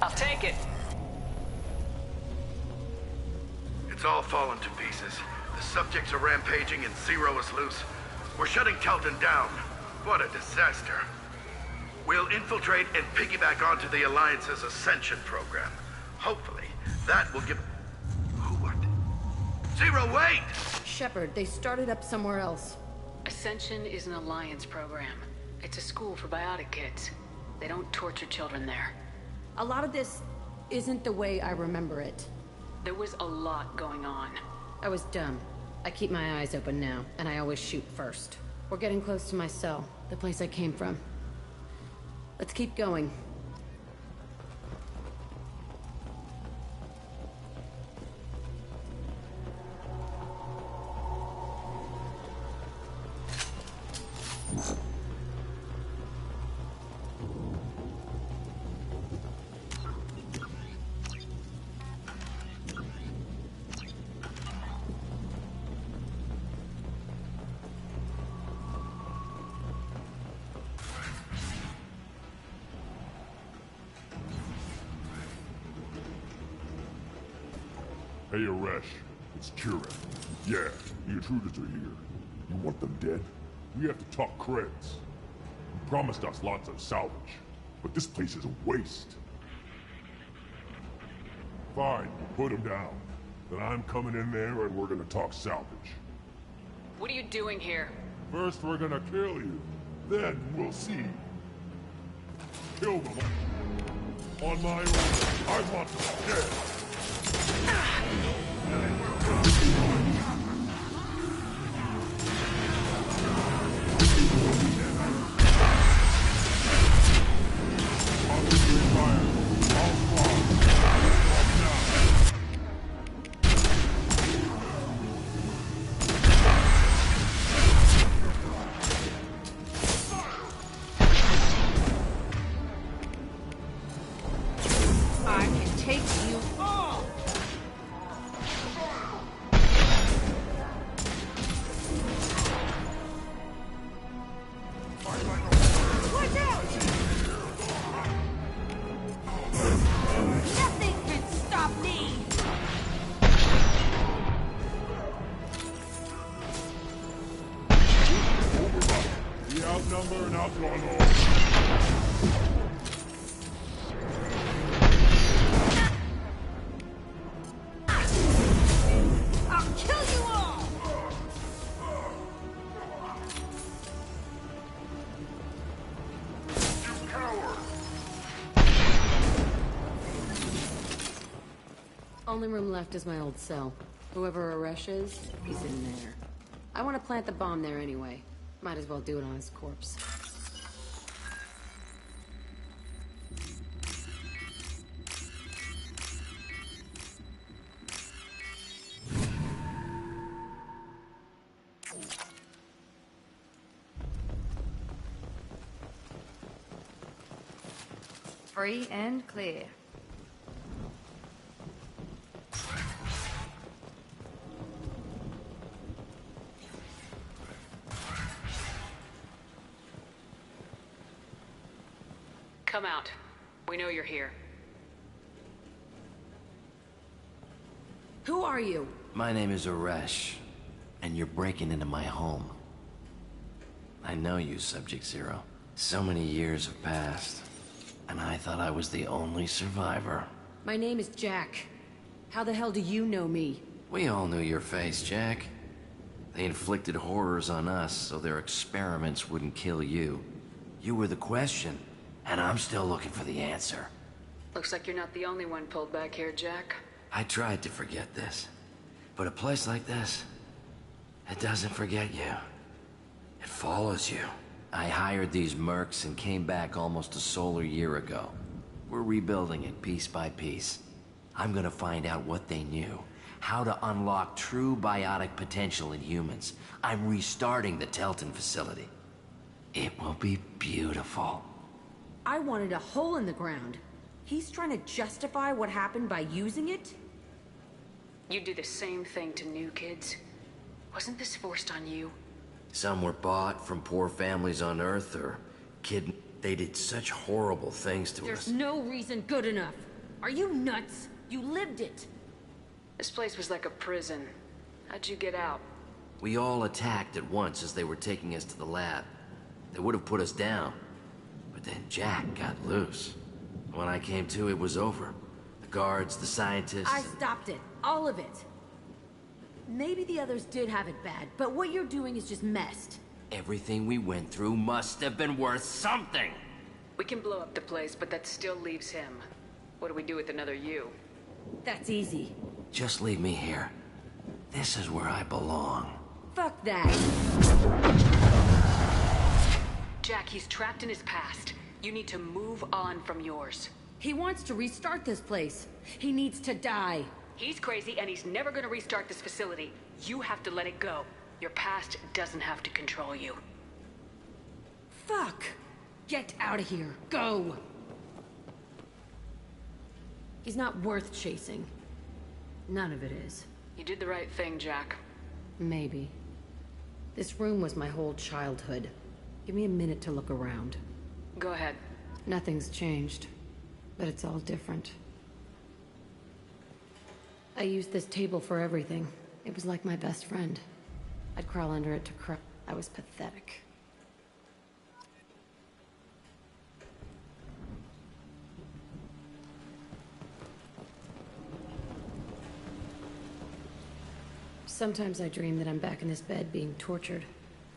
Speaker 7: I'll take it.
Speaker 20: It's all fallen to pieces. The subjects are rampaging and Zero is loose. We're shutting Telton down. What a disaster. We'll infiltrate and piggyback onto the Alliance's Ascension program. Hopefully, that will give... What? Zero, wait!
Speaker 14: Shepard, they started up somewhere else.
Speaker 6: Ascension is an Alliance program. It's a school for biotic kids. They don't torture children there.
Speaker 14: A lot of this isn't the way I remember it.
Speaker 6: There was a lot going on.
Speaker 14: I was dumb. I keep my eyes open now, and I always shoot first. We're getting close to my cell, the place I came from. Let's keep going.
Speaker 1: Hey, Aresh. It's Kira. Yeah, the intruders are here. You want them dead? We have to talk creds. You promised us lots of salvage, but this place is a waste. Fine, put them down. Then I'm coming in there and we're gonna talk salvage.
Speaker 6: What are you doing here?
Speaker 1: First we're gonna kill you. Then we'll see. Kill them. On my own. I want them dead.
Speaker 14: I can take you all! Watch out! Nothing can stop me!
Speaker 1: We outnumber and outrun all.
Speaker 14: I'll kill you all!
Speaker 1: You coward!
Speaker 14: Only room left is my old cell. Whoever Aresh is, he's in there. I want to plant the bomb there anyway. Might as well do it on his corpse.
Speaker 19: Free and clear.
Speaker 2: Come out. We know you're here.
Speaker 14: Who are you?
Speaker 4: My name is Aresh, and you're breaking into my home. I know you, Subject Zero. So many years have passed, and I thought I was the only survivor.
Speaker 14: My name is Jack. How the hell do you know me?
Speaker 4: We all knew your face, Jack. They inflicted horrors on us so their experiments wouldn't kill you. You were the question, and I'm still looking for the answer.
Speaker 2: Looks like you're not the only one pulled back here, Jack.
Speaker 4: I tried to forget this, but a place like this, it doesn't forget you. It follows you. I hired these mercs and came back almost a solar year ago. We're rebuilding it piece by piece. I'm gonna find out what they knew, how to unlock true biotic potential in humans. I'm restarting the Telton facility. It will be beautiful.
Speaker 14: I wanted a hole in the ground. He's trying to justify what happened by using it?
Speaker 2: You do the same thing to new kids. Wasn't this forced on you?
Speaker 4: Some were bought from poor families on Earth, or they did such horrible things to us.
Speaker 14: There's no reason good enough. Are you nuts? You lived it.
Speaker 2: This place was like a prison. How'd you get out?
Speaker 4: We all attacked at once as they were taking us to the lab. They would have put us down. But then Jack got loose. When I came to, it was over. The guards, the scientists...
Speaker 14: I stopped it. All of it. Maybe the others did have it bad, but what you're doing is just messed.
Speaker 4: Everything we went through must have been worth something!
Speaker 2: We can blow up the place, but that still leaves him. What do we do with another you?
Speaker 14: That's easy.
Speaker 4: Just leave me here. This is where I belong.
Speaker 14: Fuck that!
Speaker 2: Jack, he's trapped in his past. You need to move on from yours.
Speaker 14: He wants to restart this place. He needs to die.
Speaker 2: He's crazy, and he's never gonna restart this facility. You have to let it go. Your past doesn't have to control you.
Speaker 14: Fuck! Get out of here. Go! He's not worth chasing. None of it is.
Speaker 2: You did the right thing, Jack.
Speaker 14: Maybe. This room was my whole childhood. Give me a minute to look around.
Speaker 2: Go ahead.
Speaker 14: Nothing's changed, but it's all different. I used this table for everything. It was like my best friend. I'd crawl under it to cry. I was pathetic. Sometimes I dream that I'm back in this bed being tortured.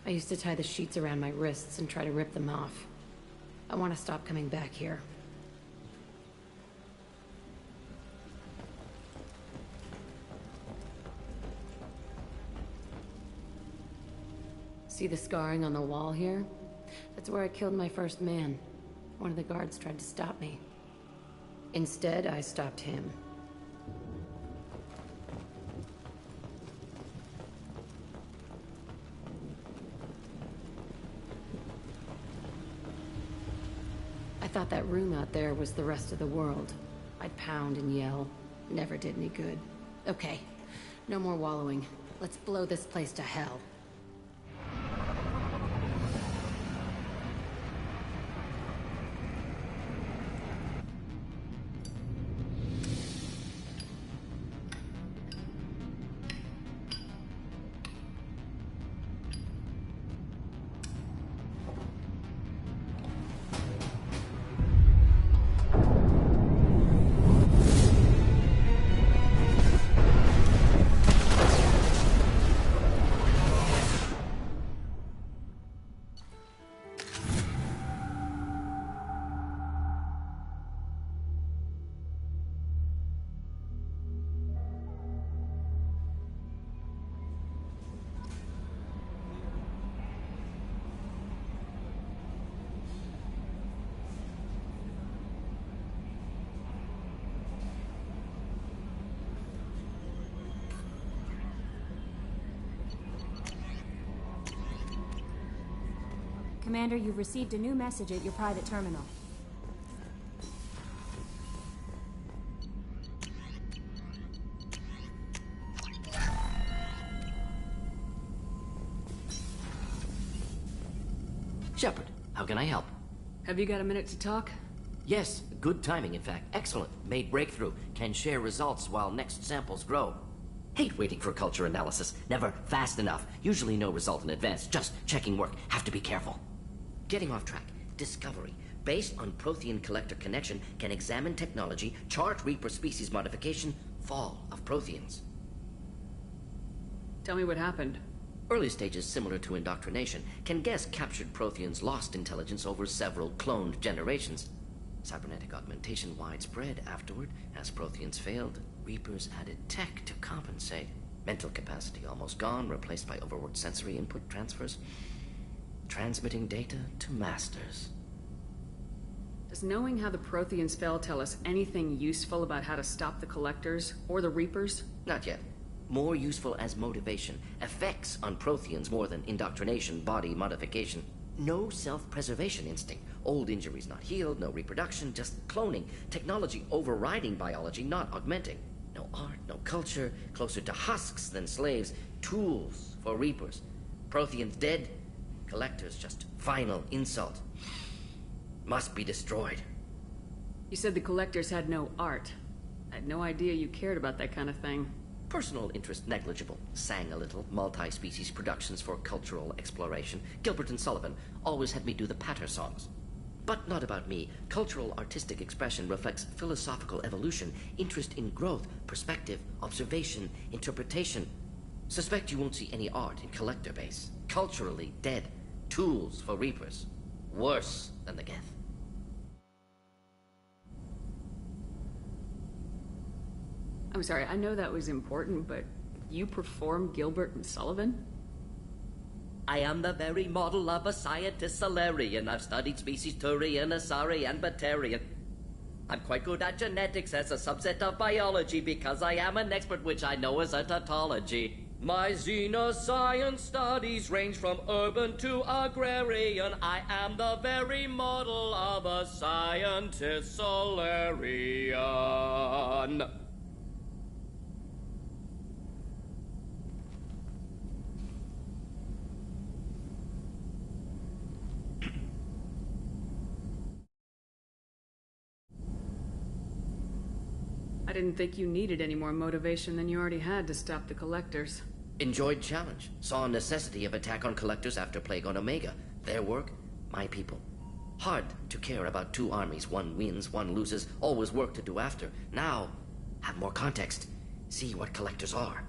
Speaker 14: I used to tie the sheets around my wrists and try to rip them off. I want to stop coming back here. See the scarring on the wall here? That's where I killed my first man. One of the guards tried to stop me. Instead, I stopped him. I thought that room out there was the rest of the world. I'd pound and yell. Never did any good. Okay, no more wallowing. Let's blow this place to hell.
Speaker 21: Commander, you've received a new message at your private terminal.
Speaker 4: Shepard, how can I help?
Speaker 2: Have you got a minute to talk?
Speaker 4: Yes, good timing, in fact. Excellent. Made breakthrough. Can share results while next samples grow. Hate waiting for culture analysis. Never fast enough. Usually no result in advance. Just checking work. Have to be careful. Getting off track. Discovery. Based on Prothean collector connection, can examine technology, chart Reaper species modification, fall of Protheans.
Speaker 2: Tell me what happened.
Speaker 4: Early stages similar to indoctrination. Can guess captured Protheans lost intelligence over several cloned generations. Cybernetic augmentation widespread afterward. As Protheans failed, Reapers added tech to compensate. Mental capacity almost gone, replaced by overworked sensory input transfers. Transmitting data to masters.
Speaker 2: Does knowing how the Protheans fell tell us anything useful about how to stop the Collectors or the Reapers?
Speaker 4: Not yet. More useful as motivation. Effects on Protheans more than indoctrination, body modification. No self-preservation instinct. Old injuries not healed, no reproduction, just cloning. Technology overriding biology, not augmenting. No art, no culture, closer to husks than slaves. Tools for Reapers. Protheans dead, Collectors just final insult. Must be destroyed.
Speaker 2: You said the Collectors had no art. I had no idea you cared about that kind of thing.
Speaker 4: Personal interest negligible. Sang a little. Multi-species productions for cultural exploration. Gilbert and Sullivan always had me do the patter songs. But not about me. Cultural artistic expression reflects philosophical evolution, interest in growth, perspective, observation, interpretation. Suspect you won't see any art in collector base. Culturally dead. Tools for Reapers. Worse than the Geth.
Speaker 2: I'm sorry, I know that was important, but you perform Gilbert and Sullivan?
Speaker 4: I am the very model of a scientist Solarian. I've studied species Turian, Asari, and Batarian. I'm quite good at genetics as a subset of biology because I am an expert, which I know as a tautology. My xenoscience studies range from urban to agrarian. I am the very model of a scientist Solarian.
Speaker 2: I didn't think you needed any more motivation than you already had to stop the Collectors.
Speaker 4: Enjoyed challenge. Saw necessity of attack on Collectors after Plague on Omega. Their work, my people. Hard to care about two armies. One wins, one loses. Always work to do after. Now, have more context. See what Collectors are.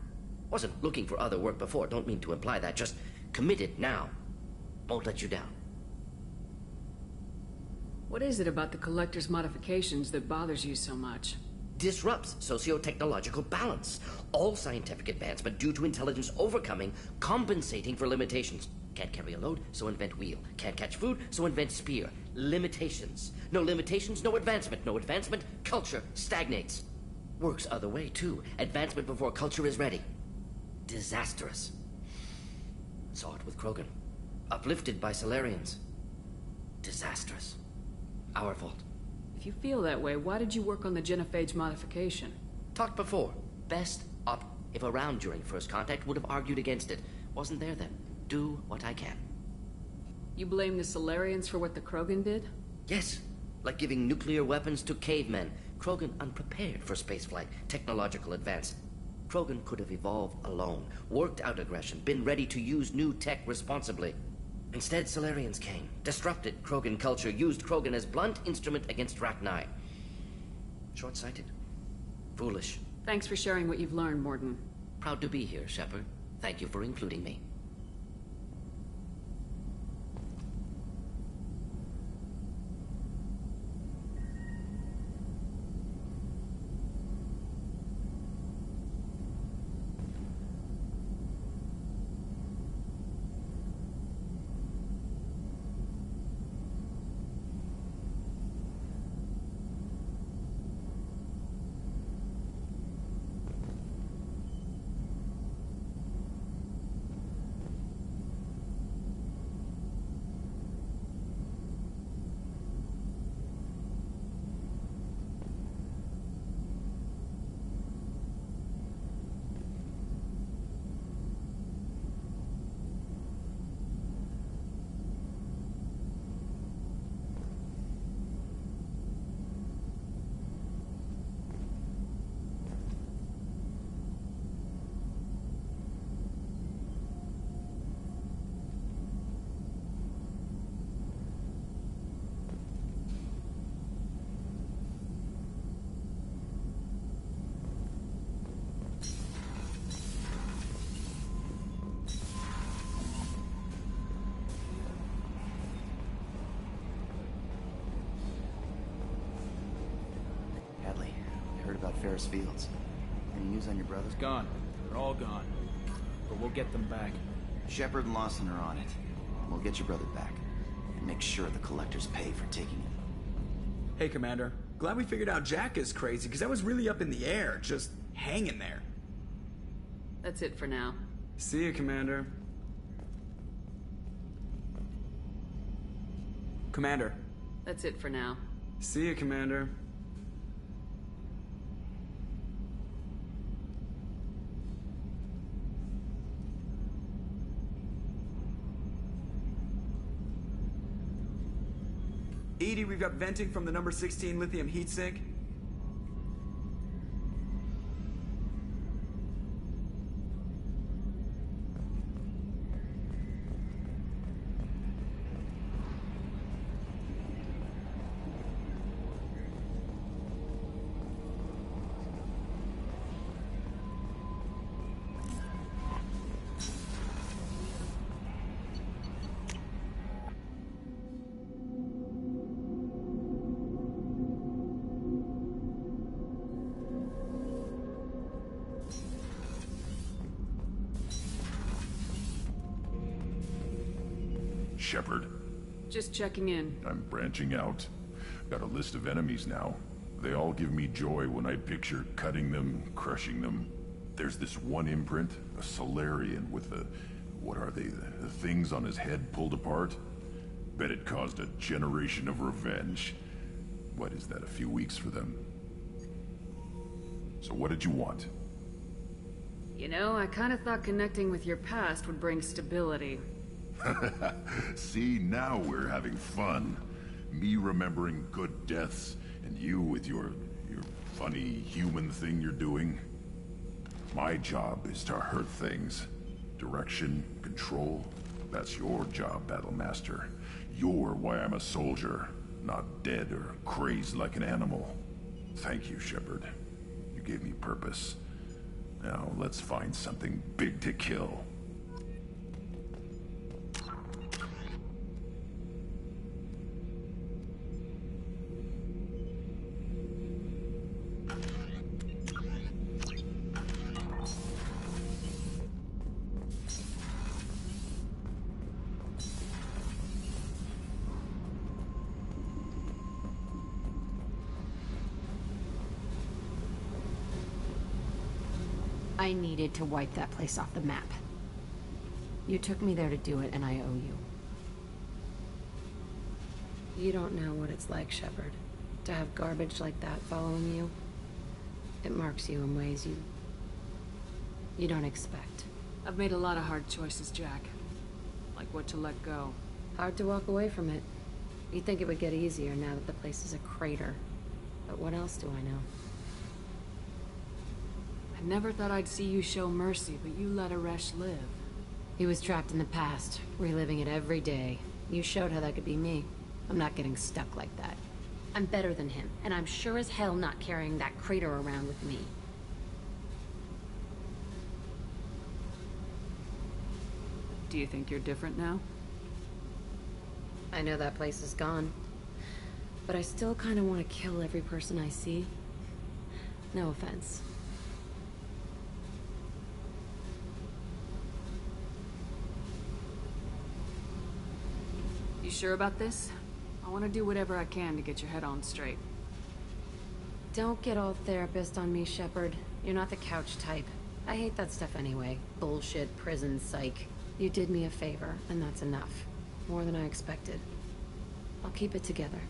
Speaker 4: Wasn't looking for other work before. Don't mean to imply that. Just committed now. Won't let you down.
Speaker 2: What is it about the Collectors' modifications that bothers you so much?
Speaker 4: Disrupts socio-technological balance. All scientific advancement due to intelligence overcoming, compensating for limitations. Can't carry a load, so invent wheel. Can't catch food, so invent spear. Limitations. No limitations, no advancement. No advancement, culture stagnates. Works other way, too. Advancement before culture is ready. Disastrous. Saw it with Krogan. Uplifted by Solarians. Disastrous. Our fault.
Speaker 2: If you feel that way, why did you work on the genophage modification?
Speaker 4: Talked before. Best up. If around during first contact, would have argued against it. Wasn't there then. Do what I can.
Speaker 2: You blame the Solarians for what the Krogan did?
Speaker 4: Yes. Like giving nuclear weapons to cavemen. Krogan unprepared for spaceflight. Technological advance. Krogan could have evolved alone. Worked out aggression. Been ready to use new tech responsibly. Instead, Solarians came, disrupted Krogan culture, used Krogan as blunt instrument against Rachni. Short-sighted. Foolish.
Speaker 2: Thanks for sharing what you've learned, Morden.
Speaker 4: Proud to be here, Shepard. Thank you for including me.
Speaker 5: Ferris Fields. Any news on your brothers?
Speaker 17: Gone. They're all gone. But we'll get them back.
Speaker 5: Shepard and Lawson are on it. We'll get your brother back. And make sure the collectors pay for taking it.
Speaker 22: Hey, Commander. Glad we figured out Jack is crazy, because that was really up in the air, just hanging there.
Speaker 2: That's it for now.
Speaker 22: See you, Commander. Commander.
Speaker 2: That's it for now.
Speaker 22: See you, Commander. Edie, we've got venting from the number 16 lithium heatsink.
Speaker 9: Shepard.
Speaker 2: Just checking in.
Speaker 9: I'm branching out. Got a list of enemies now. They all give me joy when I picture cutting them, crushing them. There's this one imprint, a Solarian with the... what are they? The things on his head pulled apart? Bet it caused a generation of revenge. What is that, a few weeks for them? So what did you want?
Speaker 2: You know, I kind of thought connecting with your past would bring stability.
Speaker 9: See, now we're having fun. Me remembering good deaths, and you with your funny human thing you're doing. My job is to hurt things. Direction, control, that's your job, Battlemaster. You're why I'm a soldier, not dead or crazed like an animal. Thank you, Shepard. You gave me purpose. Now, let's find something big to kill.
Speaker 14: I needed to wipe that place off the map. You took me there to do it, and I owe you. You don't know what it's like, Shepard, to have garbage like that following you. It marks you in ways you don't expect.
Speaker 2: I've made a lot of hard choices, Jack. Like what to let go.
Speaker 14: Hard to walk away from it. You'd think it would get easier now that the place is a crater. But what else do I know?
Speaker 2: I never thought I'd see you show mercy, but you let Aresh live.
Speaker 14: He was trapped in the past, reliving it every day. You showed how that could be me. I'm not getting stuck like that. I'm better than him, and I'm sure as hell not carrying that crater around with me.
Speaker 2: Do you think you're different now?
Speaker 14: I know that place is gone. But I still kind of want to kill every person I see. No offense.
Speaker 2: You sure about this? I want to do whatever I can to get your head on straight.
Speaker 14: Don't get all therapist on me, Shepard. You're not the couch type. I hate that stuff anyway. Bullshit, prison, psych. You did me a favor, and that's enough. More than I expected. I'll keep it together.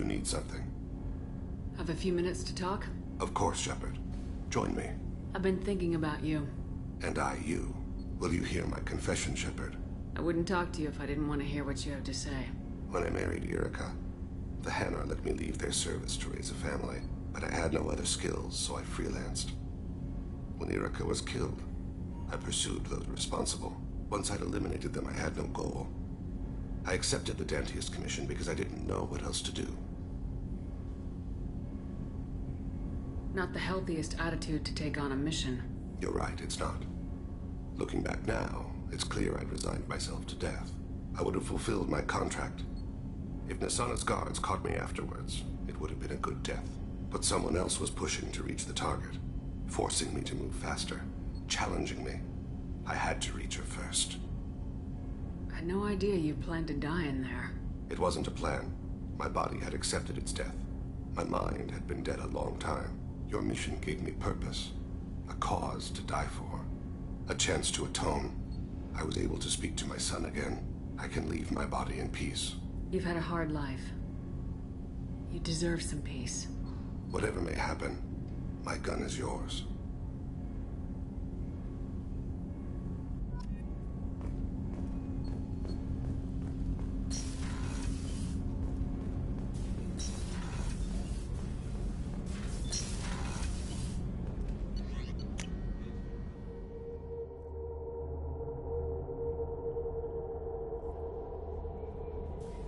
Speaker 16: you need something.
Speaker 2: Have a few minutes to talk?
Speaker 16: Of course, Shepard. Join me.
Speaker 2: I've been thinking about you.
Speaker 16: And I, you. Will you hear my confession, Shepard?
Speaker 2: I wouldn't talk to you if I didn't want to hear what you have to say.
Speaker 16: When I married Erica, the Hanar let me leave their service to raise a family, but I had no other skills, so I freelanced. When Erica was killed, I pursued those responsible. Once I'd eliminated them, I had no goal. I accepted the Dantius Commission because I didn't know what else to do.
Speaker 2: Not the healthiest attitude to take on a mission.
Speaker 16: You're right, it's not. Looking back now, it's clear I'd resigned myself to death. I would have fulfilled my contract. If Nasana's guards caught me afterwards, it would have been a good death. But someone else was pushing to reach the target, forcing me to move faster, challenging me. I had to reach her first.
Speaker 2: I had no idea you planned to die in there.
Speaker 16: It wasn't a plan. My body had accepted its death. My mind had been dead a long time. Your mission gave me purpose, a cause to die for, a chance to atone. I was able to speak to my son again. I can leave my body in peace.
Speaker 2: You've had a hard life. You deserve some peace.
Speaker 16: Whatever may happen, my gun is yours.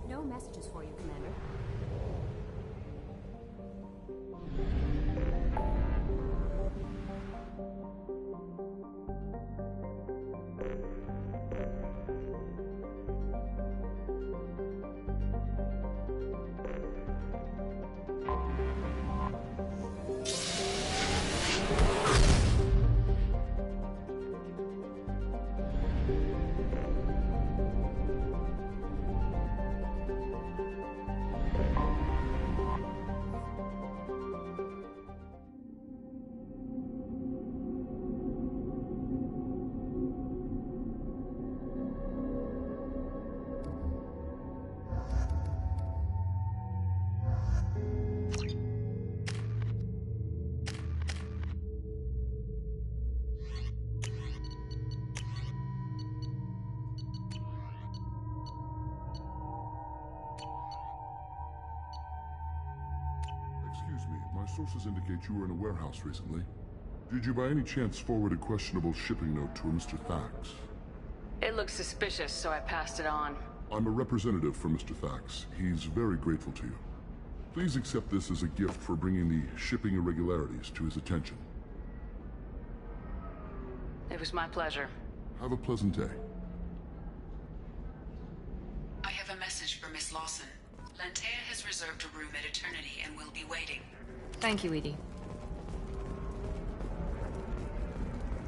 Speaker 21: No messages for you, Commander.
Speaker 1: Excuse me, my sources indicate you were in a warehouse recently. Did you by any chance forward a questionable shipping note to a Mr. Thax?
Speaker 2: It looks suspicious, so I passed it on.
Speaker 1: I'm a representative for Mr. Thax. He's very grateful to you. Please accept this as a gift for bringing the shipping irregularities to his attention.
Speaker 2: It was my pleasure.
Speaker 1: Have a pleasant day.
Speaker 3: I have a message for Miss Lawson. Lantea has reserved a room at Eternity and will be waiting.
Speaker 19: Thank you, Edie.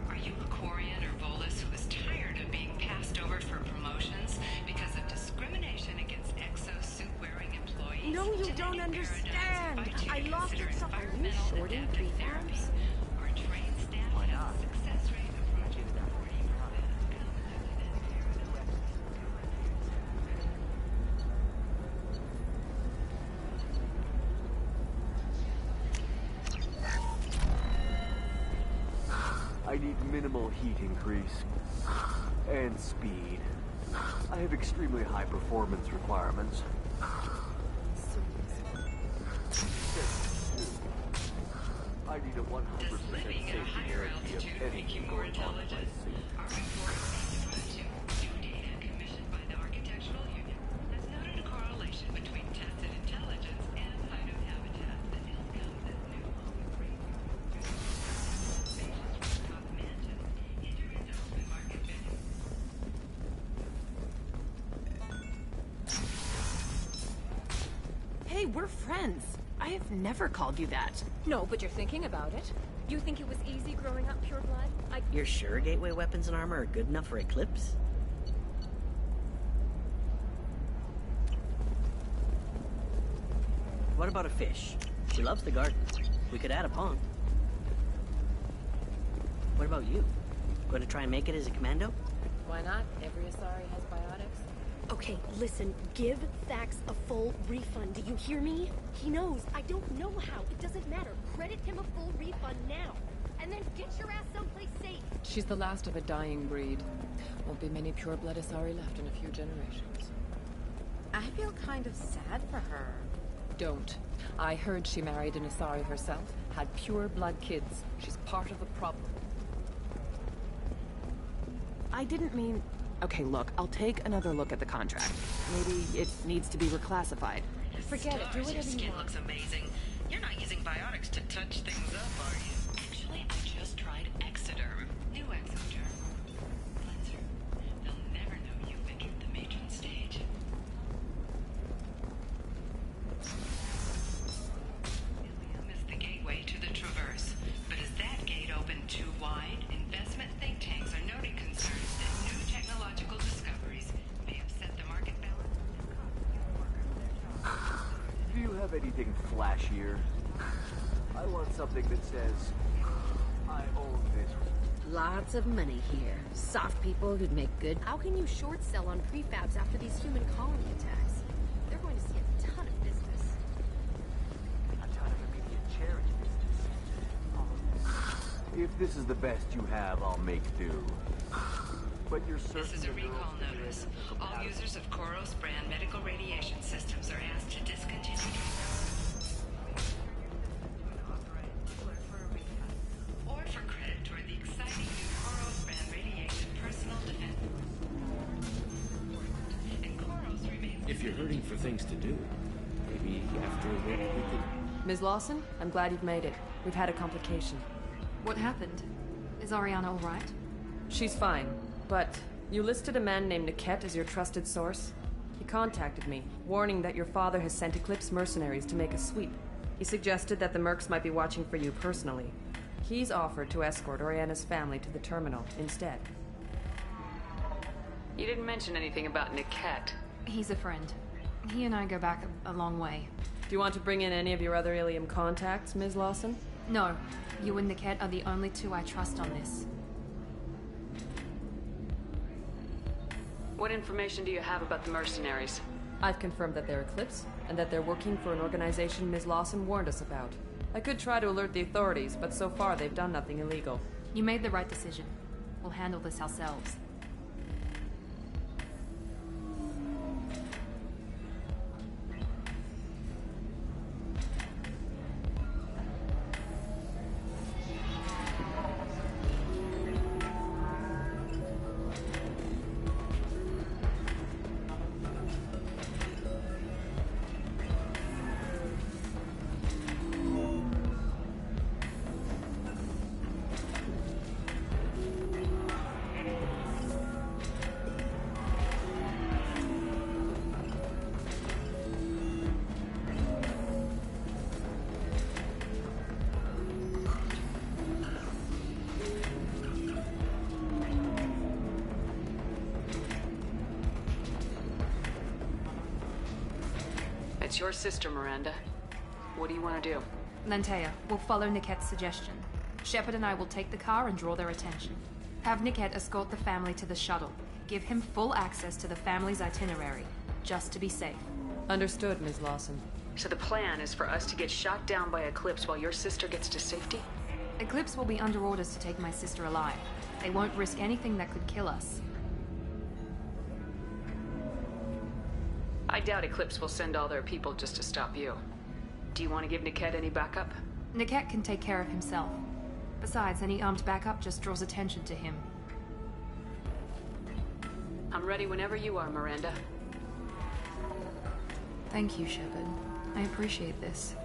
Speaker 3: Are you a Quarian or Volus who is tired of being passed over for promotions because of discrimination against exosuit-wearing employees?
Speaker 21: No, you don't understand. I lost it so. Are you shorting 3 arms?
Speaker 3: Our trained staff has a success rate approaching 40%.
Speaker 8: I need minimal heat increase. And speed. I have extremely high performance requirements. I need a 100% safety guarantee of anything going on in my suit.
Speaker 3: Our report of new data commissioned by the Architectural Union has noted a correlation between tested intelligence and phytohabitat that ill comes as new home breeds.
Speaker 6: Hey, we're friends. I have never called you that.
Speaker 21: No, but you're thinking about it. You think it was easy growing up pure blood?
Speaker 12: You're sure gateway weapons and armor are good enough for Eclipse? What about a fish? She loves the garden. We could add a pond. What about you? Going to try and make it as a commando?
Speaker 23: Why not? Every Asari has biotics.
Speaker 21: Okay, listen, give Thax a full refund. Do you hear me? He knows. I don't know how. It doesn't matter. Credit him a full refund now. And then get your ass someplace safe.
Speaker 2: She's the last of a dying breed. Won't be many pure-blood Asari left in a few generations.
Speaker 21: I feel kind of sad for her.
Speaker 2: Don't. I heard she married an Asari herself, had pure-blood kids. She's part of the problem.
Speaker 21: I didn't mean...
Speaker 11: Okay, look, I'll take another look at the contract. Maybe it needs to be reclassified.
Speaker 21: Forget it, do
Speaker 3: Your
Speaker 21: whatever you
Speaker 3: skin
Speaker 21: want.
Speaker 3: looks amazing. You're not using biotics to touch things up, are you? Actually, I just tried Exoderm. New Exoderm. Cleanser. They'll never know you've entered the matron stage. Ilium is the gateway to the Traverse. But is that gate open too wide? Investment think tanks are noting concerns that new technological discoveries may upset the market balance.
Speaker 8: Do you have anything flashier? I want something that says, I own this.
Speaker 14: Lots of money here. Soft people who'd make good.
Speaker 21: How can you short sell on prefabs after these human colony attacks? They're going to see a ton of business.
Speaker 8: A ton of immediate charity business. If this is the best you have, I'll make do. But you're certain
Speaker 3: This is a recall notice. All users of Koros brand medical radiation systems are asked to discontinue or for credit toward the exciting new Koros brand radiation personal defense. And Koros remains...
Speaker 13: If you're hurting for things to do, maybe after work we could...
Speaker 11: Ms. Lawson, I'm glad you've made it. We've had a complication.
Speaker 19: What happened? Is Ariana all right?
Speaker 11: She's fine, but you listed a man named Niket as your trusted source. He contacted me, warning that your father has sent Eclipse mercenaries to make a sweep. He suggested that the Mercs might be watching for you personally. He's offered to escort Oriana's family to the terminal instead.
Speaker 2: You didn't mention anything about Niket.
Speaker 19: He's a friend. He and I go back a long way.
Speaker 11: Do you want to bring in any of your other Ilium contacts, Ms. Lawson?
Speaker 19: No. You and Niket are the only two I trust on this.
Speaker 2: What information do you have about the mercenaries?
Speaker 11: I've confirmed that they're Eclipse, and that they're working for an organization Ms. Lawson warned us about. I could try to alert the authorities, but so far they've done nothing illegal.
Speaker 19: You made the right decision. We'll handle this ourselves.
Speaker 2: It's your sister, Miranda. What do you want to do?
Speaker 19: Lantea, we'll follow Niket's suggestion. Shepard and I will take the car and draw their attention. Have Niket escort the family to the shuttle. Give him full access to the family's itinerary, just to be safe.
Speaker 11: Understood, Ms. Lawson.
Speaker 2: So the plan is for us to get shot down by Eclipse while your sister gets to safety?
Speaker 19: Eclipse will be under orders to take my sister alive. They won't risk anything that could kill us.
Speaker 2: I doubt Eclipse will send all their people just to stop you. Do you want to give Niket any backup?
Speaker 19: Niket can take care of himself. Besides, any armed backup just draws attention to him.
Speaker 2: I'm ready whenever you are, Miranda.
Speaker 19: Thank you, Shepard. I appreciate this.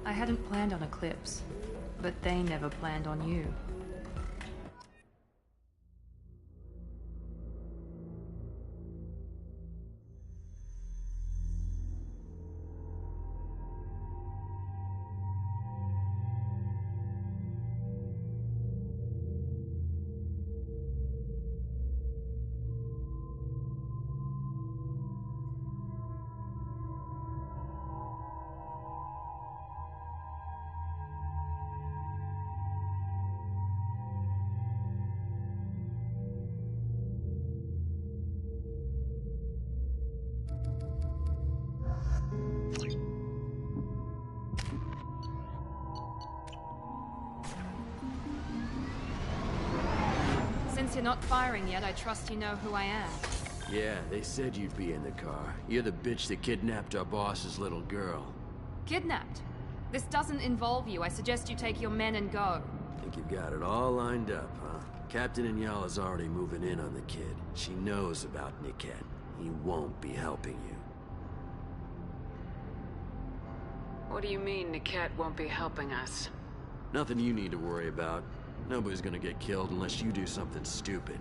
Speaker 19: I hadn't planned on Eclipse, but they never planned on you. Since you're not firing yet, I trust you know who I am.
Speaker 10: Yeah, they said you'd be in the car. You're the bitch that kidnapped our boss's little girl.
Speaker 19: Kidnapped? This doesn't involve you. I suggest you take your men and go.
Speaker 10: Think you've got it all lined up, huh? Captain Inyala's already moving in on the kid. She knows about Niket. He won't be helping you.
Speaker 2: What do you mean Niket won't be helping us?
Speaker 10: Nothing you need to worry about. Nobody's gonna get killed unless you do something stupid.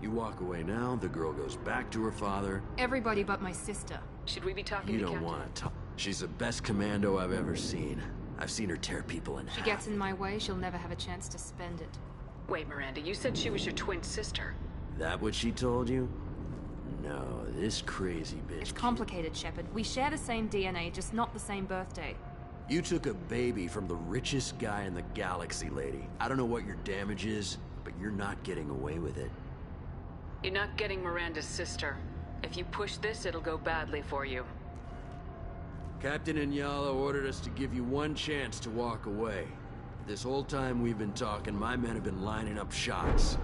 Speaker 10: You walk away now, the girl goes back to her father.
Speaker 19: Everybody but my sister.
Speaker 2: Should we be talking
Speaker 10: You
Speaker 2: to
Speaker 10: don't
Speaker 2: Captain?
Speaker 10: want to talk. She's the best commando I've ever seen. I've seen her tear people in
Speaker 19: She
Speaker 10: half.
Speaker 19: gets in my way, she'll never have a chance to spend it.
Speaker 2: Wait, Miranda, you said she was your twin sister.
Speaker 10: That what she told you? No, this crazy bitch.
Speaker 19: It's complicated, Shepard. We share the same DNA, just not the same birthday.
Speaker 10: You took a baby from the richest guy in the galaxy, lady. I don't know what your damage is, but you're not getting away with it.
Speaker 2: You're not getting Miranda's sister. If you push this, it'll go badly for you.
Speaker 10: Captain Inyala ordered us to give you one chance to walk away. This whole time we've been talking, my men have been lining up shots.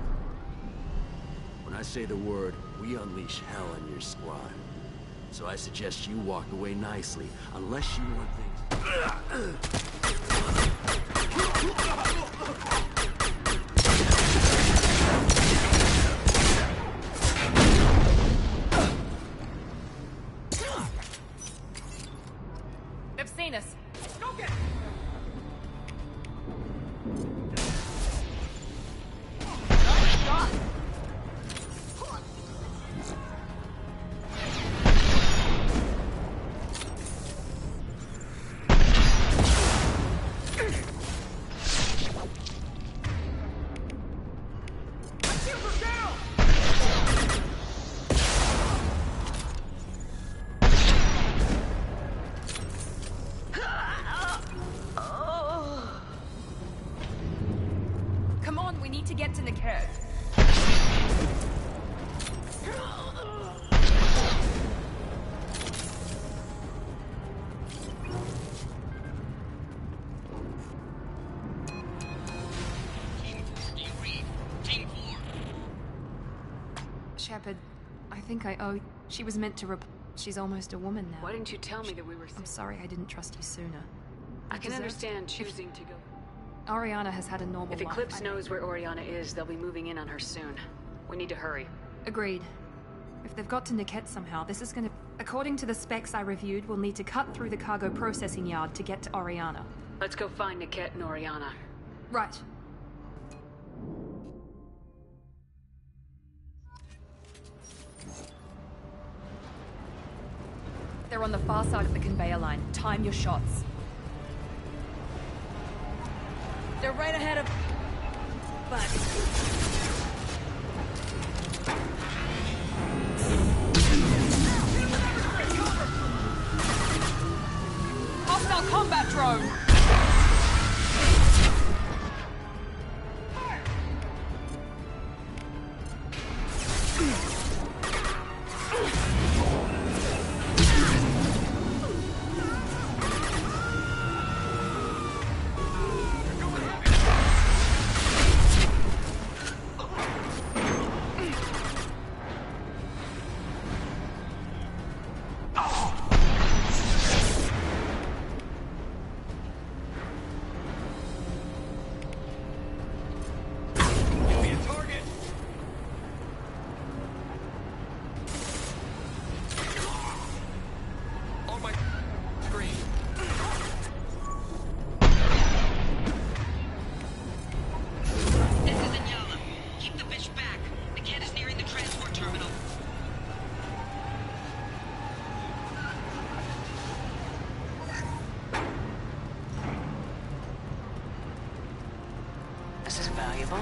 Speaker 10: When I say the word, we unleash hell on your squad. So I suggest you walk away nicely, unless you want things...
Speaker 19: They've seen us. Go get Come on, we need to get to Niket. Shepard, I think I owe... She was meant to She's almost a woman now.
Speaker 2: Why didn't you tell me that we were...
Speaker 19: I'm sorry I didn't trust you sooner.
Speaker 2: I can understand choosing to go...
Speaker 19: Oriana has had a normal
Speaker 2: If
Speaker 19: life.
Speaker 2: Eclipse knows where Oriana is, they'll be moving in on her soon. We need to hurry.
Speaker 19: Agreed. If they've got to Niket somehow, this is gonna... According to the specs I reviewed, we'll need to cut through the cargo processing yard to get to Oriana.
Speaker 2: Let's go find Niket and Oriana.
Speaker 19: Right. They're on the far side of the conveyor line. Time your shots. They're right ahead of... But... Hostile combat drone!
Speaker 2: This is valuable.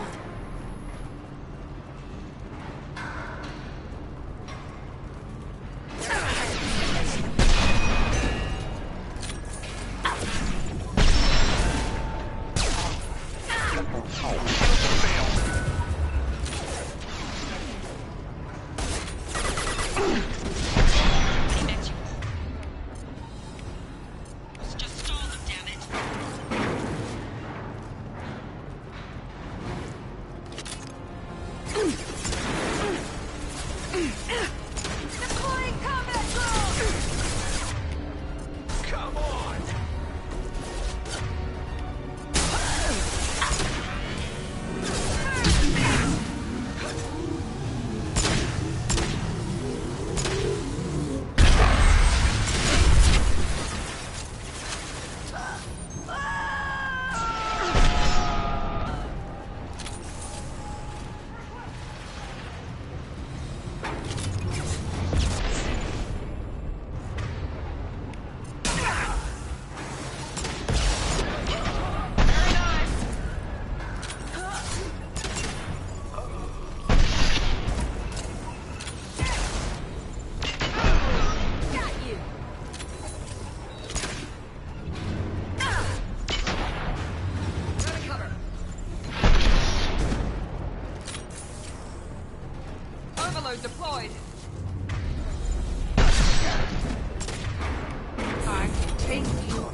Speaker 11: take you.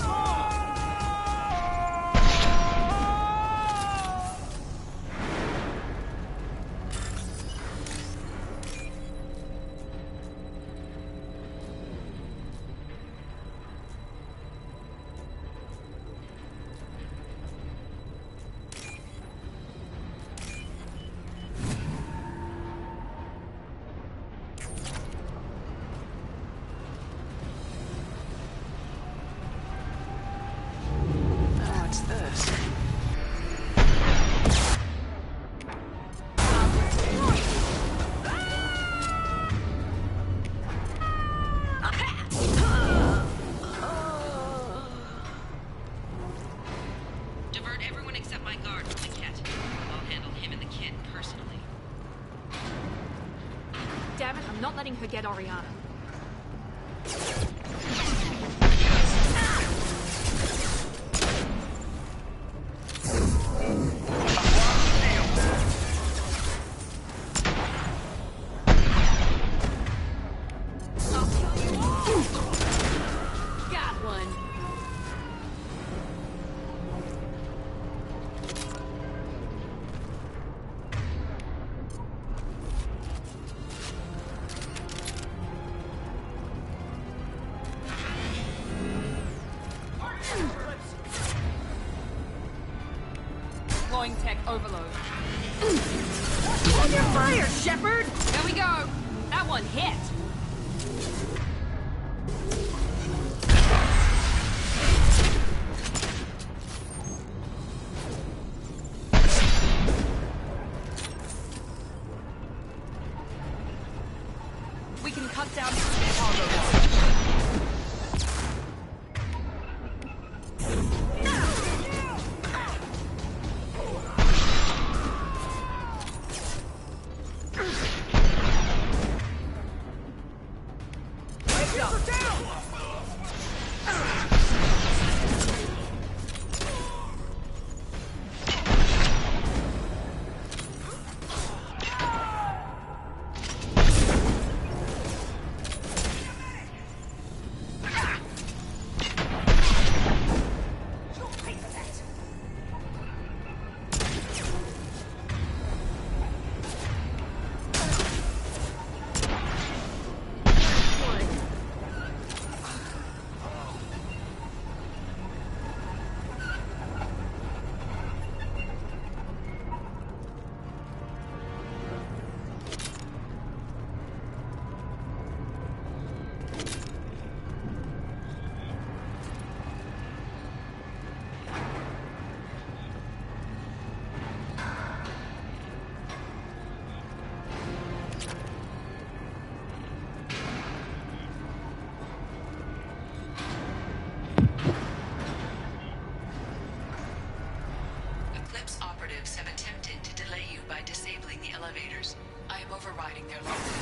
Speaker 19: Damn it, I'm not letting her get Oriana.
Speaker 11: Got one. Deploying tech overload. On your fire, Shepard! There we go. That one hit. We can cut down cargo.
Speaker 3: Eclipse operatives have attempted to delay you by disabling the elevators. I am overriding their lockdown.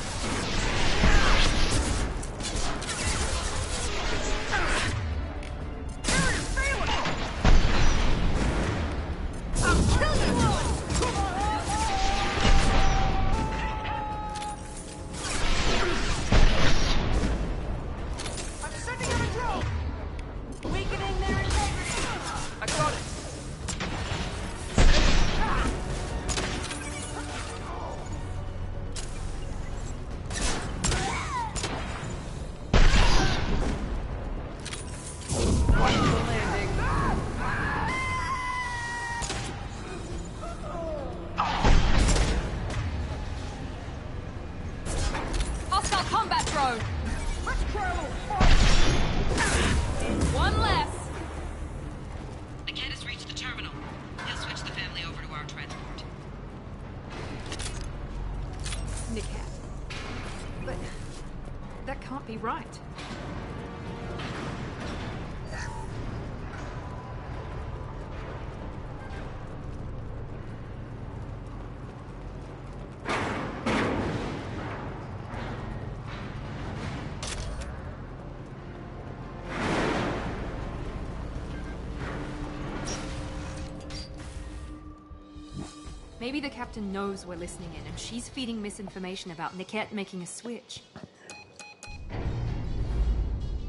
Speaker 11: Weakening their integrity. I got it. Hostile combat drone. One less.
Speaker 3: The kid has reached the terminal. He'll switch the family over to our transport.
Speaker 19: Niket. But that can't be right. Maybe the captain knows we're listening in, and she's feeding misinformation about Niket making a switch.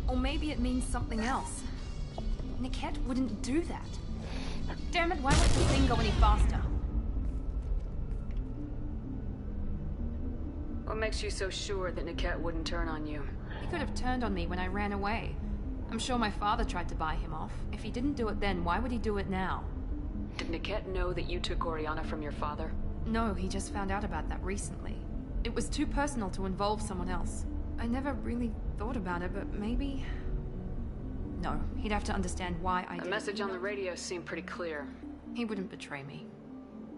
Speaker 19: Or maybe it means something else. Niket wouldn't do that. Damn it, why won't the thing go any faster?
Speaker 2: What makes you so sure that Niket wouldn't turn on you?
Speaker 19: He could have turned on me when I ran away. I'm sure my father tried to buy him off. If he didn't do it then, why would he do it now?
Speaker 2: Did Niket know that you took Oriana from your father?
Speaker 19: No, he just found out about that recently. It was too personal to involve someone else. I never really thought about it, but maybe... No, he'd have to understand why I did.
Speaker 2: The message on the radio seemed pretty clear.
Speaker 19: He wouldn't betray me.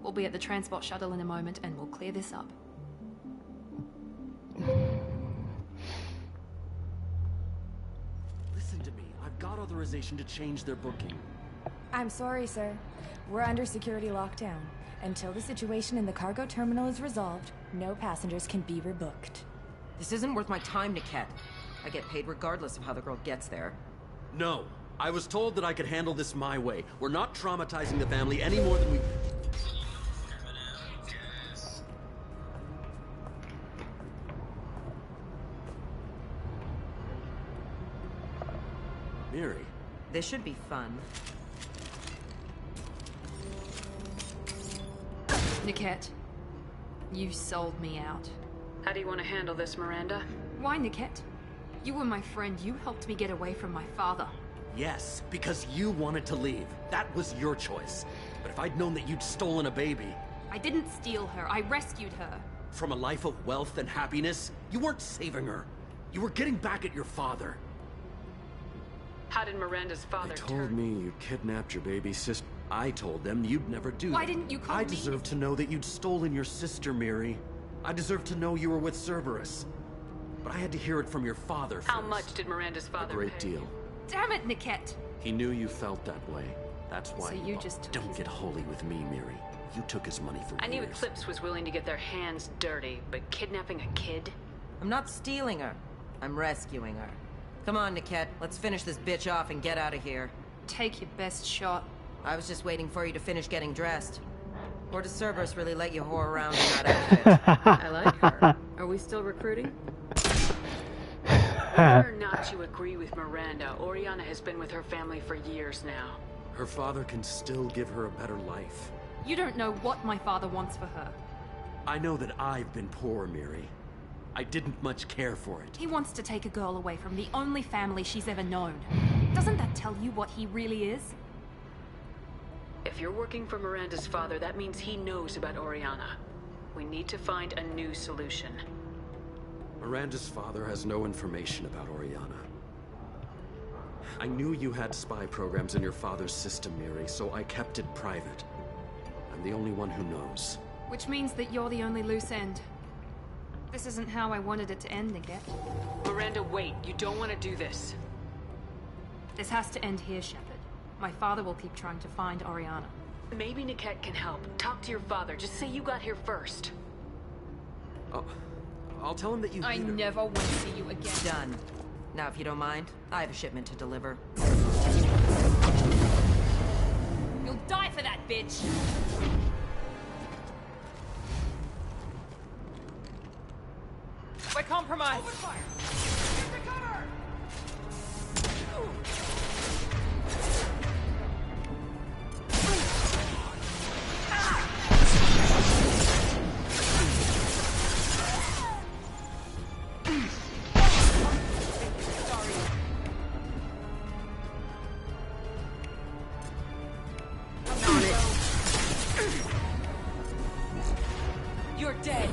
Speaker 19: We'll be at the transport shuttle in a moment and we'll clear this up.
Speaker 10: Listen to me. I've got authorization to change their booking.
Speaker 15: I'm sorry, sir. We're under security lockdown. Until the situation in the cargo terminal is resolved, no passengers can be rebooked.
Speaker 18: This isn't worth my time, Niket. I get paid regardless of how the girl gets there.
Speaker 10: No. I was told that I could handle this my way. We're not traumatizing the family any more than we... Miri.
Speaker 18: This should be fun.
Speaker 19: Niket, you sold me out.
Speaker 2: How do you want to handle this, Miranda?
Speaker 19: Why, Niket? You were my friend. You helped me get away from my father.
Speaker 10: Yes, because you wanted to leave. That was your choice. But if I'd known that you'd stolen a baby...
Speaker 19: I didn't steal her. I rescued her.
Speaker 10: From a life of wealth and happiness, you weren't saving her. You were getting back at your father.
Speaker 2: How did Miranda's father
Speaker 10: They told me you kidnapped your baby sister. I told them you'd never do
Speaker 19: Why
Speaker 10: that.
Speaker 19: didn't you call me?
Speaker 10: I deserve to know that you'd stolen your sister, Miri. I deserve to know you were with Cerberus. But I had to hear it from your father first.
Speaker 2: How much did Miranda's father
Speaker 10: A great
Speaker 2: pay?
Speaker 10: deal.
Speaker 19: Damn it, Niket!
Speaker 10: He knew you felt that way. That's why
Speaker 19: So you just took
Speaker 10: don't
Speaker 19: his
Speaker 10: get holy with me, Miri. You took his money for
Speaker 2: I knew
Speaker 10: years.
Speaker 2: Eclipse was willing to get their hands dirty, but kidnapping a kid?
Speaker 18: I'm not stealing her. I'm rescuing her. Come on, Niket. Let's finish this bitch off and get out of here.
Speaker 19: Take your best shot.
Speaker 18: I was just waiting for you to finish getting dressed. Or does Cerberus really let you whore around in that outfit?
Speaker 2: I like her. Are we still recruiting? Whether or not you agree with Miranda, Oriana has been with her family for years now.
Speaker 10: Her father can still give her a better life.
Speaker 19: You don't know what my father wants for her.
Speaker 10: I know that I've been poor, Miri. I didn't much care for it.
Speaker 19: He wants to take a girl away from the only family she's ever known. Doesn't that tell you what he really is?
Speaker 2: If you're working for Miranda's father, that means he knows about Oriana. We need to find a new solution.
Speaker 10: Miranda's father has no information about Oriana. I knew you had spy programs in your father's system, Miri, so I kept it private. I'm the only one who knows.
Speaker 19: Which means that you're the only loose end. This isn't how I wanted it to end, Niket.
Speaker 2: Miranda, wait. You don't want to do this.
Speaker 19: This has to end here, Shepard. My father will keep trying to find Oriana.
Speaker 2: Maybe Niket can help. Talk to your father. Just say you got here first.
Speaker 10: I'll tell him that you
Speaker 19: I
Speaker 10: hate her.
Speaker 19: never want to see you again.
Speaker 18: Done. Now, if you don't mind, I have a shipment to deliver.
Speaker 19: You'll die for that, bitch! We're compromised! Open fire! Take the cover!
Speaker 2: You're dead.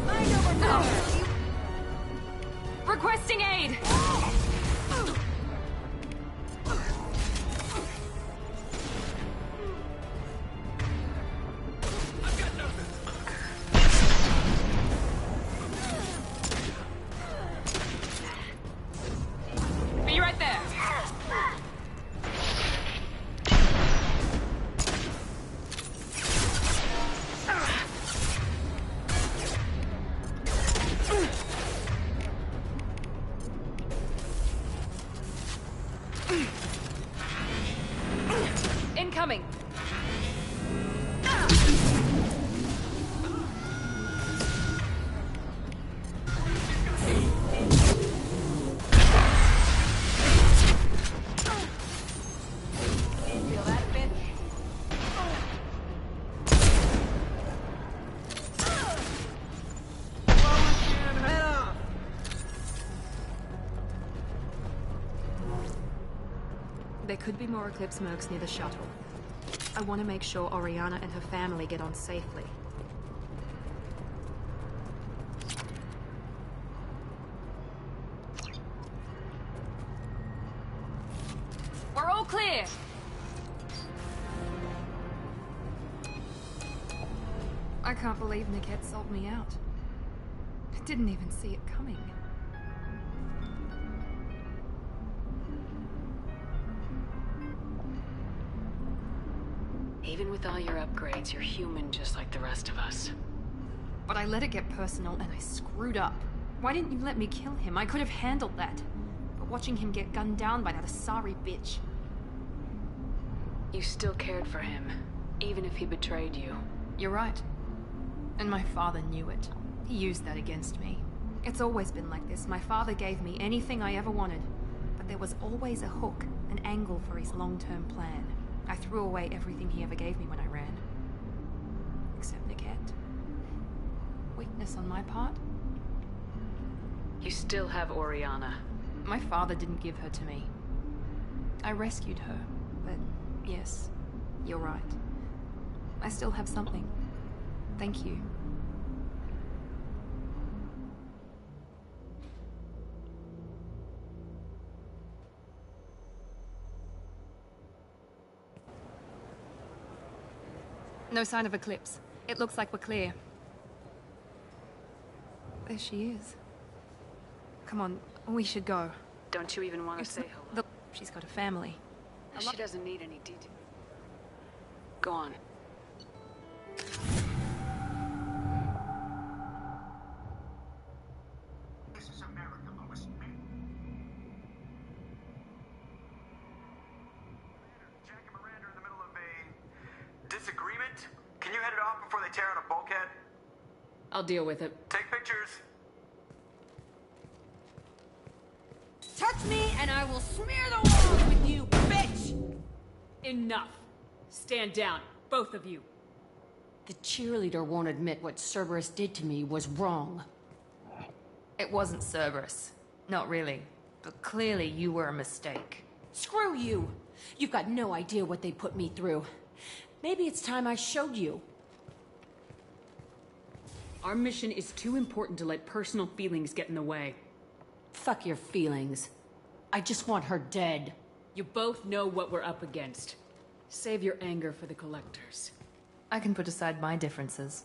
Speaker 19: Mind over matter. Requesting aid. Be right there. Incoming. There could be more Eclipse mercs near the shuttle. I want to make sure Oriana and her family get on safely. We're all clear! I can't believe Niket sold me out. I didn't even see it coming.
Speaker 2: Even with all your upgrades, you're human just like the rest of us.
Speaker 19: But I let it get personal and I screwed up. Why didn't you let me kill him? I could have handled that. But watching him get gunned down by that Asari bitch...
Speaker 2: You still cared for him, even if he betrayed you.
Speaker 19: You're right. And my father knew it. He used that against me. It's always been like this. My father gave me anything I ever wanted. But there was always a hook, an angle for his long-term plan. I threw away everything he ever gave me when I ran. Except Niket. Weakness on my part?
Speaker 2: You still have Oriana.
Speaker 19: My father didn't give her to me. I rescued her, but yes, you're right. I still have something. Thank you. No sign of Eclipse. It looks like we're clear. There she is. Come on, we should go.
Speaker 2: Don't you even want to say hello?
Speaker 19: She's got a family.
Speaker 2: She doesn't need any detail. Go on.
Speaker 7: This is America, Lois. Jack and Miranda are in the middle of a disagreement. Can you head it off before they tear out a bulkhead?
Speaker 2: I'll deal with it.
Speaker 7: Take pictures.
Speaker 20: Touch me and I will smear the walls with you, bitch!
Speaker 6: Enough. Stand down, both of you.
Speaker 14: The cheerleader won't admit what Cerberus did to me was wrong.
Speaker 11: It wasn't Cerberus. Not really. But clearly you were a mistake.
Speaker 14: Screw you! You've got no idea what they put me through. Maybe it's time I showed you.
Speaker 6: Our mission is too important to let personal feelings get in the way.
Speaker 14: Fuck your feelings. I just want her dead.
Speaker 6: You both know what we're up against. Save your anger for the collectors.
Speaker 11: I can put aside my differences.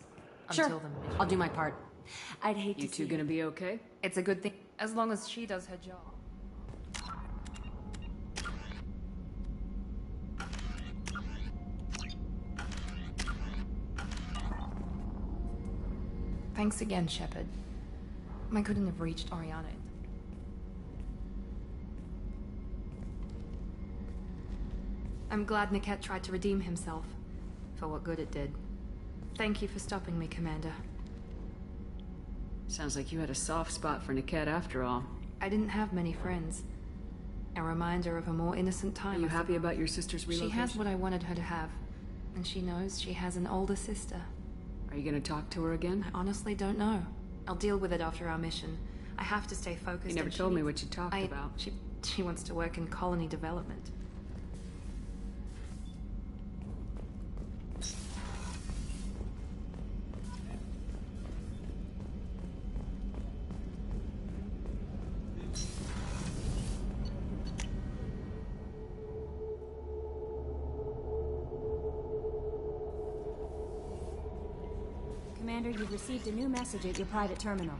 Speaker 14: Sure,
Speaker 11: Until the mission.
Speaker 14: I'll do my part. I'd hate
Speaker 6: You
Speaker 14: to
Speaker 6: two
Speaker 14: see
Speaker 6: gonna be okay?
Speaker 11: It's a good thing, as long as she does her job. Thanks again, Shepard. I couldn't have reached Oriana.
Speaker 19: I'm glad Niket tried to redeem himself. For what good it did. Thank you for stopping me, Commander.
Speaker 2: Sounds like you had a soft spot for Niket after all.
Speaker 19: I didn't have many friends. A reminder of a more innocent time.
Speaker 2: Are you happy about your sister's relocation?
Speaker 19: She has what I wanted her to have. And she knows she has an older sister.
Speaker 2: Are you gonna talk to her again?
Speaker 19: I honestly don't know. I'll deal with it after our mission. I have to stay focused.
Speaker 2: You never told me what you talked about.
Speaker 19: She wants to work in colony development.
Speaker 20: Commander, you've received a new message at your private terminal.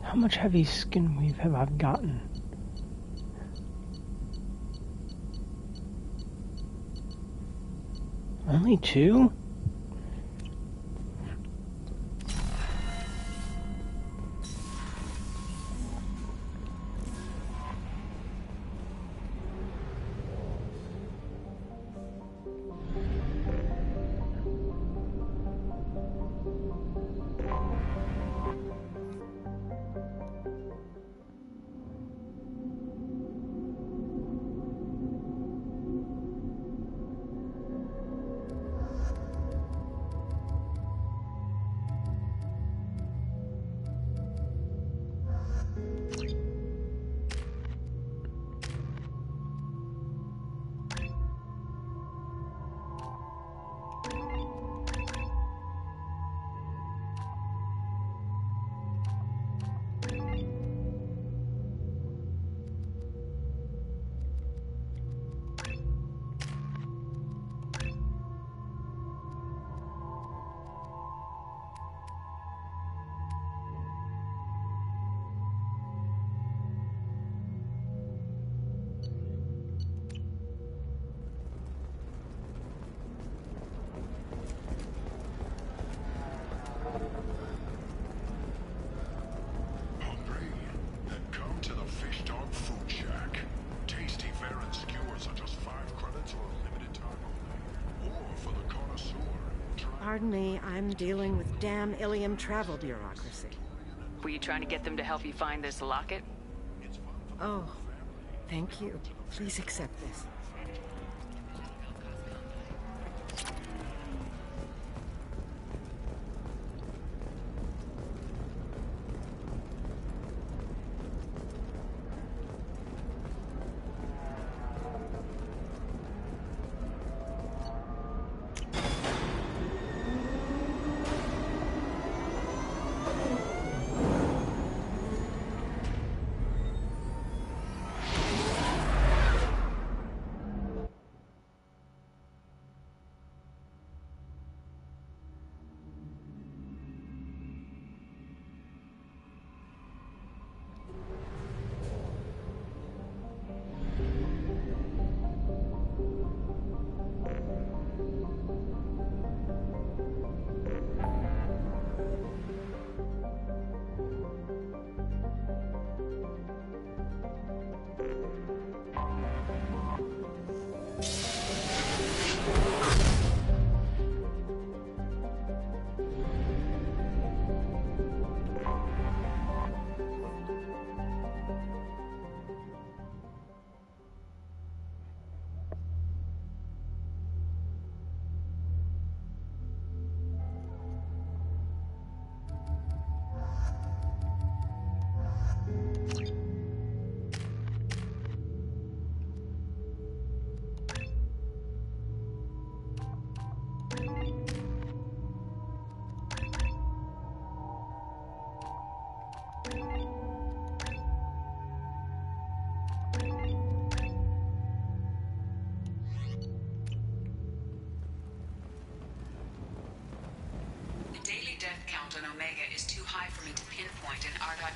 Speaker 23: How much heavy skin weave have I gotten? Only 2?
Speaker 9: Hungry? Then come to the Fish Dog Food Shack. Tasty fare and skewers are just 5 credits or a limited time only. Or for the connoisseur.
Speaker 4: Pardon me, I'm dealing with damn Ilium travel bureaucracy.
Speaker 2: Were you trying to get them to help you find this locket?
Speaker 4: Oh, thank you. Please accept this.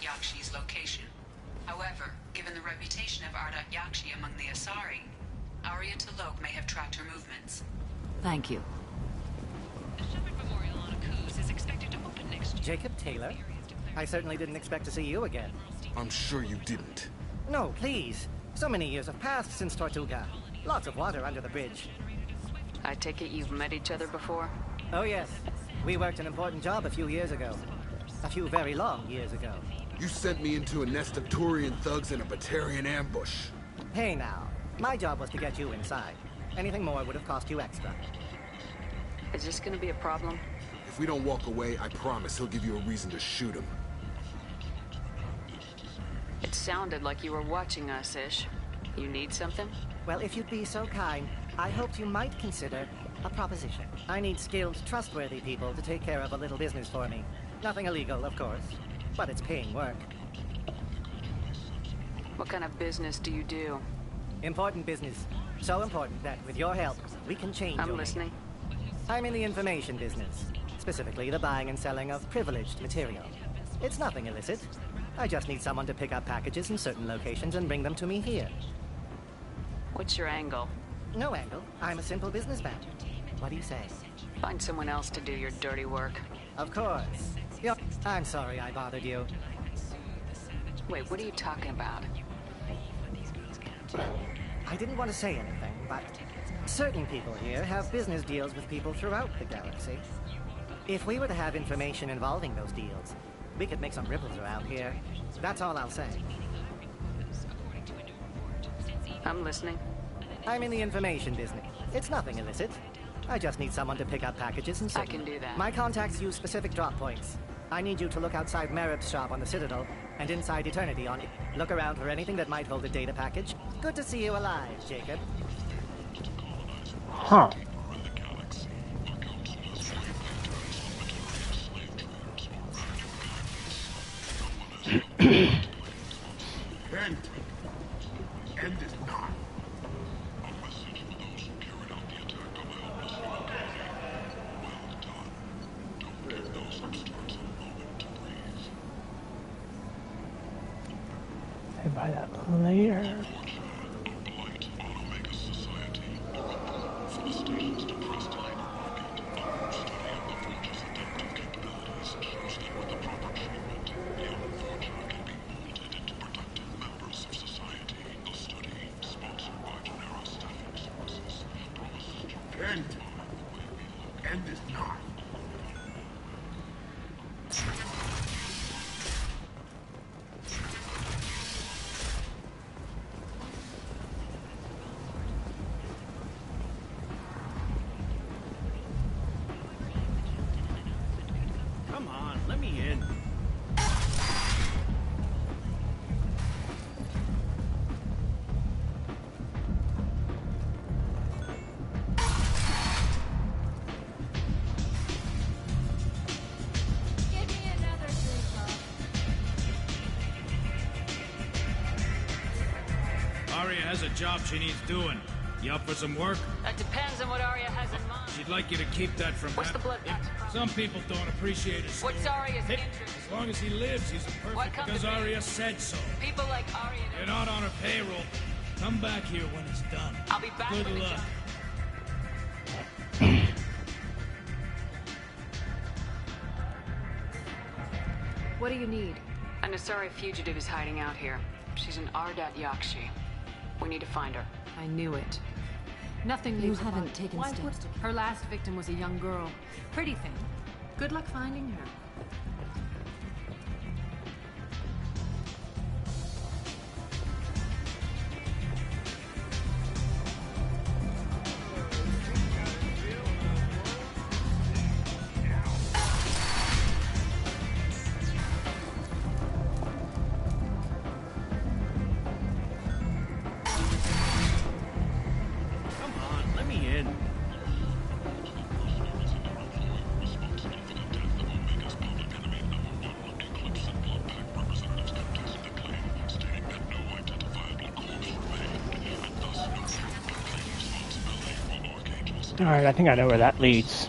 Speaker 3: Yakshi's location. However, given the reputation of Ardat Yakshi among the Asari, Arya T'Loak may have tracked her movements.
Speaker 5: Thank you.
Speaker 3: The Shepard Memorial on Akuz is expected to open next year.
Speaker 17: Jacob Taylor? I certainly didn't expect to see you again.
Speaker 24: I'm sure you didn't.
Speaker 17: No, please. So many years have passed since Tortuga. Lots of water under the bridge.
Speaker 2: I take it you've met each other before?
Speaker 17: Oh, yes. We worked an important job a few years ago. A few very long years ago.
Speaker 24: You sent me into a nest of Turian thugs in a Batarian ambush.
Speaker 17: Hey now, my job was to get you inside. Anything more would have cost you extra.
Speaker 2: Is this gonna be a problem?
Speaker 24: If we don't walk away, I promise he'll give you a reason to shoot him.
Speaker 2: It sounded like you were watching us, Ish. You need something?
Speaker 17: Well, if you'd be so kind, I hoped you might consider a proposition. I need skilled, trustworthy people to take care of a little business for me. Nothing illegal, of course, but it's paying work.
Speaker 2: What kind of business do you do?
Speaker 17: Important business. So important that, with your help, we can change
Speaker 2: I'm listening.
Speaker 17: I'm in the information business. Specifically, the buying and selling of privileged material. It's nothing illicit. I just need someone to pick up packages in certain locations and bring them to me here.
Speaker 2: What's your angle?
Speaker 17: No angle. I'm a simple businessman. What do you say?
Speaker 2: Find someone else to do your dirty work.
Speaker 17: Of course. Yep. I'm sorry I bothered you.
Speaker 2: Wait, what are you talking about?
Speaker 17: I didn't want to say anything, but certain people here have business deals with people throughout the galaxy. If we were to have information involving those deals, we could make some ripples around here. That's all I'll say.
Speaker 2: I'm listening.
Speaker 17: I'm in the information business. It's nothing illicit. I just need someone to pick up packages and
Speaker 2: I can do that.
Speaker 17: My contacts use specific drop points. I need you to look outside Merib's shop on the Citadel and inside Eternity on it. Look around for anything that might hold a data package. Good to see you alive, Jacob.
Speaker 23: Huh.
Speaker 1: End is not.
Speaker 23: I'll buy that later.
Speaker 5: Come on, let me in.
Speaker 12: Arya has a job she needs doing. You up for some work?
Speaker 2: That depends on what Arya has in mind.
Speaker 12: She'd like you to keep that from
Speaker 2: What's the blood patch?
Speaker 12: Some people don't appreciate his
Speaker 2: What's Arya's
Speaker 12: Hey,
Speaker 2: interest?
Speaker 12: as long as he lives, he's
Speaker 2: What
Speaker 12: perfect
Speaker 2: comes
Speaker 12: because
Speaker 2: to me?
Speaker 12: Arya said so.
Speaker 2: People like Arya.
Speaker 12: You're not on her payroll. Come back here when it's done.
Speaker 2: I'll be back
Speaker 12: Good
Speaker 2: when the
Speaker 12: luck.
Speaker 11: What do you need?
Speaker 2: An Asari fugitive is hiding out here. She's an Ardat Yakshi. We need to find her.
Speaker 11: I knew it. Nothing
Speaker 14: You
Speaker 11: leaves a
Speaker 14: haven't
Speaker 11: body.
Speaker 14: taken
Speaker 11: Why
Speaker 14: steps
Speaker 11: would- Her last victim was a young girl. Pretty thing. Good luck finding her.
Speaker 5: Come on, let me in.
Speaker 23: Alright, I think I know where that leads.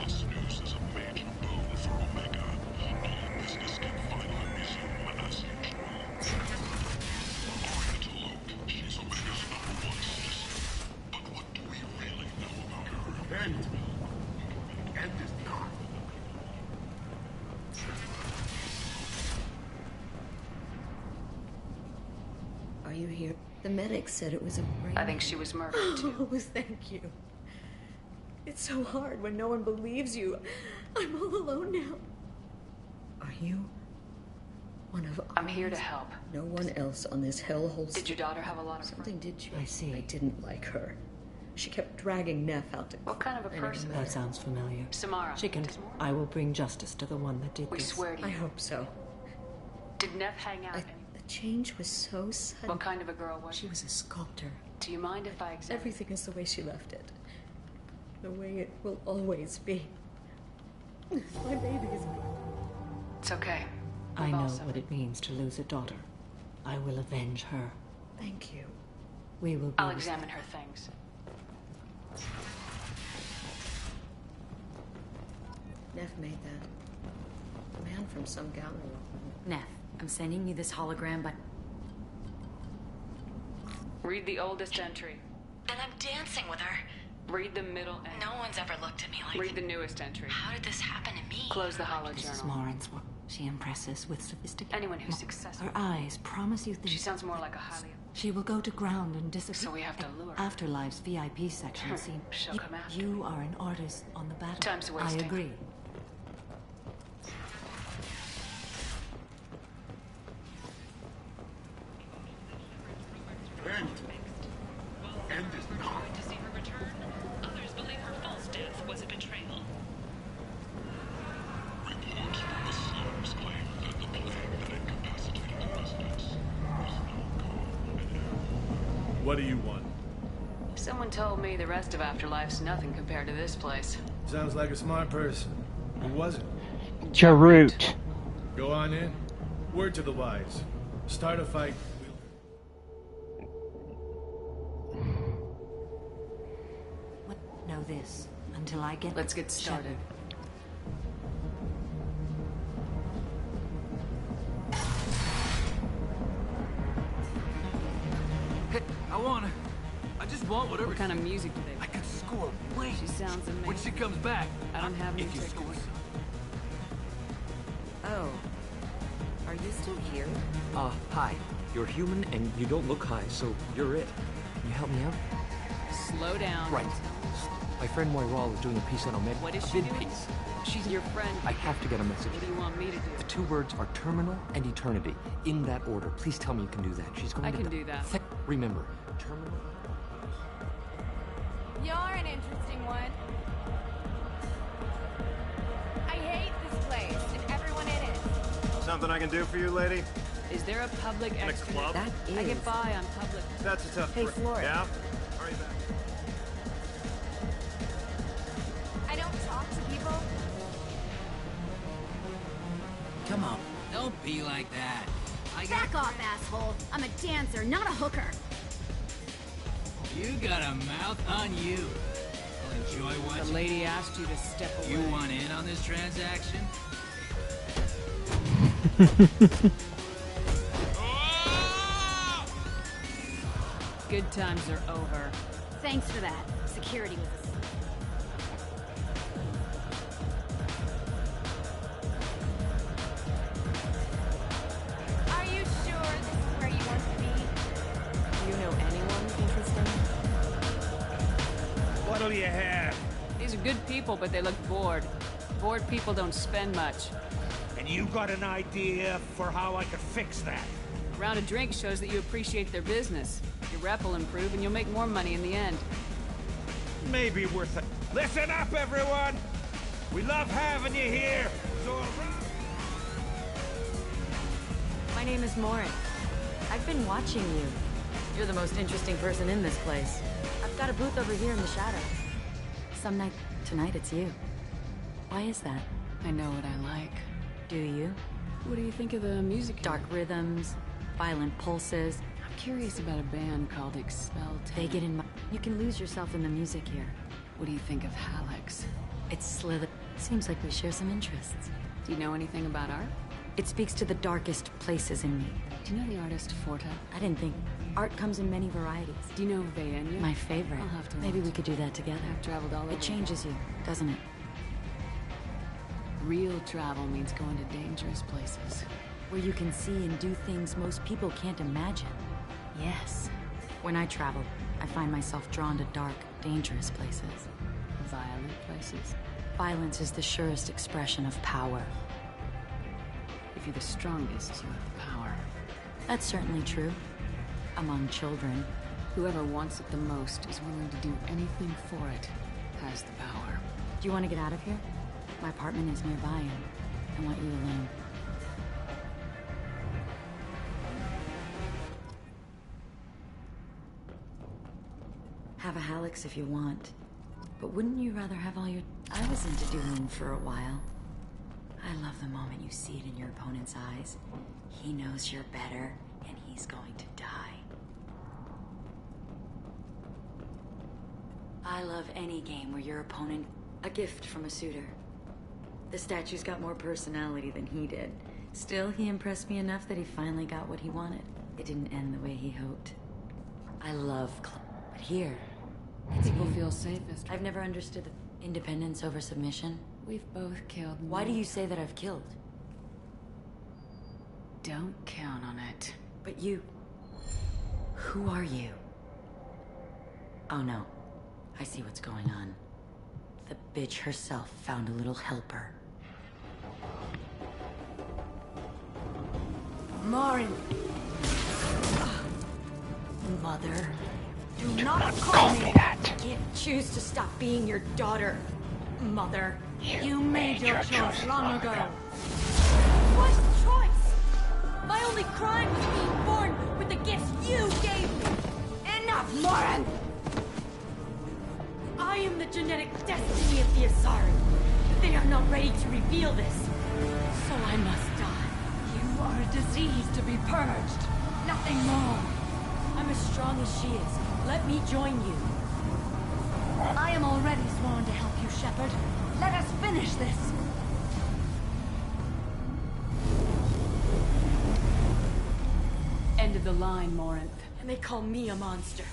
Speaker 4: Are you here? The medic said it was a brain.
Speaker 2: I think she was murdered too.
Speaker 4: Oh, thank you. It's so hard when no one believes you. I'm all alone now. Are you one of
Speaker 2: I'm here to help.
Speaker 4: No one else on this hellhole.
Speaker 2: Did your daughter have a lot of
Speaker 4: Something did you?
Speaker 16: I see.
Speaker 4: I didn't like her. She kept dragging Neff out to.
Speaker 2: What kind of a person?
Speaker 16: That sounds familiar.
Speaker 2: Samara.
Speaker 16: She can. I will bring justice to the one that did
Speaker 2: We
Speaker 16: this.
Speaker 2: swear to you.
Speaker 4: I hope so.
Speaker 2: Did Neff hang out?
Speaker 4: The change was so sudden.
Speaker 2: What kind of a girl was she?
Speaker 4: She was a sculptor.
Speaker 2: Do you mind if I examine?
Speaker 4: Everything is the way she left it. The way it will always be. My babies.
Speaker 2: It's okay.
Speaker 16: I know what it means to lose a daughter. I will avenge her.
Speaker 4: Thank you.
Speaker 16: We will be.
Speaker 2: I'll examine her things.
Speaker 4: Neff made that. A man from some gallery.
Speaker 22: Neff, I'm sending you this hologram, but...
Speaker 2: Read the oldest entry.
Speaker 25: And I'm dancing with her.
Speaker 2: Read the middle entry.
Speaker 25: No one's ever looked at me like...
Speaker 2: Read the newest entry.
Speaker 25: How did this happen to me?
Speaker 2: Close the holo
Speaker 16: Mrs.
Speaker 2: journal.
Speaker 16: Morin's work. She impresses with sophistication.
Speaker 2: Anyone who's successful.
Speaker 16: Her eyes promise you things.
Speaker 2: She sounds more like a highly...
Speaker 16: She will go to ground and disappear.
Speaker 2: So we have to lure her.
Speaker 16: Afterlife's VIP section scene.
Speaker 2: She'll come after
Speaker 16: You are an artist on the battle.
Speaker 2: Time's
Speaker 16: I
Speaker 2: wasting.
Speaker 16: agree.
Speaker 1: End is not.
Speaker 3: To see her return, others believe her false death was a betrayal.
Speaker 1: Reports from the slums claim that the plague that incapacitated the residents is now gone.
Speaker 5: What do you want?
Speaker 2: Someone told me the rest of Afterlife's nothing compared to this place.
Speaker 5: Sounds like a smart person. Who was it?
Speaker 23: Jarut.
Speaker 5: Go on in. Word to the wise. Start a fight.
Speaker 16: Know this until I get.
Speaker 2: Let's get started.
Speaker 10: Hey, I just want whatever.
Speaker 2: What kind of music do they
Speaker 10: I could score wings.
Speaker 2: She sounds amazing.
Speaker 10: When she comes back.
Speaker 2: I don't have any
Speaker 10: If you
Speaker 2: tickets.
Speaker 10: score some.
Speaker 18: Oh. Are you still here?
Speaker 13: Hi. You're human and you don't look high, so you're it. Can you help me out?
Speaker 2: Slow down.
Speaker 13: Right. My friend Moiral is doing a piece on Omega.
Speaker 2: What is
Speaker 13: a
Speaker 2: she
Speaker 13: bid
Speaker 2: doing?
Speaker 13: piece.
Speaker 2: She's your friend.
Speaker 13: I have to get a message.
Speaker 2: What do you want me to do?
Speaker 13: The two words are terminal and eternity. In that order. Please tell me you can do that. She's going
Speaker 2: I
Speaker 13: to
Speaker 2: can do that.
Speaker 13: Remember, terminal...
Speaker 20: You're an interesting one. I hate this place and everyone in it.
Speaker 6: Something I can do for you, lady?
Speaker 2: Is there a public extra?
Speaker 6: club?
Speaker 2: That is. I get by on public.
Speaker 6: That's a tough...
Speaker 2: Hey, Flora.
Speaker 6: Yeah? Hurry back.
Speaker 20: I don't talk to people.
Speaker 7: Come on, don't be like that.
Speaker 20: Back off, asshole. I'm a dancer, not a hooker.
Speaker 7: You got a mouth on you. I'll enjoy watching.
Speaker 2: The lady asked you to step away.
Speaker 7: You want in on this transaction?
Speaker 2: Good times are over.
Speaker 20: Thanks for that. Security was... Are you sure this is where you want to be?
Speaker 11: Do you know anyone interesting?
Speaker 12: What'll you have?
Speaker 2: These are good people, but they look bored. Bored people don't spend much.
Speaker 12: And you got an idea for how I could fix that?
Speaker 2: A round of drinks shows that you appreciate their business. Your rep will improve, and you'll make more money in the end.
Speaker 12: Maybe worth it. Listen up, everyone! We love having you here, so...
Speaker 22: My name is Morin. I've been watching you. You're the most interesting person in this place. I've got a booth over here in the shadows. Some night... Tonight it's you. Why is that?
Speaker 2: I know what I like.
Speaker 22: Do you?
Speaker 2: What do you think of the music?
Speaker 22: Dark rhythms, violent pulses.
Speaker 2: I'm curious about a band called Expel.
Speaker 22: They get in my... You can lose yourself in the music here.
Speaker 2: What do you think of Hallex?
Speaker 22: It's slither... Seems like we share some interests.
Speaker 2: Do you know anything about art?
Speaker 22: It speaks to the darkest places in me.
Speaker 2: Do you know the artist Forta?
Speaker 22: I didn't think... Art comes in many varieties.
Speaker 2: Do you know Vaenia?
Speaker 22: My favorite.
Speaker 2: I'll have to
Speaker 22: Maybe
Speaker 2: watch.
Speaker 22: we could do that together.
Speaker 2: I've traveled all over.
Speaker 22: It changes you, doesn't it?
Speaker 2: Real travel means going to dangerous places.
Speaker 22: Where you can see and do things most people can't imagine. Yes. When I travel, I find myself drawn to dark, dangerous places.
Speaker 2: Violent places.
Speaker 22: Violence is the surest expression of power.
Speaker 2: If you're the strongest, you have the power.
Speaker 22: That's certainly true. Among children.
Speaker 2: Whoever wants it the most is willing to do anything for it, has the power.
Speaker 22: Do you want to get out of here? My apartment is nearby and I want you alone. Have a Hallex if you want. But wouldn't you rather have all your... I was into Doom for a while. I love the moment you see it in your opponent's eyes. He knows you're better, and he's going to die. I love any game where your opponent... A gift from a suitor. The statue's got more personality than he did. Still, he impressed me enough that he finally got what he wanted. It didn't end the way he hoped. I love... But here...
Speaker 2: People feel safest.
Speaker 22: I've never understood the independence over submission.
Speaker 2: We've both killed more.
Speaker 22: Why do you say that I've killed?
Speaker 2: Don't count on it.
Speaker 22: But you... Who are you? Oh no. I see what's going on. The bitch herself found a little helper.
Speaker 20: Morin!
Speaker 22: Mother.
Speaker 20: Do not call me that!
Speaker 22: I can't choose to stop being your daughter, Mother.
Speaker 20: You made your choice long ago.
Speaker 22: What choice? My only crime was being born with the gifts you gave me.
Speaker 20: Enough, Morin!
Speaker 22: I am the genetic destiny of the Asari. They are not ready to reveal this, so I must die.
Speaker 20: You are a disease to be purged. Nothing more.
Speaker 22: I'm as strong as she is. Let me join you.
Speaker 20: I am already sworn to help you, Shepard. Let us finish this.
Speaker 2: End of the line, Morinth.
Speaker 22: And they call me a monster.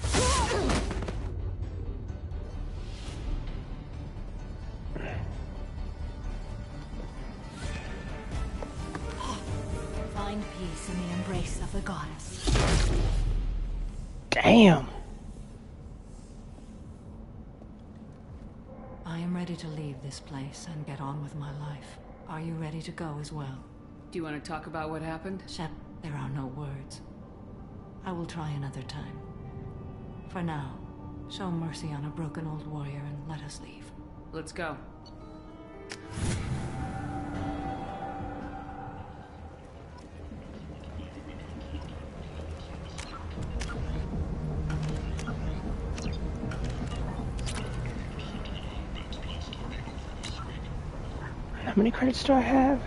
Speaker 20: Find peace in the embrace of the goddess.
Speaker 23: Damn.
Speaker 20: I am ready.
Speaker 16: ready to leave this place and get on with my life. Are you ready to go as well?
Speaker 2: Do you want to talk about what happened?
Speaker 16: Shep, there are no words. I will try another time. For now, show mercy on a broken old warrior and let us leave.
Speaker 2: Let's go.
Speaker 23: How many credits do I have?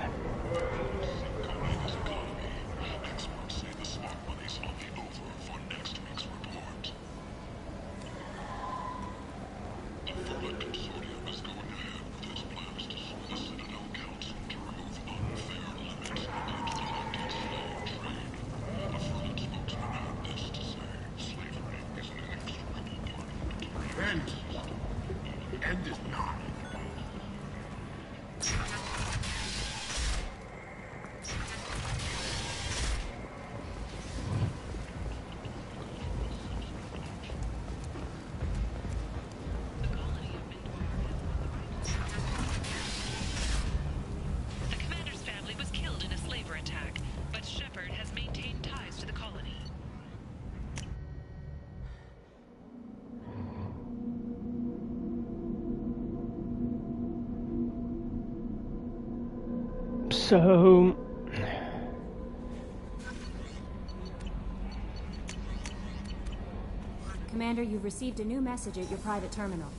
Speaker 1: End is not.
Speaker 3: The commander's family was killed in a slaver attack, but Shepard has maintained ties to the colony.
Speaker 23: So...
Speaker 8: Commander, you've received a new message at your private terminal.